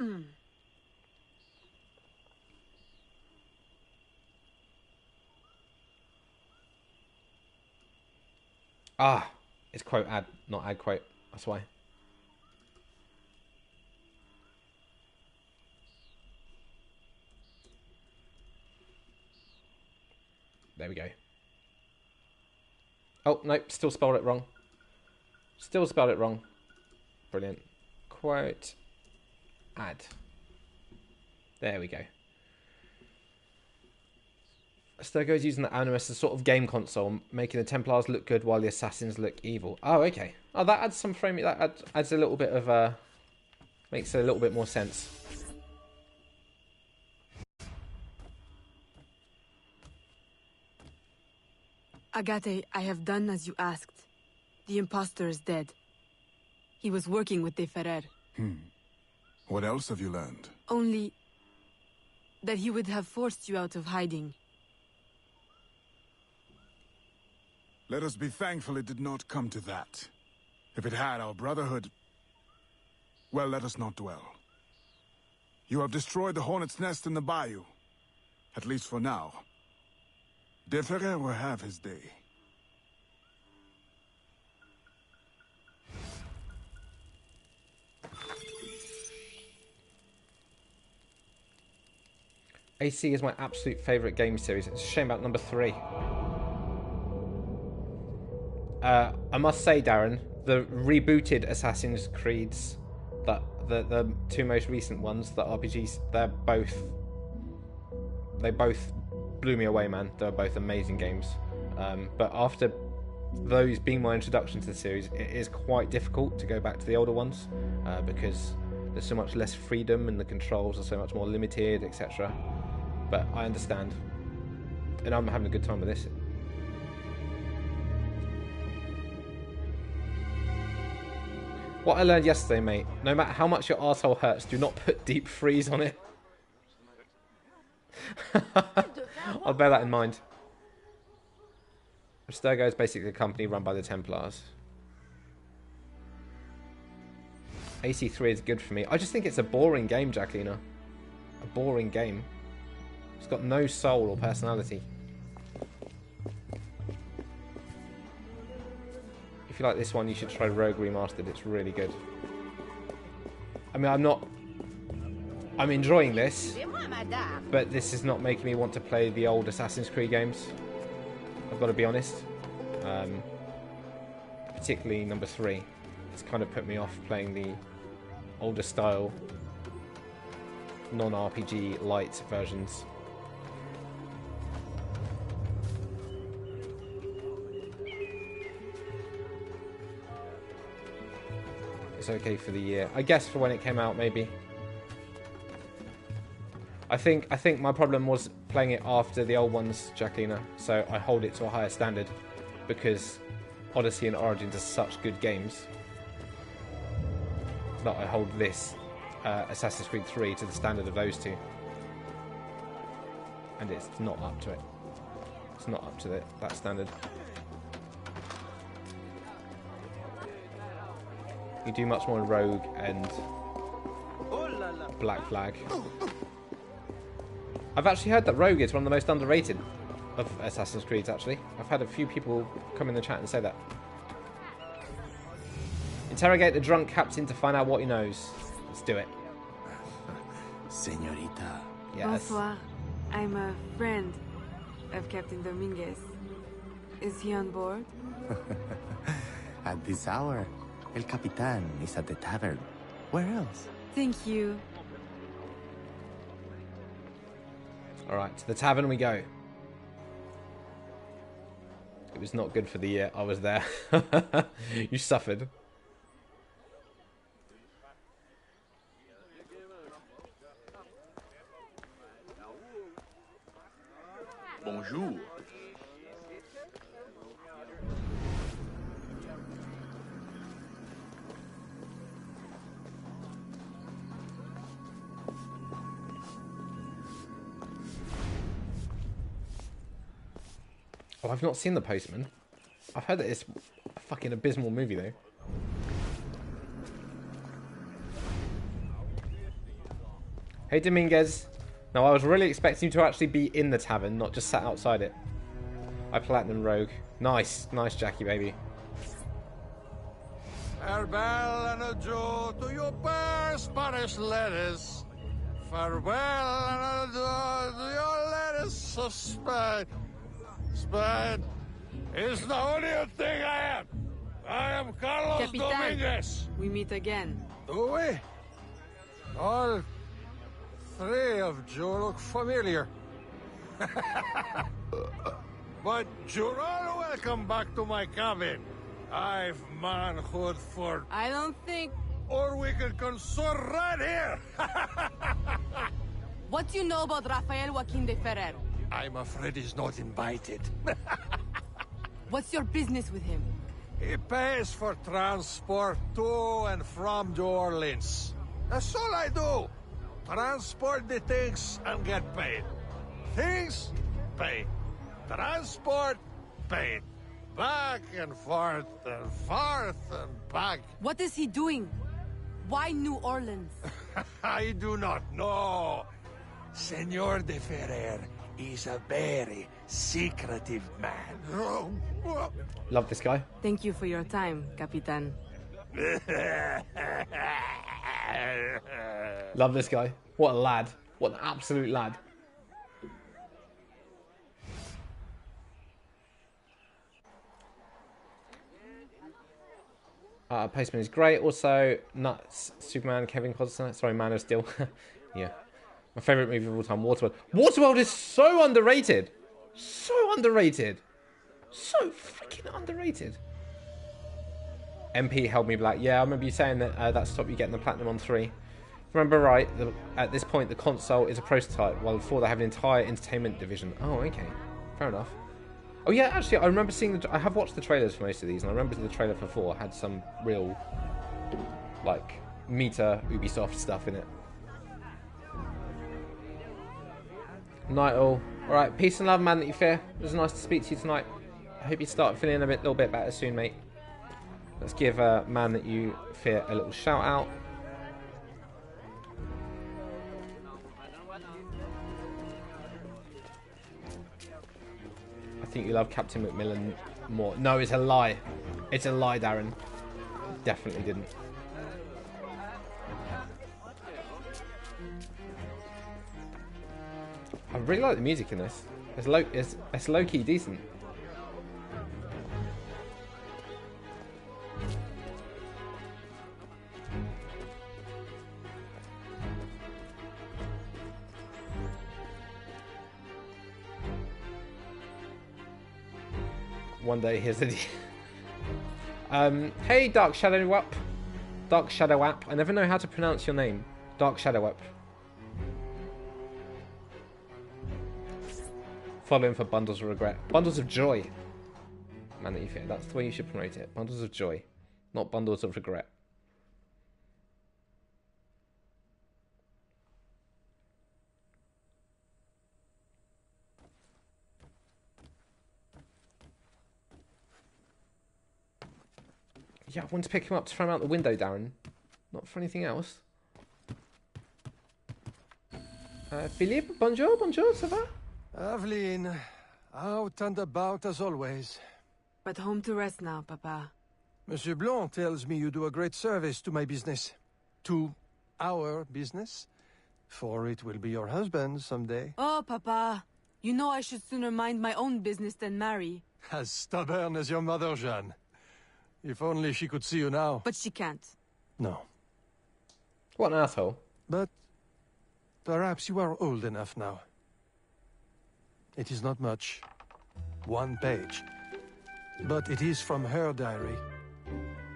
Ah, it's quote add, not add quote. That's why. There we go. Oh, nope, still spelled it wrong. Still spelled it wrong. Brilliant. Quote add. There we go. Abstergo's using the Animus as a sort of game console, making the Templars look good while the Assassins look evil. Oh, okay. Oh, that adds some framing. That adds a little bit of... makes a little bit more sense. Agate, I have done as you asked. The impostor is dead. He was working with De Ferrer. What else have you learned? Only... that he would have forced you out of hiding. Let us be thankful it did not come to that. If it had, our brotherhood... Well, let us not dwell. You have destroyed the Hornet's Nest in the bayou. At least for now. De Ferrer will have his day. AC is my absolute favourite game series. It's a shame about number 3. I must say, Darren, the rebooted Assassin's Creeds, the 2 most recent ones, the RPGs, they both blew me away, man. They were both amazing games. But after those being my introduction to the series, it is quite difficult to go back to the older ones because there's so much less freedom and the controls are so much more limited, etc. But I understand, and I'm having a good time with this. What I learned yesterday, mate, no matter how much your arsehole hurts, do not put deep freeze on it. I'll bear that in mind. Abstergo is basically a company run by the Templars. AC3 is good for me. I just think it's a boring game, Jacqueline. A boring game. It's got no soul or personality. If you like this one, you should try Rogue Remastered. It's really good. I mean, I'm enjoying this, but this is not making me want to play the old Assassin's Creed games. I've got to be honest. Particularly number 3. It's kind of put me off playing the older style, non-RPG light versions. It's okay for the year. I guess for when it came out, maybe. I think my problem was playing it after the old ones, Jacqueline, so I hold it to a higher standard because Odyssey and Origins are such good games that I hold this Assassin's Creed 3 to the standard of those 2. And it's not up to it. It's not up to that standard. You do much more in Rogue and Black Flag. I've actually heard that Rogue is one of the most underrated of Assassin's Creeds, actually. I've had a few people come in the chat and say that. Interrogate the drunk captain to find out what he knows. Let's do it. Señorita. Yes. Bonsoir. I'm a friend of Captain Dominguez. Is he on board? At this hour, El Capitan is at the tavern. Where else? Thank you. Alright, to the tavern we go. It was not good for the year I was there. You suffered. Bonjour. Oh, I've not seen The Postman. I've heard that it's a fucking abysmal movie, though. Hey, Dominguez. Now, I was really expecting you to actually be in the tavern, not just sat outside it. I Platinum Rogue. Nice. Nice, Jackie, baby. Farewell and adieu to your fair Spanish ladies. Farewell and adieu to your ladies of Spain. Spain is the only thing I am. I am Carlos Capitan, Dominguez. We meet again. Do we? All three of you look familiar. But you're all welcome back to my cabin. I've manhood for... I don't think... Or we can consort right here. What do you know about Rafael Joaquin de Ferrer? I'm afraid he's not invited. What's your business with him? He pays for transport to and from New Orleans. That's all I do. Transport the things and get paid. Things, paid. Transport, paid. Back and forth and back. What is he doing? Why New Orleans? I do not know. Senor de Ferrer is a very secretive man. Love this guy. Thank you for your time, Capitan. Love this guy. What a lad. What an absolute lad. Postman is great. Also, Nuts, Superman, Kevin Costner. Sorry, Man of Steel. Yeah. My favourite movie of all time, Waterworld. Waterworld is so underrated. So underrated. So freaking underrated. MP held me back. Yeah, I remember you saying that that stopped you getting the platinum on 3. If I remember right, at this point the console is a prototype, while before they have an entire entertainment division. Oh, okay. Fair enough. Oh yeah, actually, I remember seeing I have watched the trailers for most of these, and I remember the trailer for 4 had some real, like, meta Ubisoft stuff in it. Night all. Alright, peace and love, man that you fear. It was nice to speak to you tonight. I hope you start feeling a little bit better soon, mate. Let's give man that you fear a little shout out. I think you love Captain Macmillan more. No, it's a lie. It's a lie, Darren. Definitely didn't. I really like the music in this. It's low-key decent. One day, here's the... hey, Dark Shadow Wap. Dark Shadow Wap. I never know how to pronounce your name. Dark Shadow Wap. Following for Bundles of Regret. Bundles of Joy. Man that you fear. That's the way you should promote it. Bundles of Joy. Not Bundles of Regret. Yeah, I want to pick him up to throw him out the window, Darren. Not for anything else. Philippe, bonjour, ça va? Aveline, out and about as always. But home to rest now, Papa. Monsieur Blanc tells me you do a great service to my business. To our business. For it will be your husband someday. Oh, Papa. You know I should sooner mind my own business than marry. As stubborn as your mother, Jeanne. If only she could see you now. But she can't. No. What an asshole. But perhaps you are old enough now. It is not much. 1 page. But it is from her diary.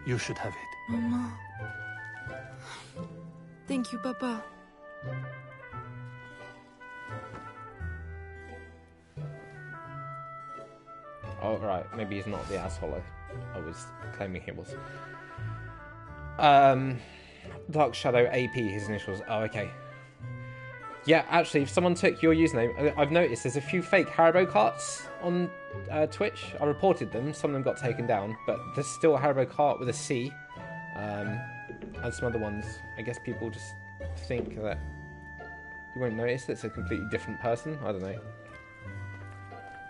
You should have it. Mama. Thank you, Papa. Oh, right. Maybe he's not the asshole I was claiming he was. Dark Shadow AP, his initials. Oh, okay. Yeah, actually, if someone took your username, I've noticed there's a few fake Haribo carts on Twitch. I reported them. Some of them got taken down, but there's still a Haribo cart with a C. And some other ones. I guess people just think that you won't notice it's a completely different person. I don't know.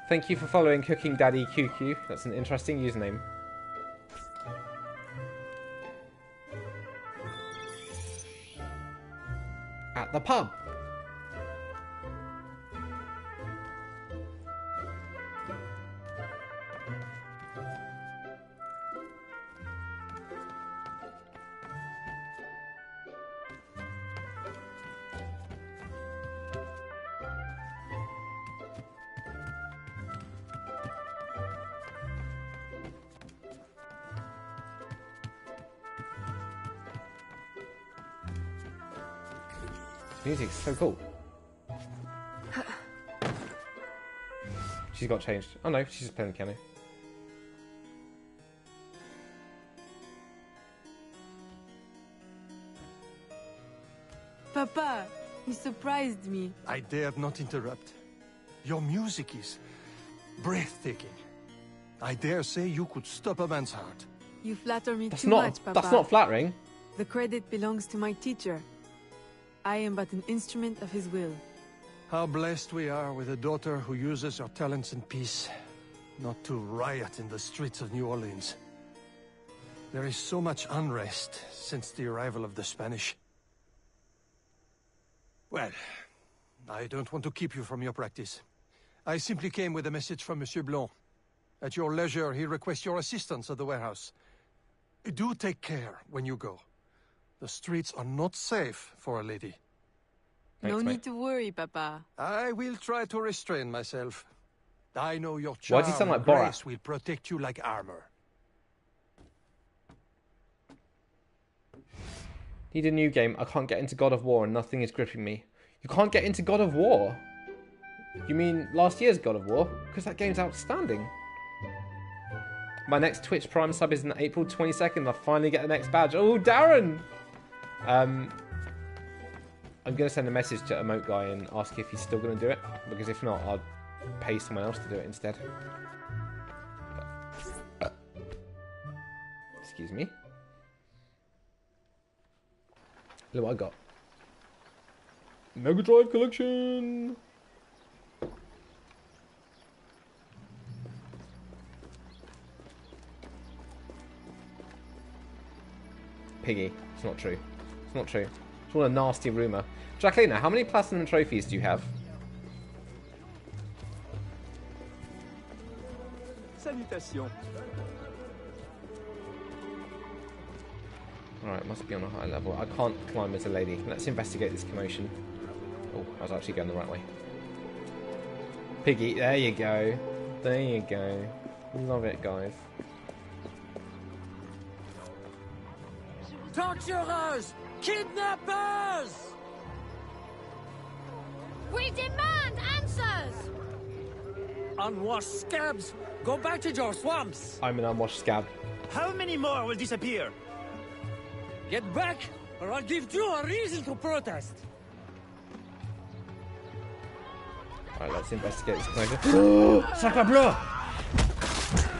Thank you for following Cooking Daddy QQ. That's an interesting username. At the pub. Music's so cool. She's got changed. Oh no, she's just playing the piano. Papa, you surprised me. I dared not interrupt. Your music is breathtaking. I dare say you could stop a man's heart. You flatter me too much, Papa. That's not flattering. The credit belongs to my teacher. I am but an instrument of his will. How blessed we are with a daughter who uses her talents in peace, not to riot in the streets of New Orleans. There is so much unrest since the arrival of the Spanish. Well, I don't want to keep you from your practice. I simply came with a message from Monsieur Blanc. At your leisure, he requests your assistance at the warehouse. Do take care when you go. The streets are not safe for a lady. Thanks, no need to worry, Papa. I will try to restrain myself. I know your charm. Why does he sound like Borat? Borat? Will protect you like armor. Need a new game. I can't get into God of War and nothing is gripping me. You can't get into God of War? You mean last year's God of War? Because that game's outstanding. My next Twitch Prime sub is on April 22nd. I finally get the next badge. Oh, Darren! I'm going to send a message to Emote Guy and ask if he's still going to do it. Because if not, I'll pay someone else to do it instead. Excuse me. Look what I got. Mega Drive Collection! Piggy. It's not true. It's not true. It's all a nasty rumour. Jacqueline, how many platinum trophies do you have? Salutations. Alright, must be on a high level. I can't climb as a lady. Let's investigate this commotion. Oh, I was actually going the right way. Piggy, there you go. There you go. Love it, guys. Torturers! Kidnappers! We demand answers! Unwashed scabs! Go back to your swamps! I'm an unwashed scab. How many more will disappear? Get back, or I'll give you a reason to protest! Alright, let's investigate this commotion. Sacre bleu!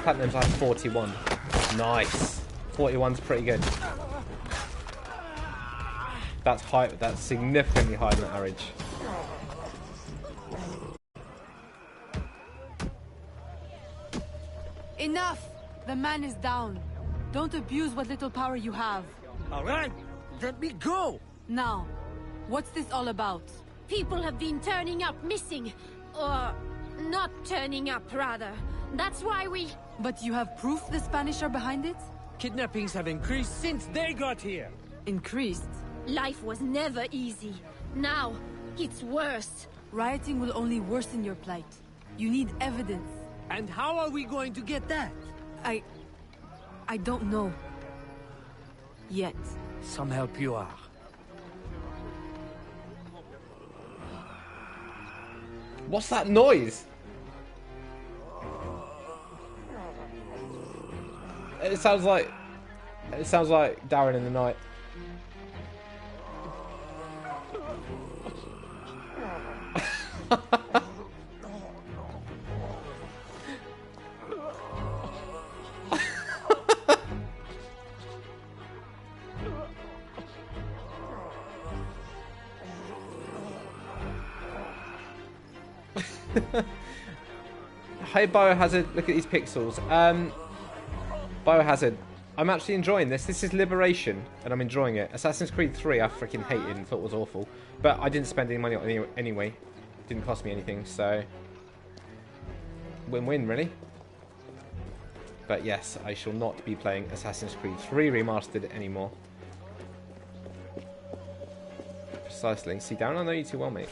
Platinum's like 41. Nice. 41's pretty good. That's high. That's significantly higher than the average. Enough! The man is down. Don't abuse what little power you have. All right, let me go. Now, what's this all about? People have been turning up missing. Or not turning up, rather. That's why we... But you have proof the Spanish are behind it? Kidnappings have increased since they got here. Increased? Life was never easy. Now, it's worse. Rioting will only worsen your plight. You need evidence. And how are we going to get that? I don't know. Yet. Some help you are. What's that noise? It sounds like Darren in the night. Hey Biohazard, look at these pixels. Biohazard, I'm actually enjoying this. This is Liberation, and I'm enjoying it. Assassin's Creed 3 I freaking hated and thought was awful. But I didn't spend any money on it anyway. It didn't cost me anything, so... Win-win, really. But yes, I shall not be playing Assassin's Creed 3 Remastered anymore. Precisely. See, Darren, I know you too well, mate.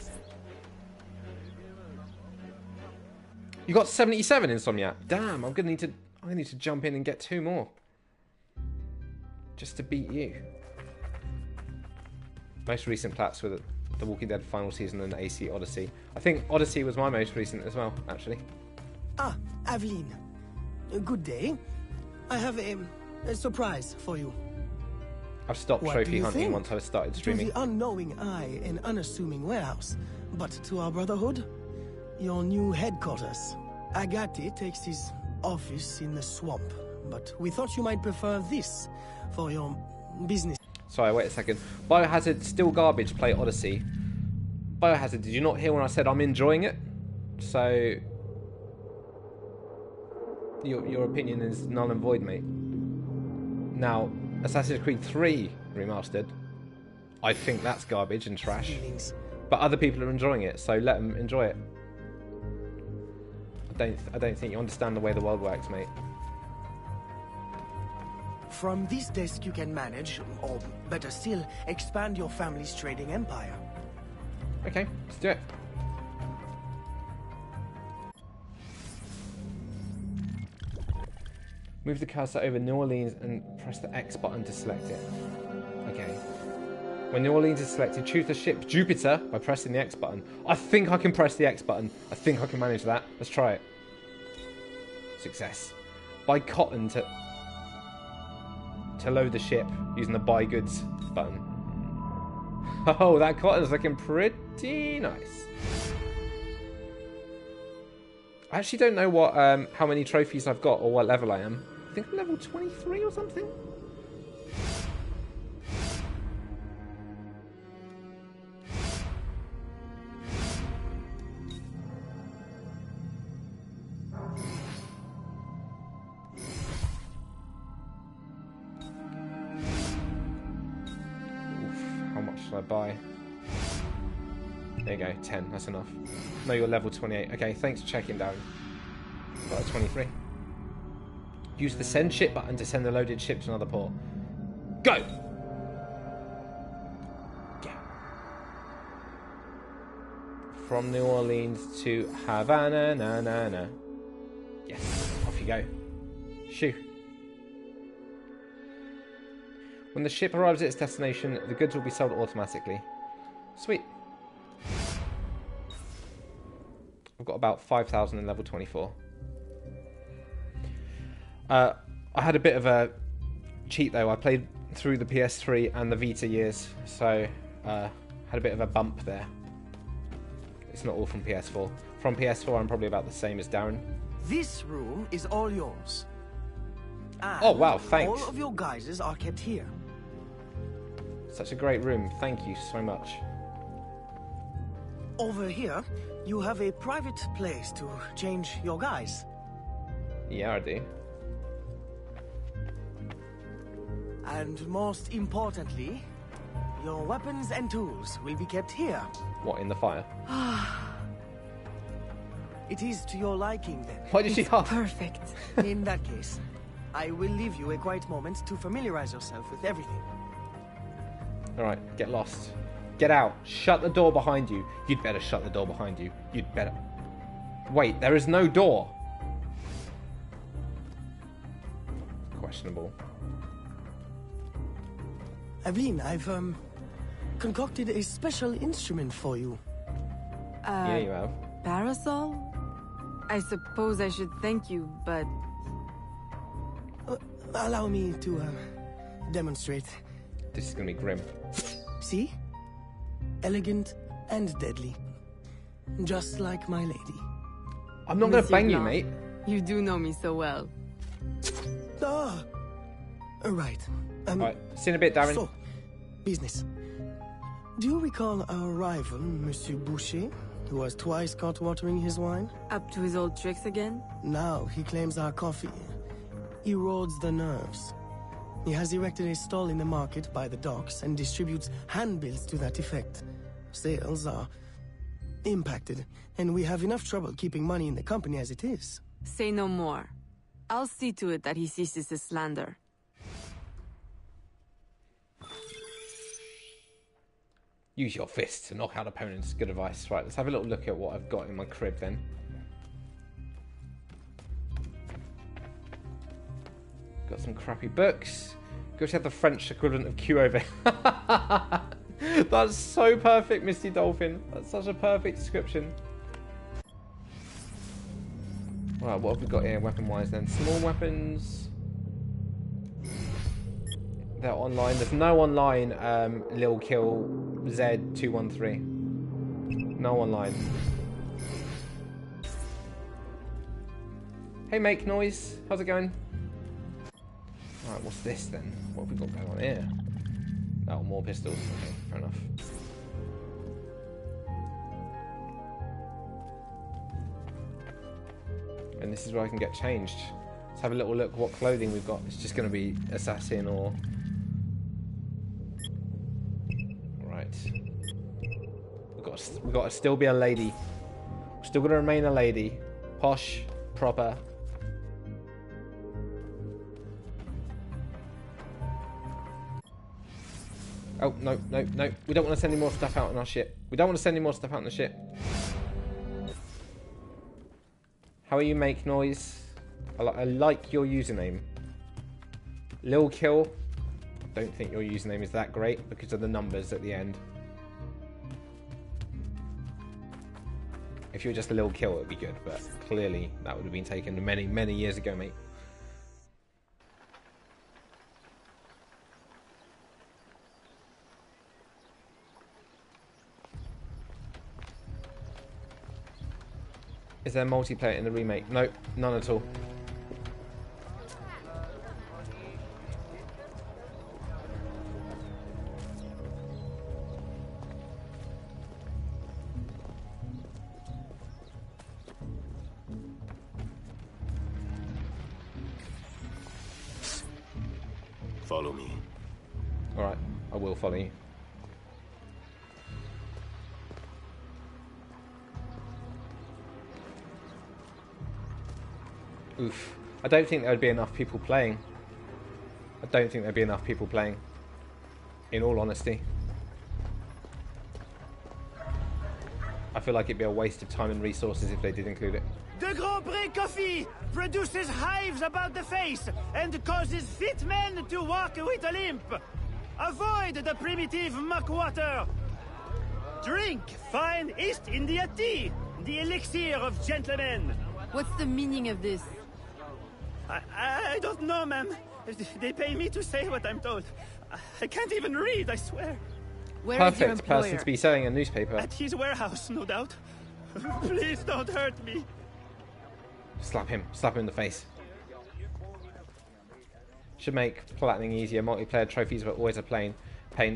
You got 77, Insomniac. Damn, I'm gonna need to jump in and get 2 more. Just to beat you. Most recent plats were The Walking Dead final season and AC Odyssey. I think Odyssey was my most recent as well, actually. Ah, Aveline. Good day. I have a surprise for you. I've stopped trophy hunting once I started streaming. To the unknowing eye and unassuming warehouse, but to our brotherhood, your new headquarters. Agate takes his office in the swamp, but we thought you might prefer this for your business. Sorry, wait a second. Biohazard, still garbage, play Odyssey. Biohazard, did you not hear when I said I'm enjoying it? So... Your opinion is null and void, mate. Now, Assassin's Creed 3 Remastered, I think that's garbage and trash. But other people are enjoying it, so let them enjoy it. I don't think you understand the way the world works, mate. From this desk you can manage, or better still, expand your family's trading empire. Okay, let's do it. Move the cursor over New Orleans and press the X button to select it. Okay. When New Orleans is selected, choose the ship Jupiter by pressing the X button. I think I can press the X button. I think I can manage that. Let's try it. Success. Buy cotton to load the ship using the buy goods button. Oh, that cotton's looking pretty nice. I actually don't know what how many trophies I've got or what level I am. I think I'm level 23 or something. I buy? There you go, 10, that's enough. No, you're level 28. Okay, thanks for checking down. Got a 23. Use the send ship button to send the loaded ship to another port. Go! Yeah. From New Orleans to Havana, na na na. Yes, off you go. Shoo. When the ship arrives at its destination, the goods will be sold automatically. Sweet. I've got about 5,000 in level 24. I had a bit of a cheat though. I played through the PS3 and the Vita years, so had a bit of a bump there. It's not all from PS4. From PS4, I'm probably about the same as Darren. This room is all yours. Oh wow, thanks. All of your guises are kept here. Such a great room. Thank you so much. Over here, you have a private place to change your guise. Yeah, I do. And most importantly, your weapons and tools will be kept here. What, in the fire? It is to your liking, then. Why did she ask? Perfect. In that case, I will leave you a quiet moment to familiarize yourself with everything. Alright, get lost. Get out. Shut the door behind you. You'd better shut the door behind you. You'd better... Wait, there is no door. Questionable. Aveline, I've, concocted a special instrument for you. Yeah, you have. Parasol? I suppose I should thank you, but... Allow me to, demonstrate. This is gonna be grim. See? Elegant and deadly. Just like my lady. I'm not gonna bang you, mate. You do know me so well. Right. Alright, see you in a bit, Darren. So, business. Do you recall our rival, Monsieur Boucher, who was twice caught watering his wine? Up to his old tricks again? Now he claims our coffee erodes the nerves. He has erected a stall in the market by the docks and distributes handbills to that effect. Sales are impacted, and we have enough trouble keeping money in the company as it is. Say no more. I'll see to it that he ceases his slander. Use your fists to knock out opponents. Good advice. Right, let's have a little look at what I've got in my crib then. Got some crappy books. Go to have the French equivalent of QOV. That's so perfect, Misty Dolphin. That's such a perfect description. Right, what have we got here weapon-wise then? Small weapons. They're online. There's no online Lil Kill Z213. No online. Hey, Make Noise. How's it going? Alright, what's this then? What have we got going on here? Oh, more pistols. Okay, fair enough. And this is where I can get changed. Let's have a little look what clothing we've got. It's just going to be assassin or... Right. We've got to still be a lady. We're still going to remain a lady. Posh, proper. Oh, no, no, no. We don't want to send any more stuff out on our ship. We don't want to send any more stuff out on the ship. How are you, Make Noise? I like your username. Lil Kill. Don't think your username is that great because of the numbers at the end. If you were just a Lil Kill, it would be good, but clearly that would have been taken many, many years ago, mate. Is there multiplayer in the remake? Nope, none at all. Follow me. Alright, I will follow you. Oof. I don't think there would be enough people playing. I don't think there'd be enough people playing. In all honesty. I feel like it'd be a waste of time and resources if they did include it. The Grand Pré coffee produces hives about the face and causes fit men to walk with a limp. Avoid the primitive muck water. Drink fine East India tea, the elixir of gentlemen. What's the meaning of this? I don't know, ma'am. They pay me to say what I'm told. I can't even read, I swear. Where is your Perfect employer? person to be selling a newspaper. At his warehouse, no doubt. Please don't hurt me. Slap him in the face. Should make platinum easier. Multiplayer trophies were always a pain.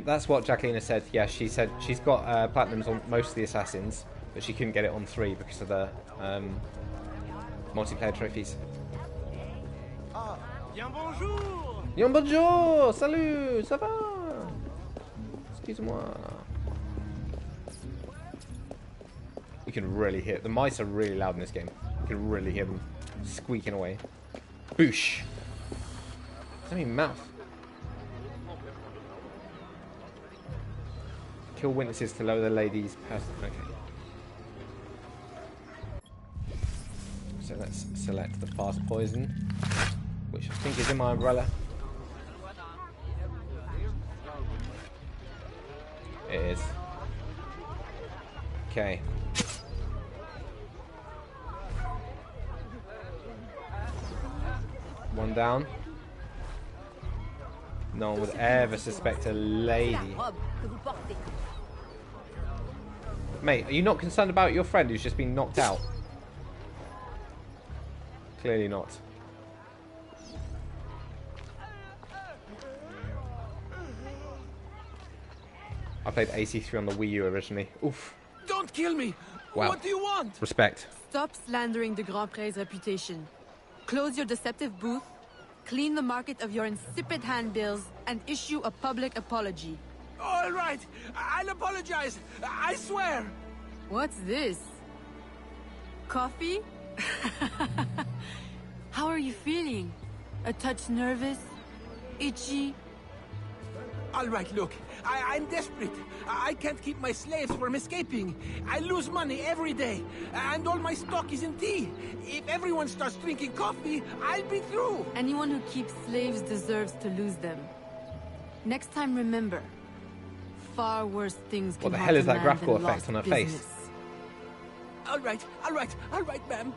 That's what Jacqueline said. Yeah, she said she's got platinums on most of the assassins, but she couldn't get it on 3 because of the multiplayer trophies. Bien bonjour. Bien bonjour. Salut. Ça va? Excuse-moi. You can really hear the mice are really loud in this game. You can really hear them squeaking away. Boosh. There's only mouth. Kill witnesses to lower the lady's person. Okay. So let's select the fast poison, which I think is in my umbrella. It is. Okay. One down. No one would ever suspect a lady. Mate, are you not concerned about your friend who's just been knocked out? Clearly not. I played AC3 on the Wii U originally. Oof. Don't kill me! Wow. What do you want? Respect. Stop slandering the Grand Pré's reputation. Close your deceptive booth, clean the market of your insipid handbills, and issue a public apology. All right, I'll apologize. I swear. What's this? Coffee? How are you feeling? A touch nervous? Itchy? All right, look, I'm desperate. I can't keep my slaves from escaping. I lose money every day, and all my stock is in tea. If everyone starts drinking coffee, I'll be through. Anyone who keeps slaves deserves to lose them. Next time, remember, far worse things can happen. What the hell is that graphical effect on her face? All right, ma'am.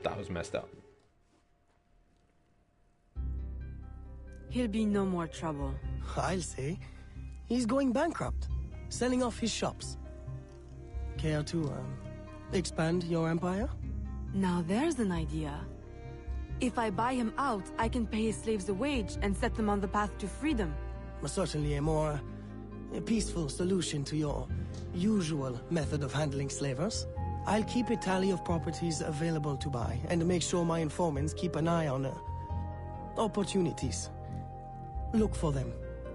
That was messed up. He'll be no more trouble. I'll say. He's going bankrupt, selling off his shops. Care to, expand your empire? Now there's an idea. If I buy him out, I can pay his slaves a wage and set them on the path to freedom. Certainly a more peaceful solution to your usual method of handling slavers. I'll keep a tally of properties available to buy and make sure my informants keep an eye on opportunities. Look for them.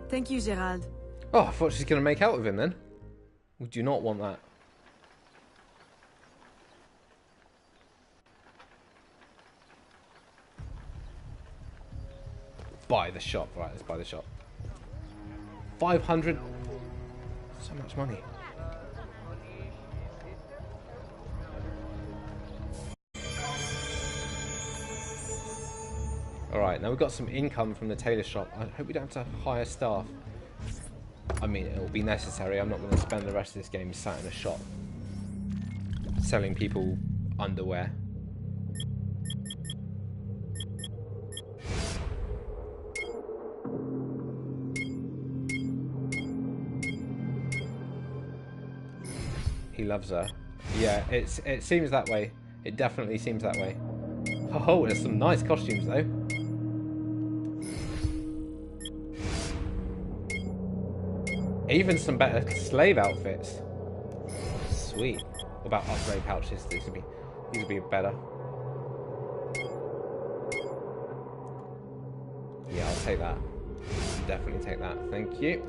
Thank you, Gerald. Oh, I thought she's going to make out with him then. We do not want that. Buy the shop. Right, let's buy the shop. 500. So much money. Alright, now we've got some income from the tailor shop. I hope we don't have to hire staff. I mean, it'll be necessary. I'm not going to spend the rest of this game sat in a shop selling people underwear. He loves her. Yeah, it seems that way. It definitely seems that way. Oh, there's some nice costumes though. Even some better slave outfits. Sweet. What about upgrade pouches? These would be better. Yeah, I'll take that. Definitely take that. Thank you.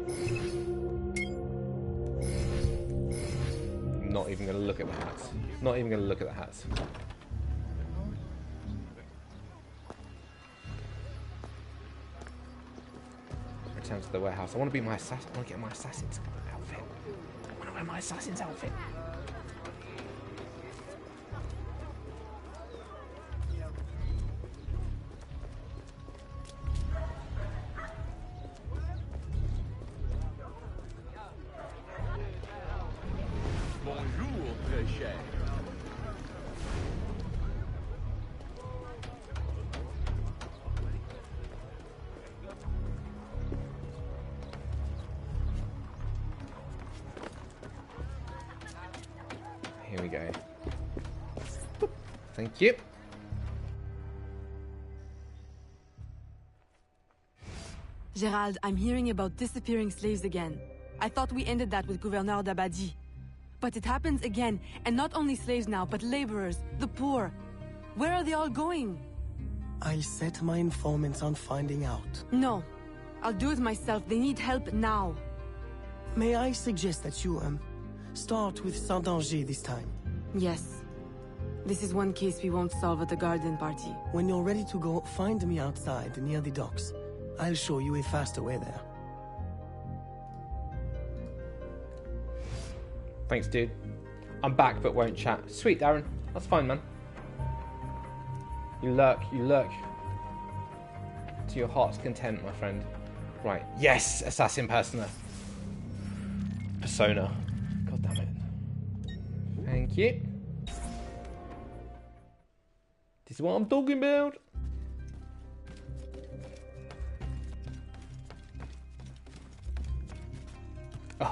I'm not even going to look at the hats. Not even going to look at the hats. Return to the warehouse. I want to be my assassin. I want to get my assassin's outfit. I want to wear my assassin's outfit. Bonjour, très cher. Here we go. Thank you. Gerald, I'm hearing about disappearing slaves again. I thought we ended that with Gouverneur d'Abadie. But it happens again, and not only slaves now, but laborers, the poor. Where are they all going? I'll set my informants on finding out. No. I'll do it myself. They need help now. May I suggest that you, start with Saint-Danger this time? Yes. This is one case we won't solve at the garden party. When you're ready to go, find me outside, near the docks. I'll show you a faster way there. Thanks, dude. I'm back, but won't chat. Sweet, Darren. That's fine, man. You lurk to your heart's content, my friend. Right. Yes, assassin persona. Persona. God damn it. Thank you. This is what I'm talking about.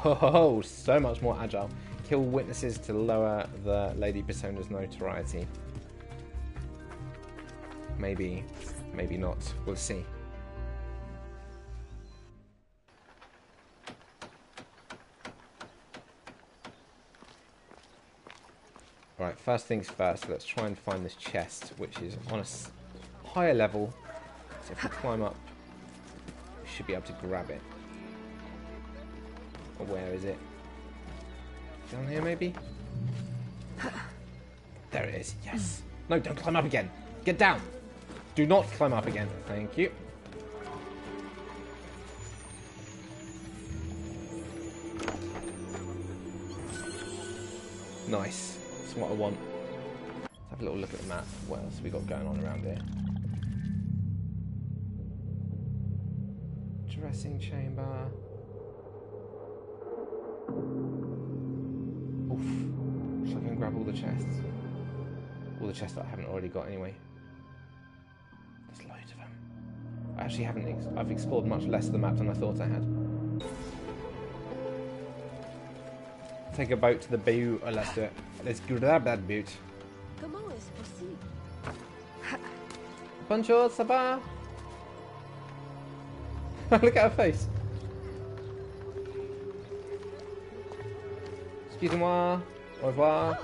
Oh, so much more agile. Kill witnesses to lower the Lady Persona's notoriety. Maybe, maybe not. We'll see. Right, first things first, let's try and find this chest, which is on a higher level. So if we climb up, we should be able to grab it. Or where is it? Down here, maybe? There it is, yes. No, don't climb up again. Get down. Do not climb up again. Thank you. Nice. That's what I want. Let's have a little look at the map. What else have we got going on around here? Dressing chamber. Oof. So I can grab all the chests. All the chests that I haven't already got anyway. There's loads of them. I actually haven't. I've explored much less of the map than I thought I had. Take a boat to the bayou. Oh, let's do it. Let's grab that boat. Bonjour, ça va? Look at her face. Excusez-moi. Au revoir.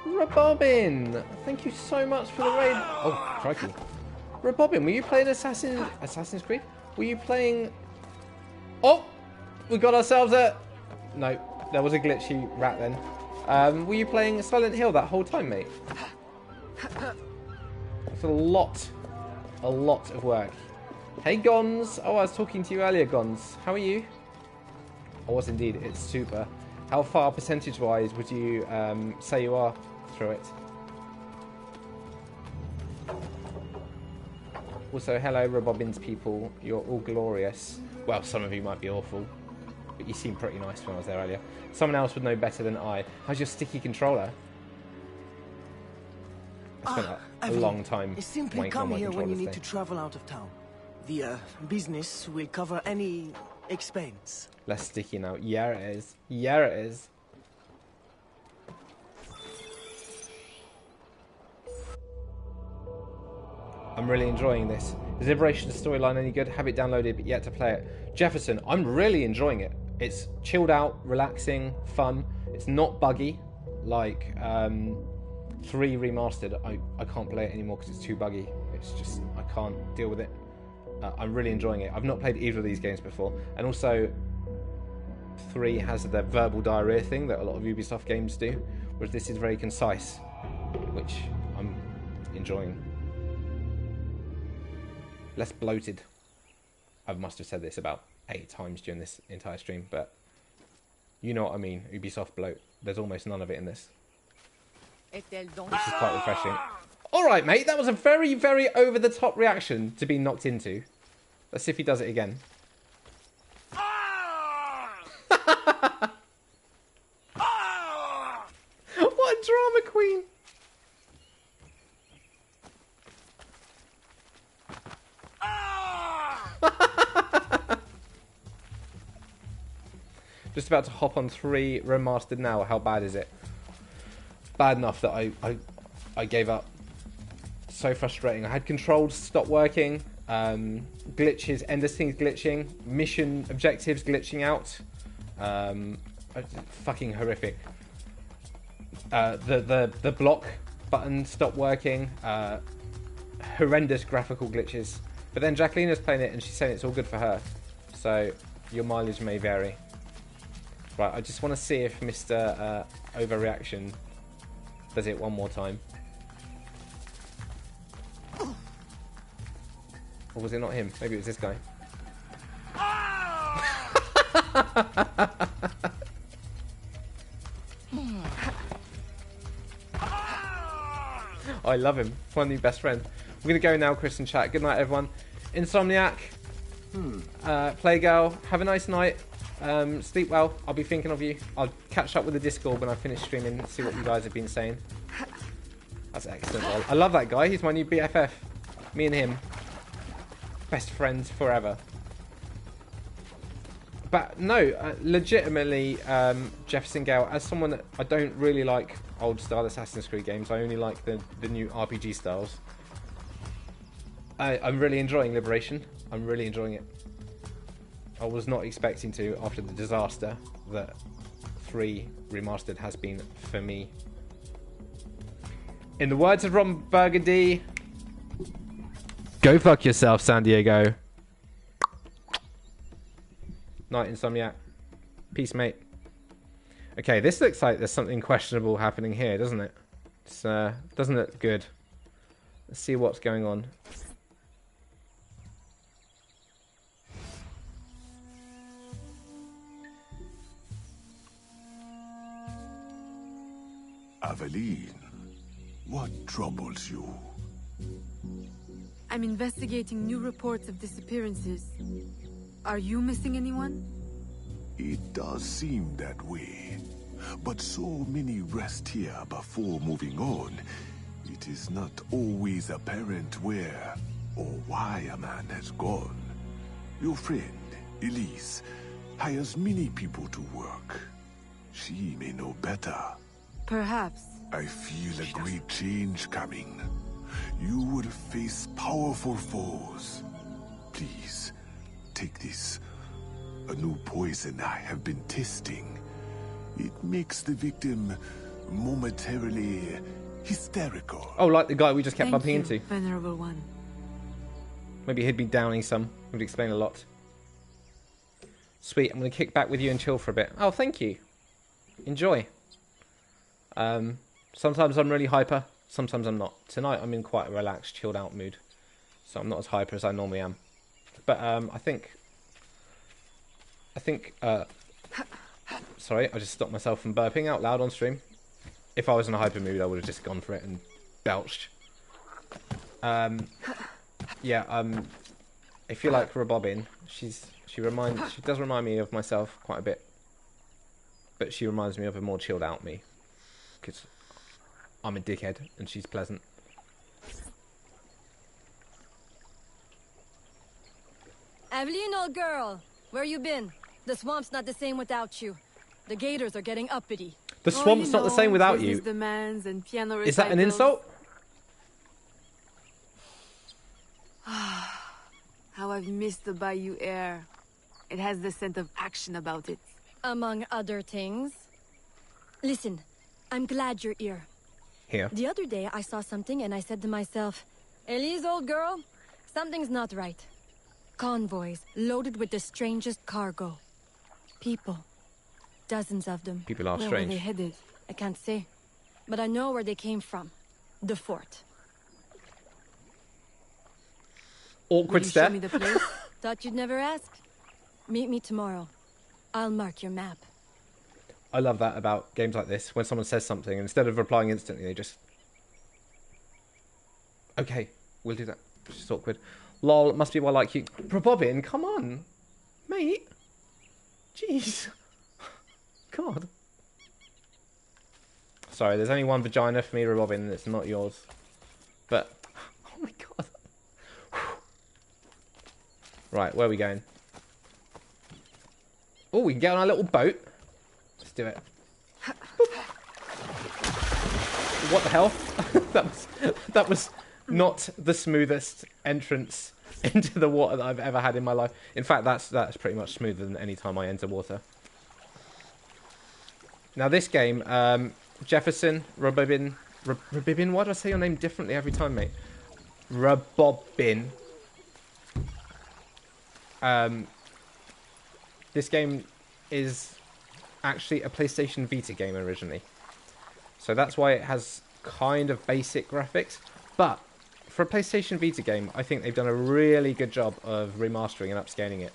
Rebobbin, thank you so much for the raid. Oh, crikey. Rebobbin, were you playing Assassin's Creed? Were you playing... Oh, we got ourselves a... No, there was a glitchy rat then. Were you playing Silent Hill that whole time, mate? That's a lot of work. Hey, Gons. Oh, I was talking to you earlier, Gons. How are you? I was indeed. It's super. How far, percentage-wise, would you say you are through it? Also, hello, Rebobbins people. You're all glorious. Well, some of you might be awful, but you seemed pretty nice when I was there earlier. Someone else would know better than I. How's your sticky controller? I spent a long time simply come here when you need to travel out of town. The business will cover any expense. Less sticky now. Yeah, it is. Yeah, it is. I'm really enjoying this. Is Liberation storyline any good? Have it downloaded but yet to play it. Jefferson, I'm really enjoying it. It's chilled out, relaxing, fun. It's not buggy like 3 Remastered. I can't play it anymore because it's too buggy. It's just, I can't deal with it. I'm really enjoying it. I've not played either of these games before. And also, 3 has the verbal diarrhea thing that a lot of Ubisoft games do, whereas this is very concise, which I'm enjoying. Less bloated. I must have said this about 8 times during this entire stream, but you know what I mean. Ubisoft bloat. There's almost none of it in this. Which is quite refreshing. Alright, mate, that was a very, very over-the-top reaction to be knocked into. Let's see if he does it again. drama queen. Just about to hop on 3 remastered now. How bad is it? Bad enough that I gave up. So frustrating. I had controls stop working. Glitches, endless things glitching. Mission objectives glitching out. Fucking horrific. The block button stopped working. Horrendous graphical glitches. But then Jacquelina's playing it and she's saying it's all good for her. So your mileage may vary. Right, I just want to see if Mr. Overreaction does it one more time. Or was it not him? Maybe it was this guy. I love him. My new best friend. We're going to go now, Chris and chat. Good night, everyone. Insomniac. Playgirl. Have a nice night. Sleep well. I'll be thinking of you. I'll catch up with the Discord when I finish streaming and see what you guys have been saying. That's excellent. I love that guy. He's my new BFF. Me and him. Best friends forever. But no, legitimately, Jefferson Gale, as someone that I don't really like old style Assassin's Creed games, I only like the new RPG styles. I'm really enjoying Liberation. I'm really enjoying it. I was not expecting to after the disaster that 3 Remastered has been for me. In the words of Ron Burgundy, go fuck yourself, San Diego. Night, Insomniac. Peace, mate. Okay, this looks like there's something questionable happening here, doesn't it? It's, doesn't look good. Let's see what's going on. Aveline, what troubles you? I'm investigating new reports of disappearances. Are you missing anyone? It does seem that way. But so many rest here before moving on. It is not always apparent where or why a man has gone. Your friend, Elise, hires many people to work. She may know better. Perhaps. I feel a great change coming. You will face powerful foes. Please, take this. A new poison I have been testing. It makes the victim momentarily hysterical. Oh, like the guy we just kept bumping into. Venerable one. Maybe he'd be downing some. It would explain a lot. Sweet, I'm going to kick back with you and chill for a bit. Oh, thank you. Enjoy. Sometimes I'm really hyper, sometimes I'm not. Tonight I'm in quite a relaxed, chilled out mood. So I'm not as hyper as I normally am. But I think sorry, I just stopped myself from burping out loud on stream. If I was in a hyper mood, I would have just gone for it and belched. Yeah, if you like Rebobin, she does remind me of myself quite a bit. But she reminds me of a more chilled out me. Because I'm a dickhead and she's pleasant. Aveline, old girl, where you been? The swamp's not the same without you. The gators are getting uppity. The swamp's not the same without you. Demands and piano Is that an insult? How I've missed the bayou air. It has the scent of action about it. Among other things. Listen, I'm glad you're here. Here? The other day I saw something and I said to myself, Elise, old girl, something's not right. Convoys loaded with the strangest cargo. People. Dozens of them. People are Where strange. were they headed? I can't say. But I know where they came from. The fort. Awkward step. Show me the place? Thought you'd never ask. Meet me tomorrow. I'll mark your map. I love that about games like this. When someone says something, instead of replying instantly, they just... Okay, we'll do that. It's just awkward. Lol, it must be why I like you. Bobbin, come on. Mate. Jeez. God. Sorry, there's only one vagina for me, Robin, and it's not yours. But, oh my god. Right, where are we going? Oh, we can get on our little boat. Let's do it. What the hell? that was not the smoothest entrance into the water that I've ever had in my life. In fact, that's pretty much smoother than any time I enter water. Now this game, Jefferson, Rabobin, why do I say your name differently every time, mate? Rabobin. This game is actually a PlayStation Vita game originally. So that's why it has kind of basic graphics. But for a PlayStation Vita game, I think they've done a really good job of remastering and upscaling it.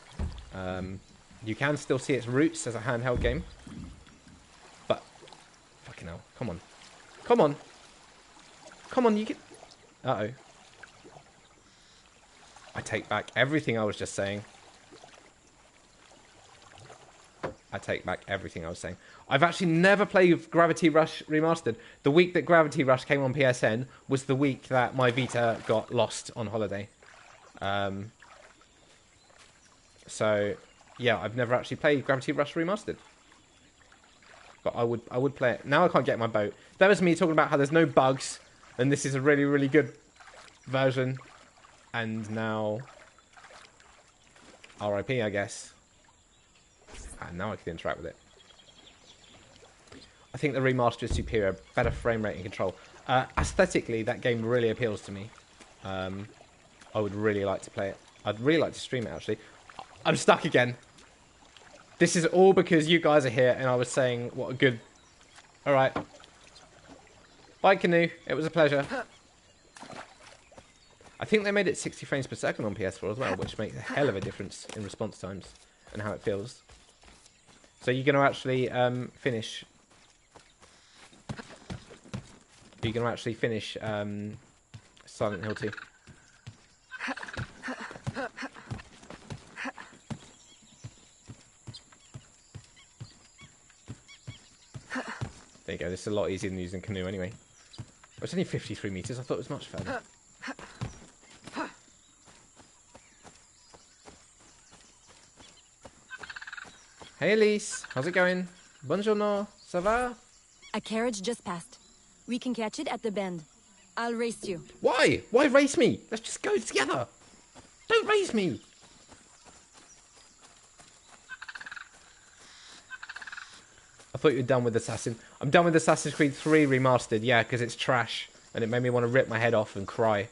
You can still see its roots as a handheld game. But, fucking hell, come on. Come on. Come on, you can... Uh-oh. I take back everything I was just saying. I take back everything I was saying. I've actually never played Gravity Rush Remastered. The week that Gravity Rush came on PSN was the week that my Vita got lost on holiday. So, yeah, I've never actually played Gravity Rush Remastered. But I would play it. Now I can't get my boat. That was me talking about how there's no bugs, and this is a really, really good version. And now... RIP, I guess. And now I can interact with it. I think the remaster is superior, better frame rate and control. Aesthetically, that game really appeals to me. I would really like to play it. I'd really like to stream it, actually. I'm stuck again. This is all because you guys are here and I was saying what a good... Alright. Bye, Canoe. It was a pleasure. I think they made it 60 frames per second on PS4 as well, which makes a hell of a difference in response times and how it feels. So you're going to actually finish... You're going to actually finish Silent Hill 2. There you go, this is a lot easier than using Canoe anyway. Oh, it's only 53 meters, I thought it was much further. Hey Elise, how's it going? Buongiorno, ça va? A carriage just passed. We can catch it at the bend. I'll race you. Why? Why race me? Let's just go together. Don't race me. I thought you were done with Assassin. I'm done with Assassin's Creed 3 Remastered, yeah, because it's trash. And it made me want to rip my head off and cry.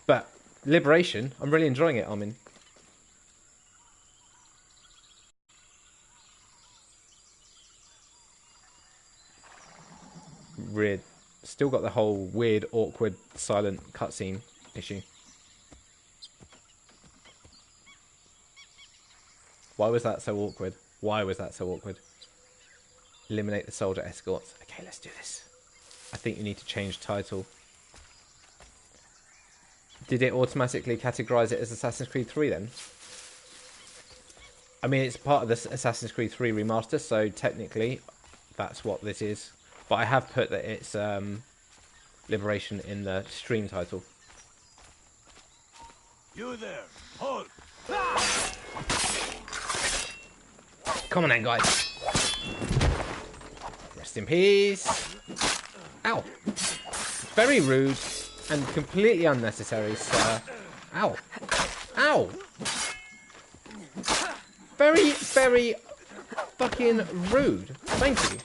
But Liberation, I'm really enjoying it, Armin. Weird. Still got the whole weird, awkward, silent cutscene issue. Why was that so awkward? Why was that so awkward? Eliminate the soldier escorts. Okay, let's do this. I think you need to change title. Did it automatically categorize it as Assassin's Creed 3 then? I mean, it's part of the Assassin's Creed 3 remaster, so technically that's what this is. But I have put that it's Liberation in the stream title. You there, hold. Come on then, guys. Rest in peace. Ow. Very rude and completely unnecessary, sir. Ow. Ow. Very, very fucking rude. Thank you.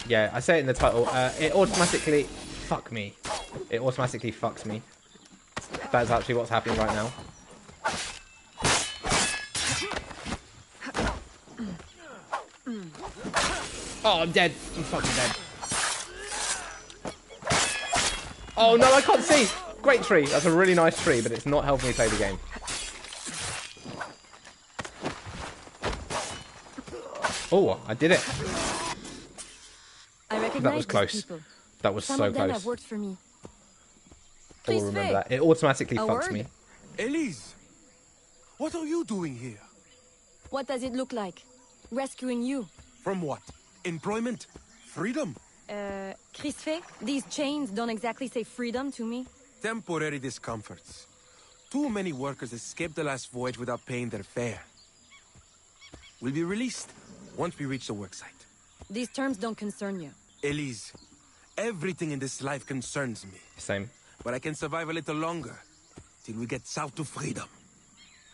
Yeah, I say it in the title. It automatically... Fuck me. It automatically fucks me. That's actually what's happening right now. Oh, I'm dead. I'm fucking dead. Oh, no, I can't see. Great tree. That's a really nice tree, but it's not helping me play the game. Oh, I did it. That was close. That was so close. Have worked for me. I'll remember that. It automatically fucks me. Elise, what are you doing here? What does it look like? rescuing you. From what? Employment? Freedom? Crisfé, these chains don't exactly say freedom to me. Temporary discomforts. Too many workers escaped the last voyage without paying their fare. We'll be released once we reach the worksite. These terms don't concern you. Elise, everything in this life concerns me. Same. But I can survive a little longer, till we get south to freedom.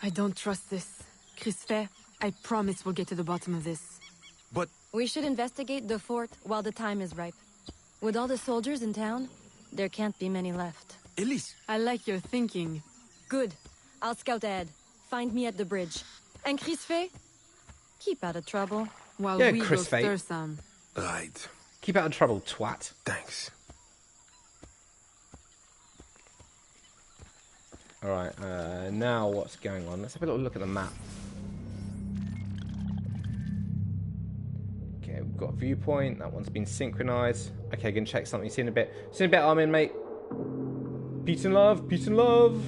I don't trust this. Crisfé, I promise we'll get to the bottom of this. But... We should investigate the fort while the time is ripe. With all the soldiers in town, there can't be many left. Elise! I like your thinking. Good. I'll scout ahead. Find me at the bridge. And Crisfé, keep out of trouble. While we go stir some. Right. Keep out of trouble, twat. Thanks. Alright, now what's going on? Let's have a little look at the map. Okay, we've got a viewpoint. That one's been synchronized. Okay, gonna check something. See you in a bit. See you in a bit, Armin, mate. Peace and love. Peace and love.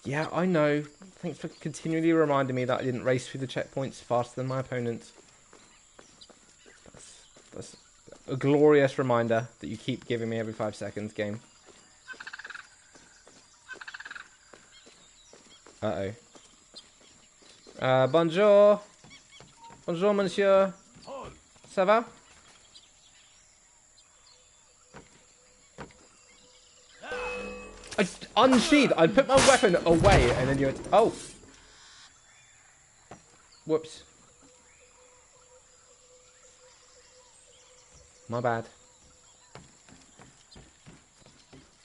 Yeah, I know. Thanks for continually reminding me that I didn't race through the checkpoints faster than my opponent. That's a glorious reminder that you keep giving me every 5 seconds, game. Uh-oh. Bonjour. Bonjour, monsieur. Ça va? I unsheathed. I put my weapon away, and then you. Oh. Whoops. My bad.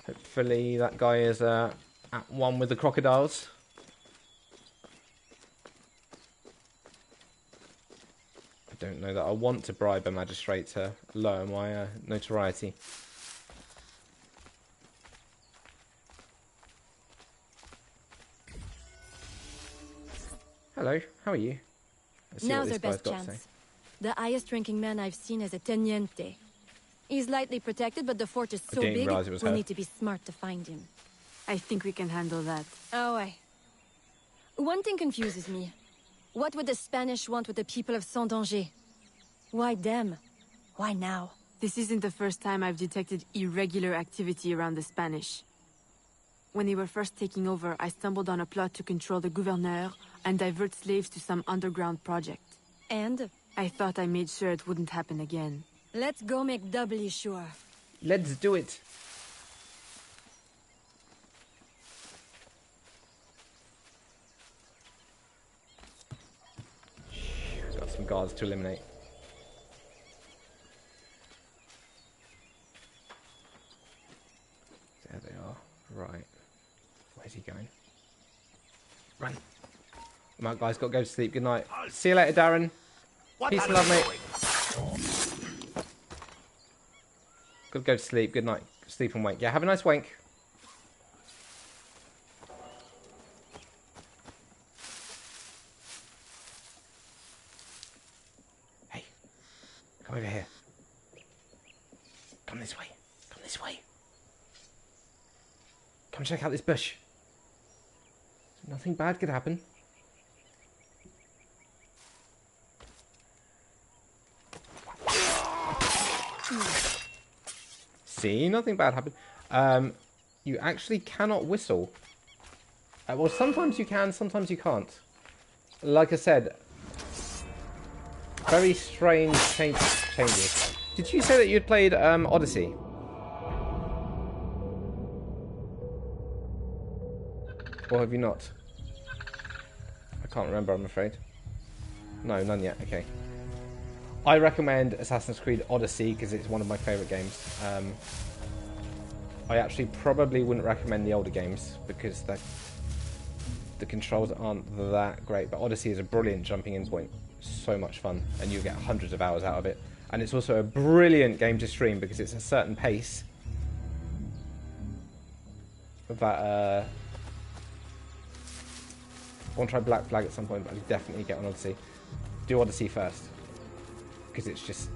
Hopefully that guy is at one with the crocodiles. I don't know that I want to bribe a magistrate to lower my notoriety. Hello, how are you? Now's our best chance. The highest ranking man I've seen is a teniente. He's lightly protected, but the fort is so big, we'll need to be smart to find him. I think we can handle that. Oh, aye. One thing confuses me. What would the Spanish want with the people of Saint-Danger? Why them? Why now? This isn't the first time I've detected irregular activity around the Spanish. When they were first taking over, I stumbled on a plot to control the gouverneur and divert slaves to some underground project. And? I thought I made sure it wouldn't happen again. Let's go make doubly sure. Let's do it. Got some guards to eliminate. There they are. Right. Where's he going? Run. Come on, guys. Got to go to sleep. Good night. See you later, Darren. Peace and love, mate. Got to go to sleep. Good night. Sleep and wake. Yeah, have a nice wank. Hey. Come over here. Come this way. Come this way. Come check out this bush. Nothing bad could happen. See, nothing bad happened. You actually cannot whistle. Well, sometimes you can, sometimes you can't. Like I said, very strange changes. Did you say that you'd played Odyssey? Or have you not? I can't remember, I'm afraid. No, none yet. Okay. I recommend Assassin's Creed Odyssey because it's one of my favourite games. I actually probably wouldn't recommend the older games because the controls aren't that great. But Odyssey is a brilliant jumping in point. So much fun, and you get hundreds of hours out of it. And it's also a brilliant game to stream because it's a certain pace that I want to try Black Flag at some point, but I'll definitely get on Odyssey. Do Odyssey first, because it's just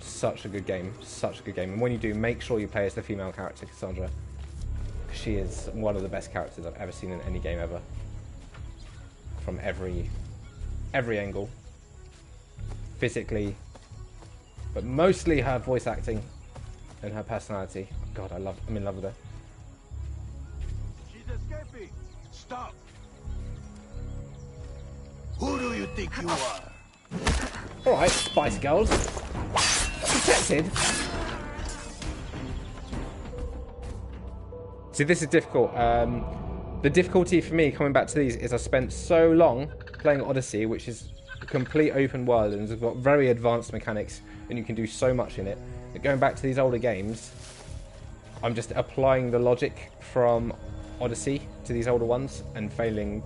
such a good game, such a good game. And when you do, make sure you play as the female character, Cassandra. She is one of the best characters I've ever seen in any game ever. from every angle. Physically, but mostly her voice acting and her personality. God, I'm in love with her. She's escaping. Stop. Who do you think you are? Alright, Spice Girls. Protected. See, this is difficult. The difficulty for me coming back to these is I spent so long playing Odyssey, which is a complete open world and has got very advanced mechanics and you can do so much in it. But going back to these older games, I'm just applying the logic from Odyssey to these older ones and failing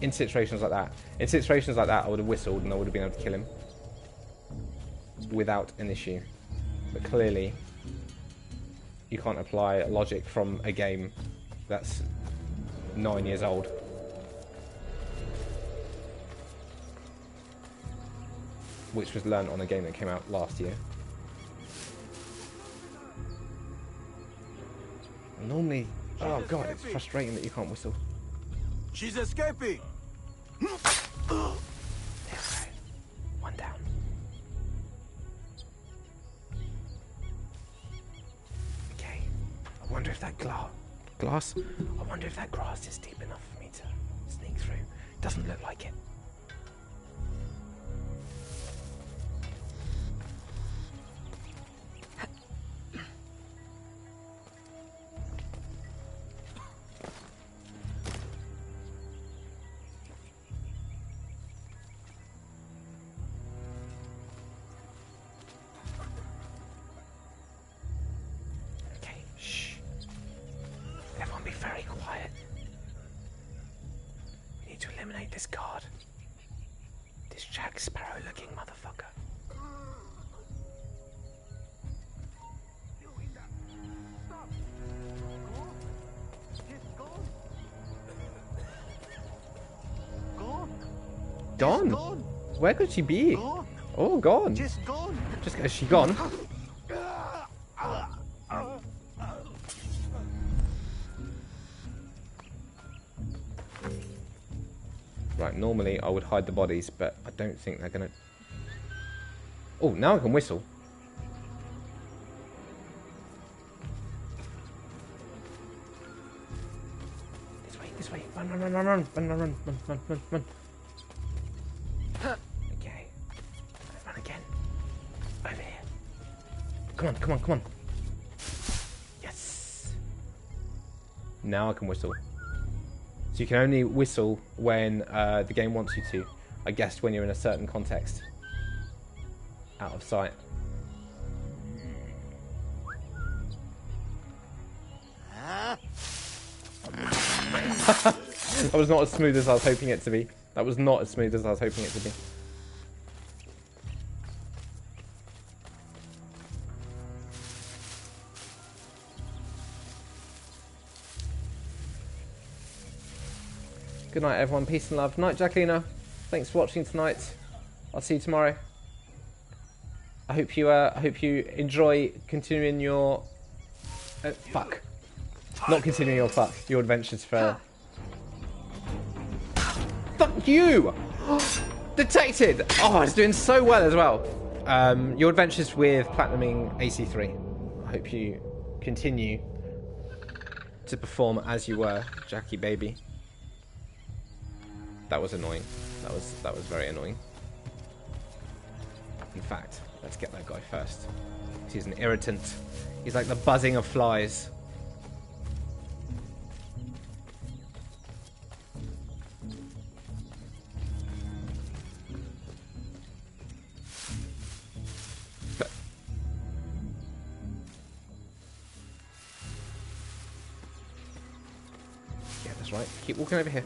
in situations like that. In situations like that, I would have whistled and I would have been able to kill him without an issue. But clearly, you can't apply logic from a game that's 9 years old. Which was learnt on a game that came out last year. Normally, oh god, it's frustrating that you can't whistle. She's escaping. One down. Okay. I wonder if that glass? I wonder if that grass is deep enough for me to sneak through. Doesn't look like it. This guard. This Jack Sparrow looking motherfucker. Gone? Where could she be? Gone. Oh, gone. Just gone. Is she gone? Right, normally I would hide the bodies, but I don't think they're gonna... Oh, now I can whistle. This way. Run. Okay. Run again. Over here. Come on. Yes. Now I can whistle. So you can only whistle when the game wants you to. I guess when you're in a certain context. Out of sight. That was not as smooth as I was hoping it to be. Good night, everyone. Peace and love. Night, Jacqueline. Thanks for watching tonight. I'll see you tomorrow. I hope you enjoy continuing your your adventures for. Fuck you! Detected. Oh, it's doing so well as well. Your adventures with platinuming AC3. I hope you continue to perform as you were, Jackie baby. That was annoying. That was very annoying. In fact, let's get that guy first. He's an irritant. He's like the buzzing of flies. Yeah, that's right. Keep walking over here.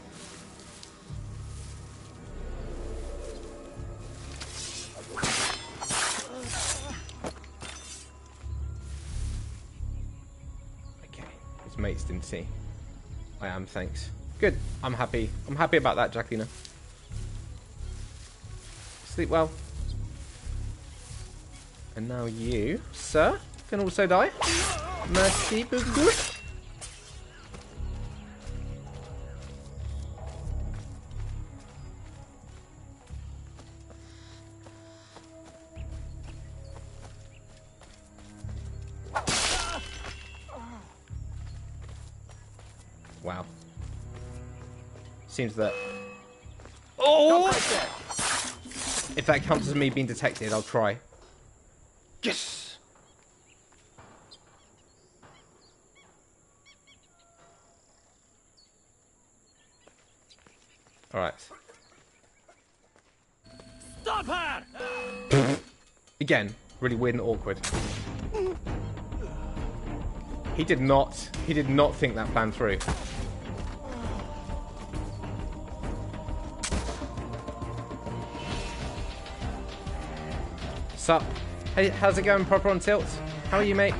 Mates didn't see. I am, thanks. Good. I'm happy. I'm happy about that, Jacqueline. Sleep well. And now you, sir, can also die. Merci beaucoup. Wow. Seems that... Oh! If that counts as me being detected, I'll try. Yes! Alright. Stop her! Again, really weird and awkward. He did not think that plan through. Sup? Hey, how's it going, Proper on Tilt? How are you, mate?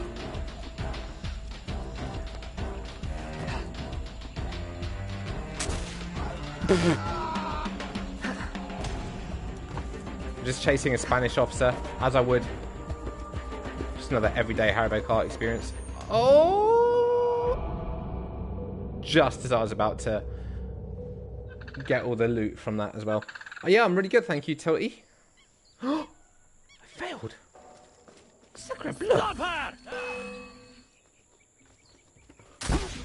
I'm just chasing a Spanish officer, as I would. Just another everyday Haribo Cart experience. Oh! Just as I was about to get all the loot from that as well. Oh, yeah, I'm really good, thank you, Tilty. I failed. Sacre bleu.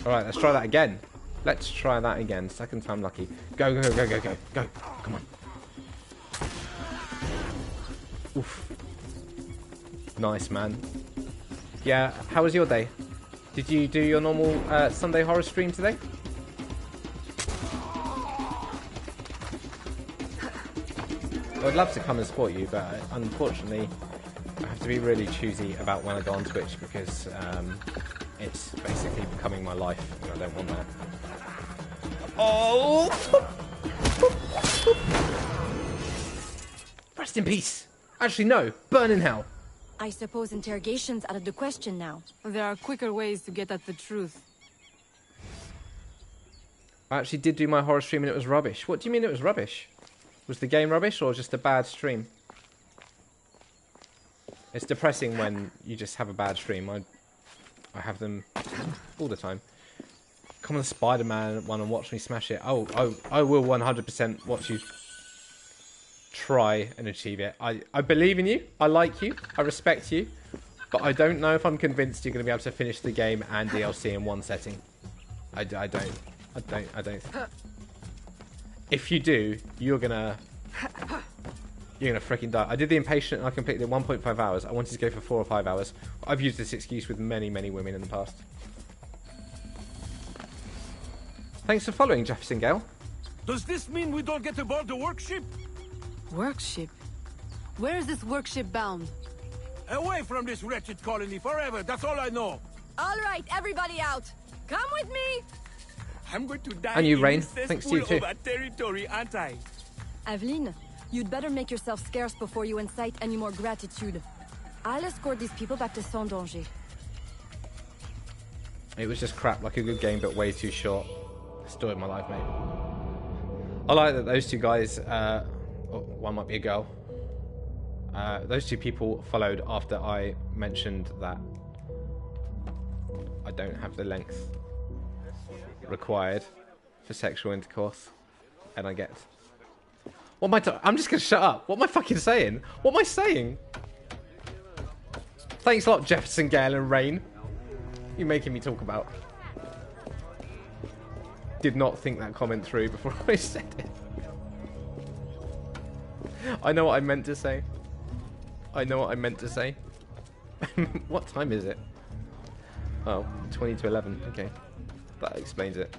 Alright, let's try that again. Let's try that again. Second time lucky. Go, go, go, go, go, go. Come on. Oof. Nice, man. Yeah, how was your day? Did you do your normal Sunday horror stream today? I'd love to come and support you, but unfortunately, I have to be really choosy about when I go on Twitch because it's basically becoming my life, and I don't want that. Oh! Rest in peace. Actually, no. Burn in hell. I suppose interrogation's out of the question now. There are quicker ways to get at the truth. I actually did do my horror stream and it was rubbish. What do you mean it was rubbish? Was the game rubbish or just a bad stream? It's depressing when you just have a bad stream. I have them all the time. Come on the Spider-Man one and watch me smash it. Oh, I will 100% watch you try and achieve it. I believe in you. I like you. I respect you. But I don't know if I'm convinced you're going to be able to finish the game and DLC in one setting. I don't. If you do, you're gonna freaking die. I did the Impatient and I completed it in 1.5 hours. I wanted to go for 4 or 5 hours. I've used this excuse with many, many women in the past. Thanks for following, Jefferson Gale. Does this mean we don't get aboard the workship? Workship? Where is this workship bound? Away from this wretched colony forever, that's all I know. All right, everybody out. Come with me. I'm going to die. And you, Rain. Thanks to you too. Territory, aren't I? Aveline, you'd better make yourself scarce before you incite any more gratitude. I'll escort these people back to Saint-Danger. It was just crap, like a good game, but way too short. Story of my life, mate. I like that those two guys, one might be a girl. Those two people followed after I mentioned that I don't have the length required for sexual intercourse, and I get. What am I? I'm just gonna shut up. What am I fucking saying? What am I saying? Thanks a lot, Jefferson Gale and Rain. You're making me talk about. Did not think that comment through before I said it. I know what I meant to say. I know what I meant to say. What time is it? Oh, 20 to 11. Okay. That explains it.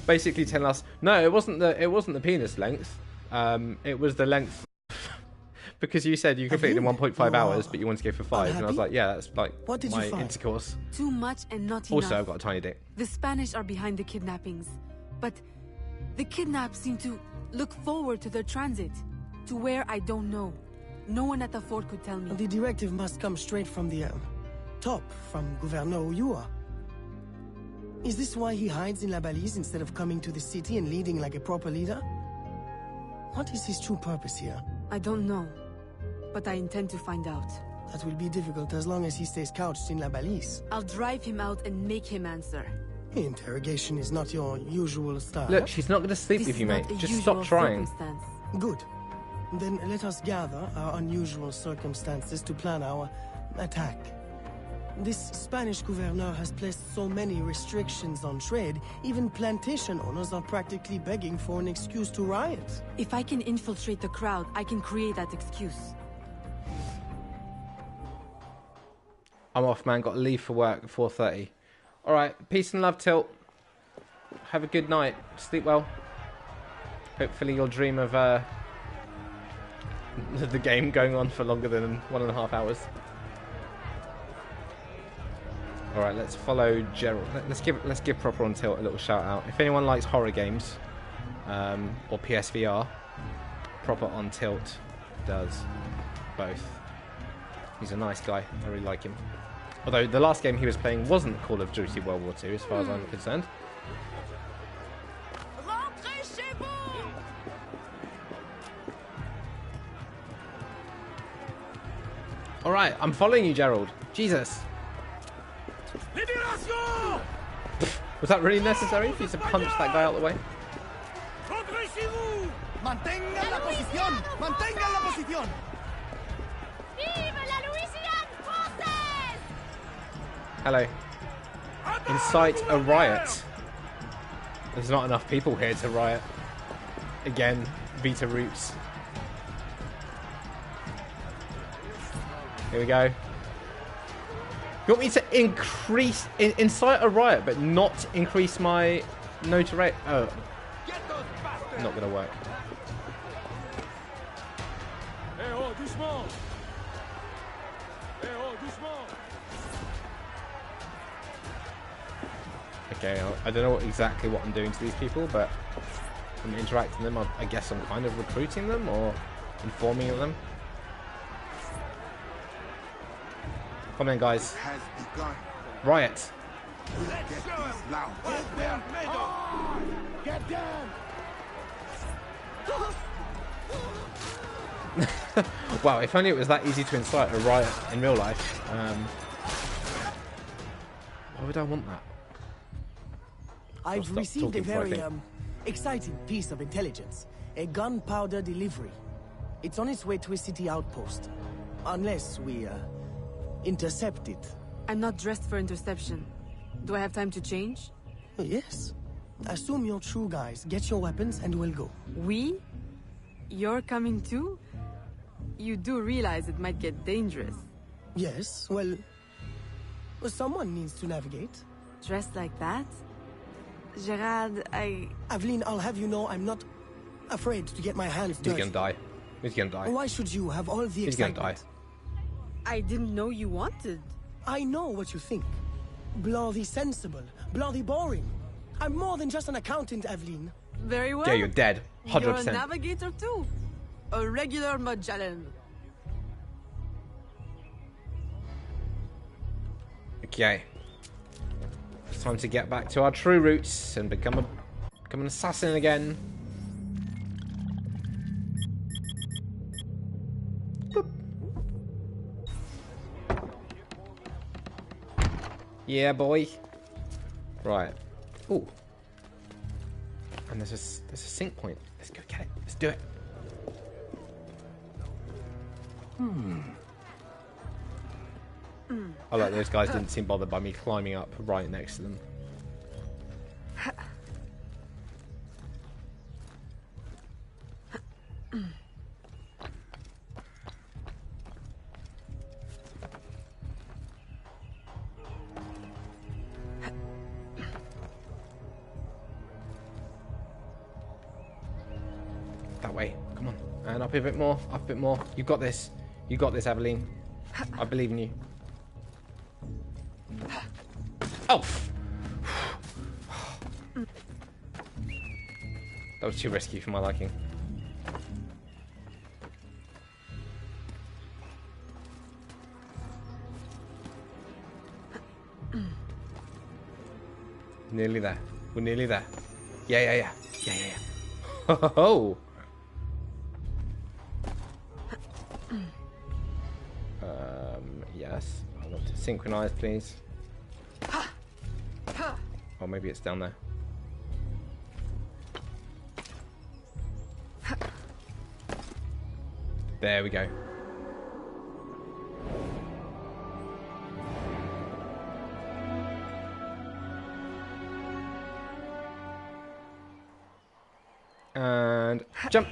Basically telling us, no, it wasn't the penis length. It was the length. Because you said you completed in 1.5 hours, but you wanted to go for 5, and I was like, yeah, that's like my intercourse. Too much and not enough. Also, I've got a tiny dick. The Spanish are behind the kidnappings, but the kidnapped seem to look forward to their transit, to where I don't know. No one at the fort could tell me. The directive must come straight from the top, from Gouverneur Uyua. Is this why he hides in La Balise instead of coming to the city and leading like a proper leader? What is his true purpose here? I don't know, but I intend to find out. That will be difficult as long as he stays couched in La Balise. I'll drive him out and make him answer. Interrogation is not your usual style. Look, she's not going to sleep with you, mate. Just stop trying. Good. Then let us gather our unusual circumstances to plan our attack. This Spanish governor has placed so many restrictions on trade, even plantation owners are practically begging for an excuse to riot. If I can infiltrate the crowd, I can create that excuse. I'm off, man. Got to leave for work at 4:30. All right. Peace and love, Tilt. Have a good night. Sleep well. Hopefully you'll dream of the game going on for longer than 1.5 hours. All right, let's follow Gerald. Let's give Proper on Tilt a little shout out. If anyone likes horror games or PSVR, Proper on Tilt does both. He's a nice guy. I really like him. Although the last game he was playing wasn't Call of Duty World War II, as far as I'm concerned. All right, I'm following you, Gerald. Jesus. Was that really necessary for you to punch that guy out of the way? Mantengan la posición. Mantengan la posición. Hello. Incite a riot. There's not enough people here to riot. Again, Vita Roots. Here we go. You want me to incite a riot, but not increase my notoriety? Oh, not gonna work. Okay, I don't know exactly what I'm doing to these people, but I'm interacting with them. I guess I'm kind of recruiting them or informing of them. Come on, guys. Riot. Get down. Wow, if only it was that easy to incite a riot in real life. Why would I want that? I've received a very exciting piece of intelligence. A gunpowder delivery. It's on its way to a city outpost. Unless we intercept it. I'm not dressed for interception. Do I have time to change? Yes. Assume you're true, guys. Get your weapons and we'll go. We? You're coming too? You do realize it might get dangerous. Yes, well, someone needs to navigate. Dressed like that? Gerard, Aveline, I'll have you know I'm not afraid to get my hands dirty. He's gonna die. He's gonna die. Why should you have all the excitement? He's gonna die. I didn't know you wanted. I know what you think. Bloody sensible. Bloody boring. I'm more than just an accountant, Aveline. Very well. Yeah, you're dead. 100%. You're a navigator too. A regular Magellan. Okay. It's time to get back to our true roots and become an assassin again. Boop. Yeah, boy. Right. Ooh. And there's a sync point. Let's go get it. Let's do it. I like those guys didn't seem bothered by me climbing up right next to them. That way. Come on. And up a bit more. Up a bit more. You got this. You got this, Aveline. I believe in you. Oh! That was too risky for my liking. Nearly there. We're nearly there. Yeah. Oh! Yes. I want to synchronize, please. Oh, maybe it's down there. There we go. And jump.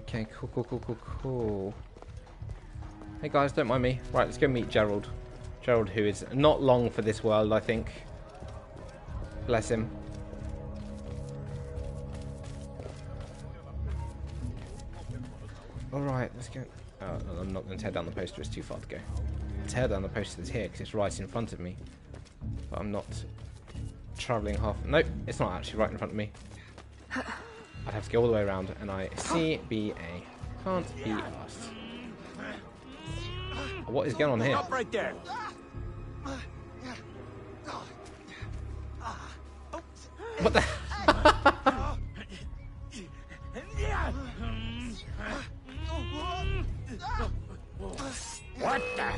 Okay, cool. Hey guys, don't mind me. Right, let's go meet Gerald. Gerald, who is not long for this world, I think. Bless him. Alright, let's go. Oh, I'm not going to tear down the poster, it's too far to go. Tear down the poster that's here because it's right in front of me. But I'm not travelling half. Nope, it's not actually right in front of me. I'd have to go all the way around, and I CBA. Can't be asked. What is going on here? Up right there. What the? What the?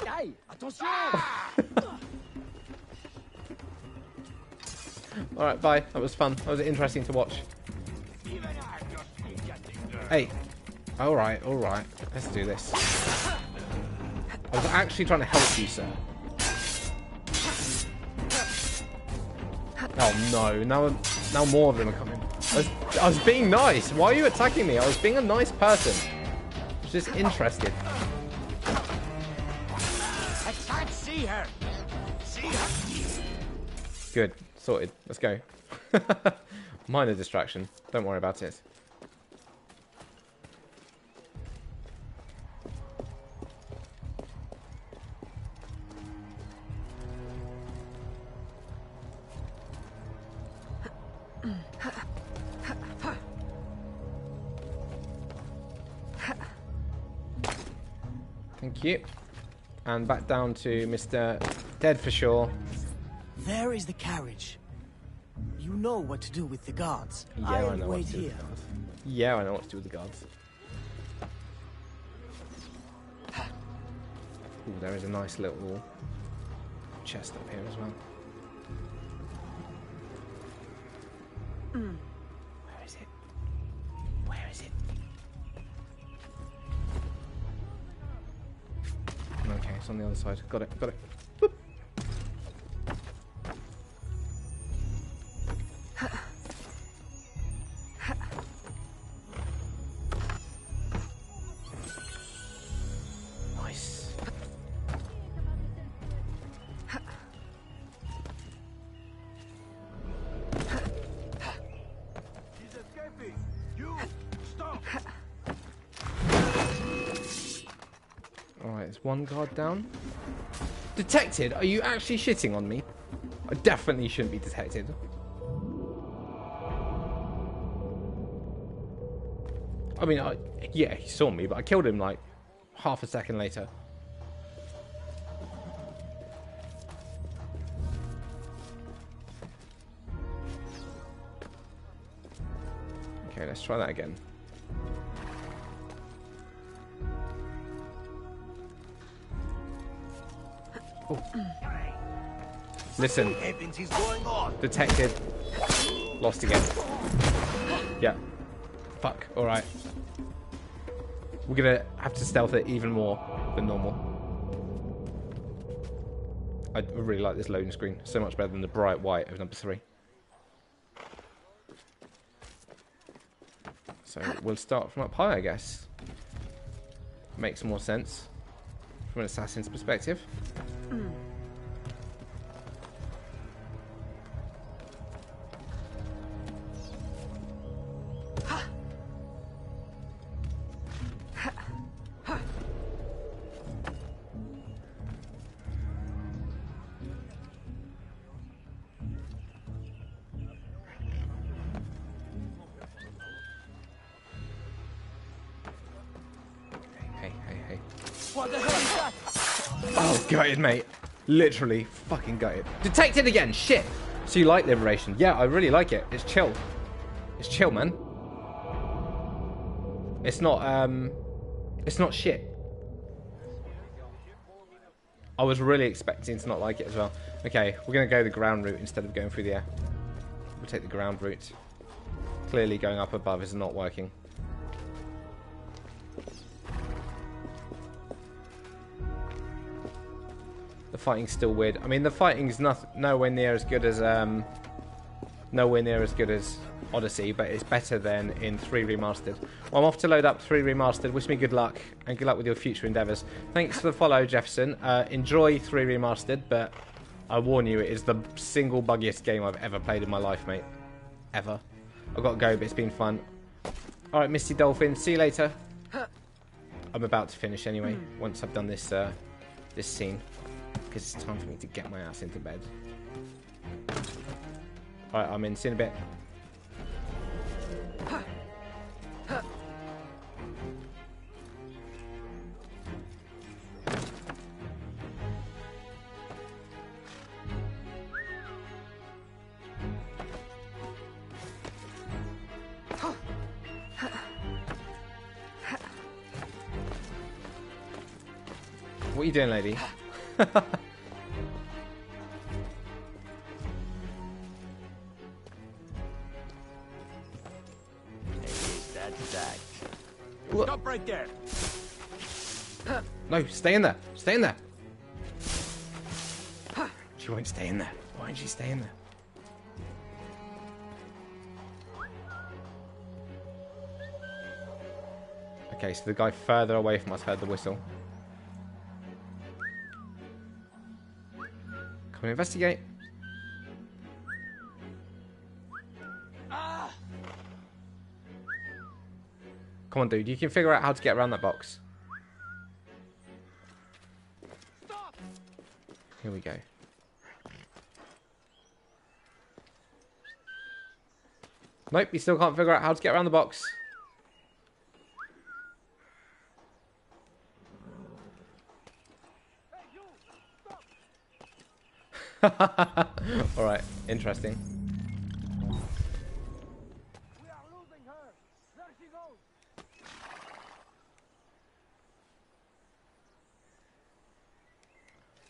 Hey, attention! Alright, bye. That was fun. That was interesting to watch. Hey. Alright. Let's do this. I was actually trying to help you, sir. Oh no, now more of them are coming. I was being nice. Why are you attacking me? I was being a nice person. I was just interested. I can't see her. See her? Good. Sorted. Let's go. Minor distraction. Don't worry about it. Thank you. And back down to Mr. Dead for sure. There is the carriage. You know what to do with the guards. Yeah, I know what to do with the guards. Yeah, I know what to do with the guards. Ooh, there is a nice little chest up here as well. Where is it? Where is it? Okay, it's on the other side. Got it. Boop. Nice. He's escaping. You stop. Alright, there's one guard down. Detected? Are you actually shitting on me? I definitely shouldn't be detected. I mean, yeah, he saw me, but I killed him like half a second later. Okay, let's try that again. Oh. Listen. Detected. Lost again. Yeah. Fuck. Alright. We're gonna have to stealth it even more than normal. I really like this loading screen. So much better than the bright white of number 3. So we'll start from up high, I guess. Makes more sense from an assassin's perspective. Hey. What the hell is that? Oh, gutted, mate. Literally fucking gutted. Detected again. Shit. So you like Liberation? Yeah, I really like it. It's chill. It's chill, man. It's not shit. I was really expecting to not like it as well. Okay, we're going to go the ground route instead of going through the air. We'll take the ground route. Clearly going up above is not working. The The fighting's still weird. I mean, the fighting's nowhere near as good as Odyssey, but it's better than in 3 Remastered. Well, I'm off to load up 3 Remastered. Wish me good luck, and good luck with your future endeavours. Thanks for the follow, Jefferson. Enjoy 3 Remastered, but I warn you, it is the single buggiest game I've ever played in my life, mate. Ever. I've got to go, but it's been fun. Alright, Misty Dolphin, see you later. I'm about to finish anyway, once I've done this this scene. Because it's time for me to get my ass into bed. Alright, I'm in. See you in a bit. What are you doing, lady? Stop right there. No, stay in there. Stay in there. She won't stay in there. Why won't she stay in there? Okay, so the guy further away from us heard the whistle. Come and investigate. Come on, dude. You can figure out how to get around that box. Here we go. Nope, you still can't figure out how to get around the box. Alright, interesting.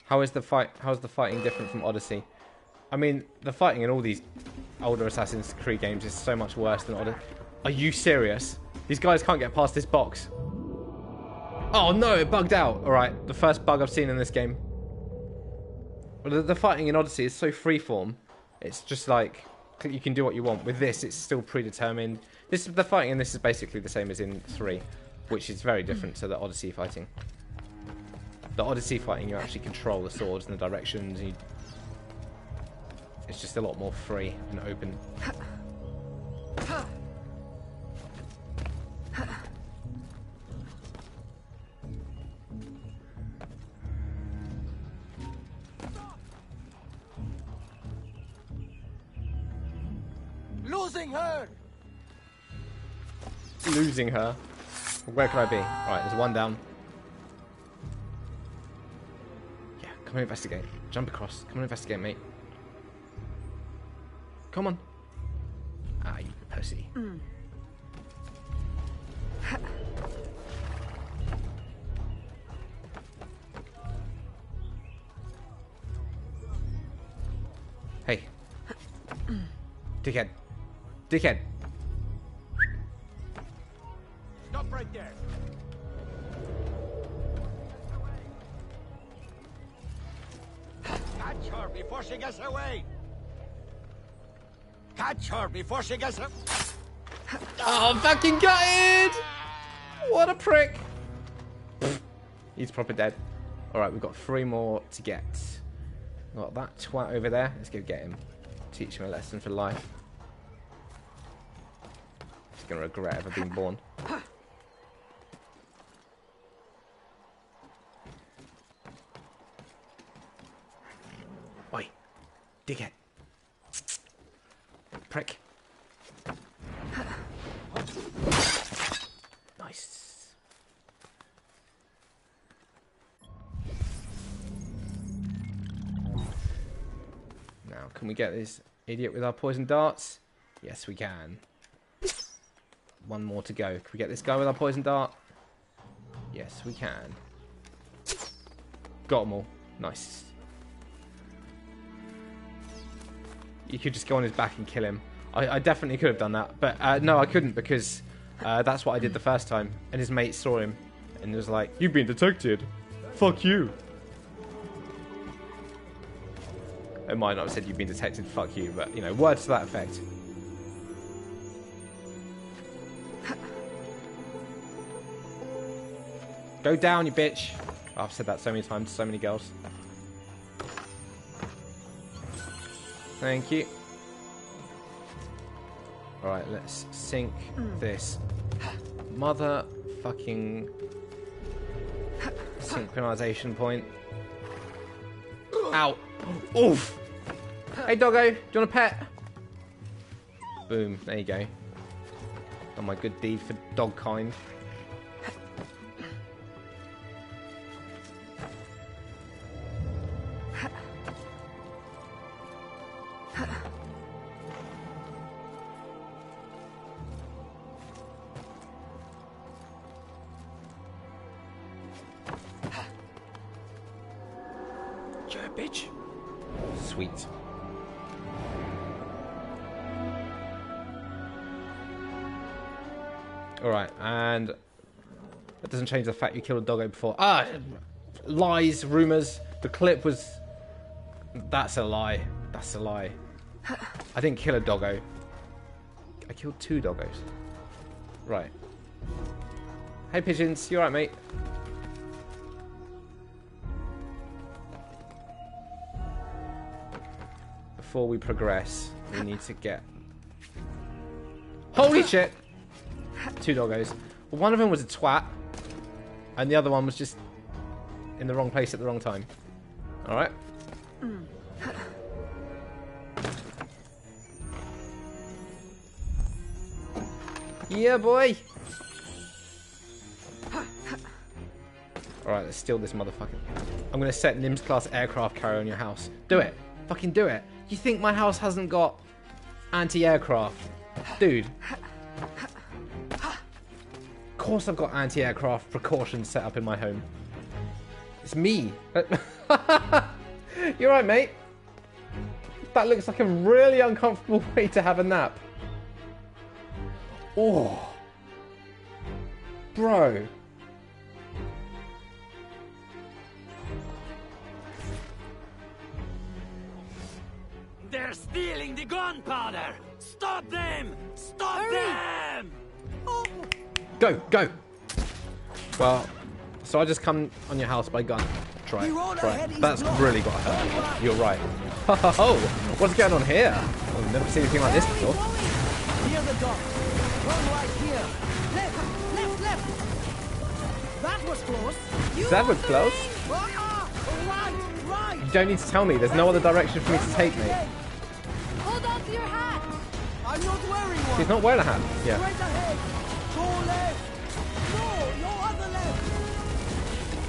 How is the fighting different from Odyssey? I mean, the fighting in all these older Assassin's Creed games is so much worse than Odyssey. Are you serious? These guys can't get past this box. Oh no, it bugged out. Alright, the first bug I've seen in this game. Well, the fighting in Odyssey is so freeform. It's just like, you can do what you want. With this, it's still predetermined. The fighting in this is basically the same as in 3, which is very different to the Odyssey fighting. The Odyssey fighting, you actually control the swords and the directions. And it's just a lot more free and open. Losing her! Losing her? Where can I be? Alright, there's one down. Yeah, come and investigate. Jump across. Come and investigate, mate. Come on. Ah, you pussy. Hey. Dickhead. Dickhead. Stop right there. Catch her before she gets away. Catch her before she gets away. Oh, I'm fucking gutted! What a prick. He's proper dead. Alright, we've got 3 more to get. Got that twat over there. Let's go get him. Teach him a lesson for life. He's gonna regret ever being born. Oi, dickhead. Prick. Nice. Now, can we get this idiot with our poison darts? Yes, we can. 1 more to go. Can we get this guy with our poison dart? Yes, we can. Got them all. Nice. You could just go on his back and kill him. I definitely could have done that. But no, I couldn't because that's what I did the first time. And his mate saw him and was like, "You've been detected. Fuck you." It might not have said you've been detected, fuck you, but, you know, words to that effect. Go down, you bitch. Oh, I've said that so many times to so many girls. Thank you. Alright, let's sync this motherfucking synchronization point. Ow! Oof! Hey doggo, do you want a pet? Boom, there you go. Done my good deed for dog kind. You're a bitch. Sweet. Alright, and that doesn't change the fact you killed a doggo before. Ah! Lies, rumours. The clip was... That's a lie. That's a lie. I didn't kill a doggo. I killed 2 doggos. Right. Hey pigeons, you alright, mate? Before we progress, we need to get... Holy shit! 2 doggos. Well, one of them was a twat, and the other one was just in the wrong place at the wrong time. Alright? Yeah, boy! Alright, let's steal this motherfucker. I'm gonna set NIMS class aircraft carrier on your house. Do it! Fucking do it! You think my house hasn't got anti-aircraft? Dude. Of course I've got anti-aircraft precautions set up in my home. It's me. You're right, mate. That looks like a really uncomfortable way to have a nap. Oh. Bro. They're stealing the gunpowder! Stop them! Stop them! Go, go! Well, so I just come on your house by gun. Try it. That's really got to hurt. You're right. Oh, what's going on here? I've never seen anything like this before. Near the dock. Run right here. Left, left, left. That was close. That was close. Right. You don't need to tell me. There's no other direction for me to take me. Hold on to your hat. I'm not wearing one. She's not wearing a hat. Yeah. Straight ahead. Go left. No other left.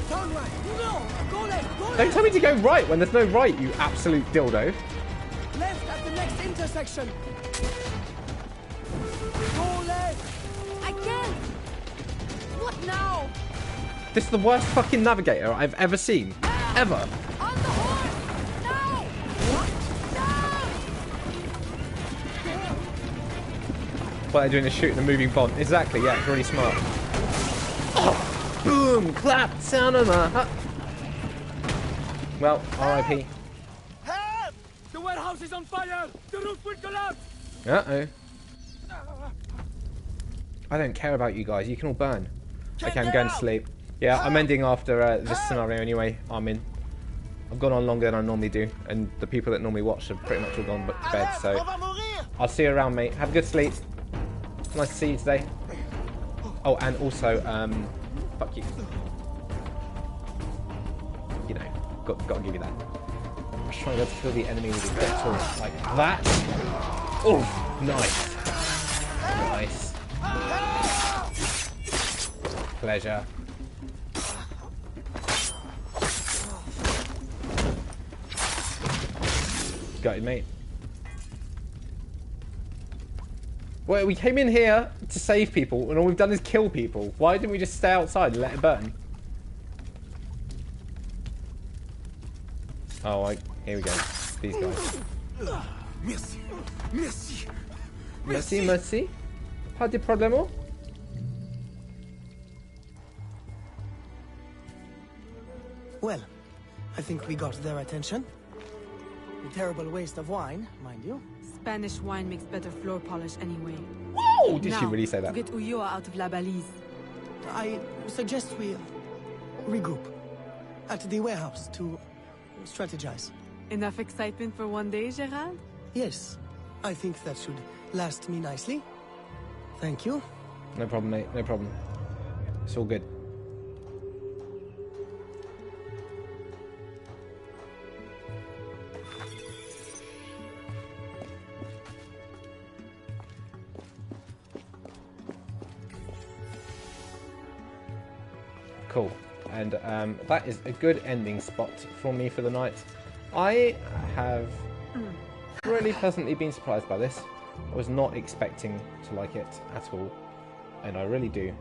Turn right. No, go left. Go left. Don't tell me to go right when there's no right, you absolute dildo. Left at the next intersection. Go left. I can't. What now? This is the worst fucking navigator I've ever seen. Ever. On the horse. No. What they're doing is shooting a moving bomb. Exactly, yeah, it's really smart. Oh, boom, clap, sound of my heart. Well, R.I.P. Help! The warehouse is on fire! The roof will collapse! Uh-oh. I don't care about you guys. You can all burn. Okay, I'm going to sleep. Yeah, I'm ending after this scenario anyway. I'm in. I've gone on longer than I normally do, and the people that normally watch have pretty much all gone to bed, so I'll see you around, mate. Have a good sleep. Nice to see you today. Oh, and also, fuck you. You know, got to give you that. I'm just trying to kill the enemy with a death torch like that. Oh, nice. Nice. Pleasure. Got it, mate. Well, we came in here to save people, and all we've done is kill people. Why didn't we just stay outside and let it burn? Oh, here we go. These guys. Merci. Merci. Merci, merci. Pas de problème. Well, I think we got their attention. A terrible waste of wine, mind you. Spanish wine makes better floor polish anyway. Whoa! Did she really say that? To get Ulloa out of La Balise. I suggest we regroup at the warehouse to strategize. Enough excitement for one day, Gerald? Yes. I think that should last me nicely. Thank you. No problem, mate. No problem. It's all good. Cool. And that is a good ending spot for me for the night. I have really pleasantly been surprised by this. I was not expecting to like it at all, and I really do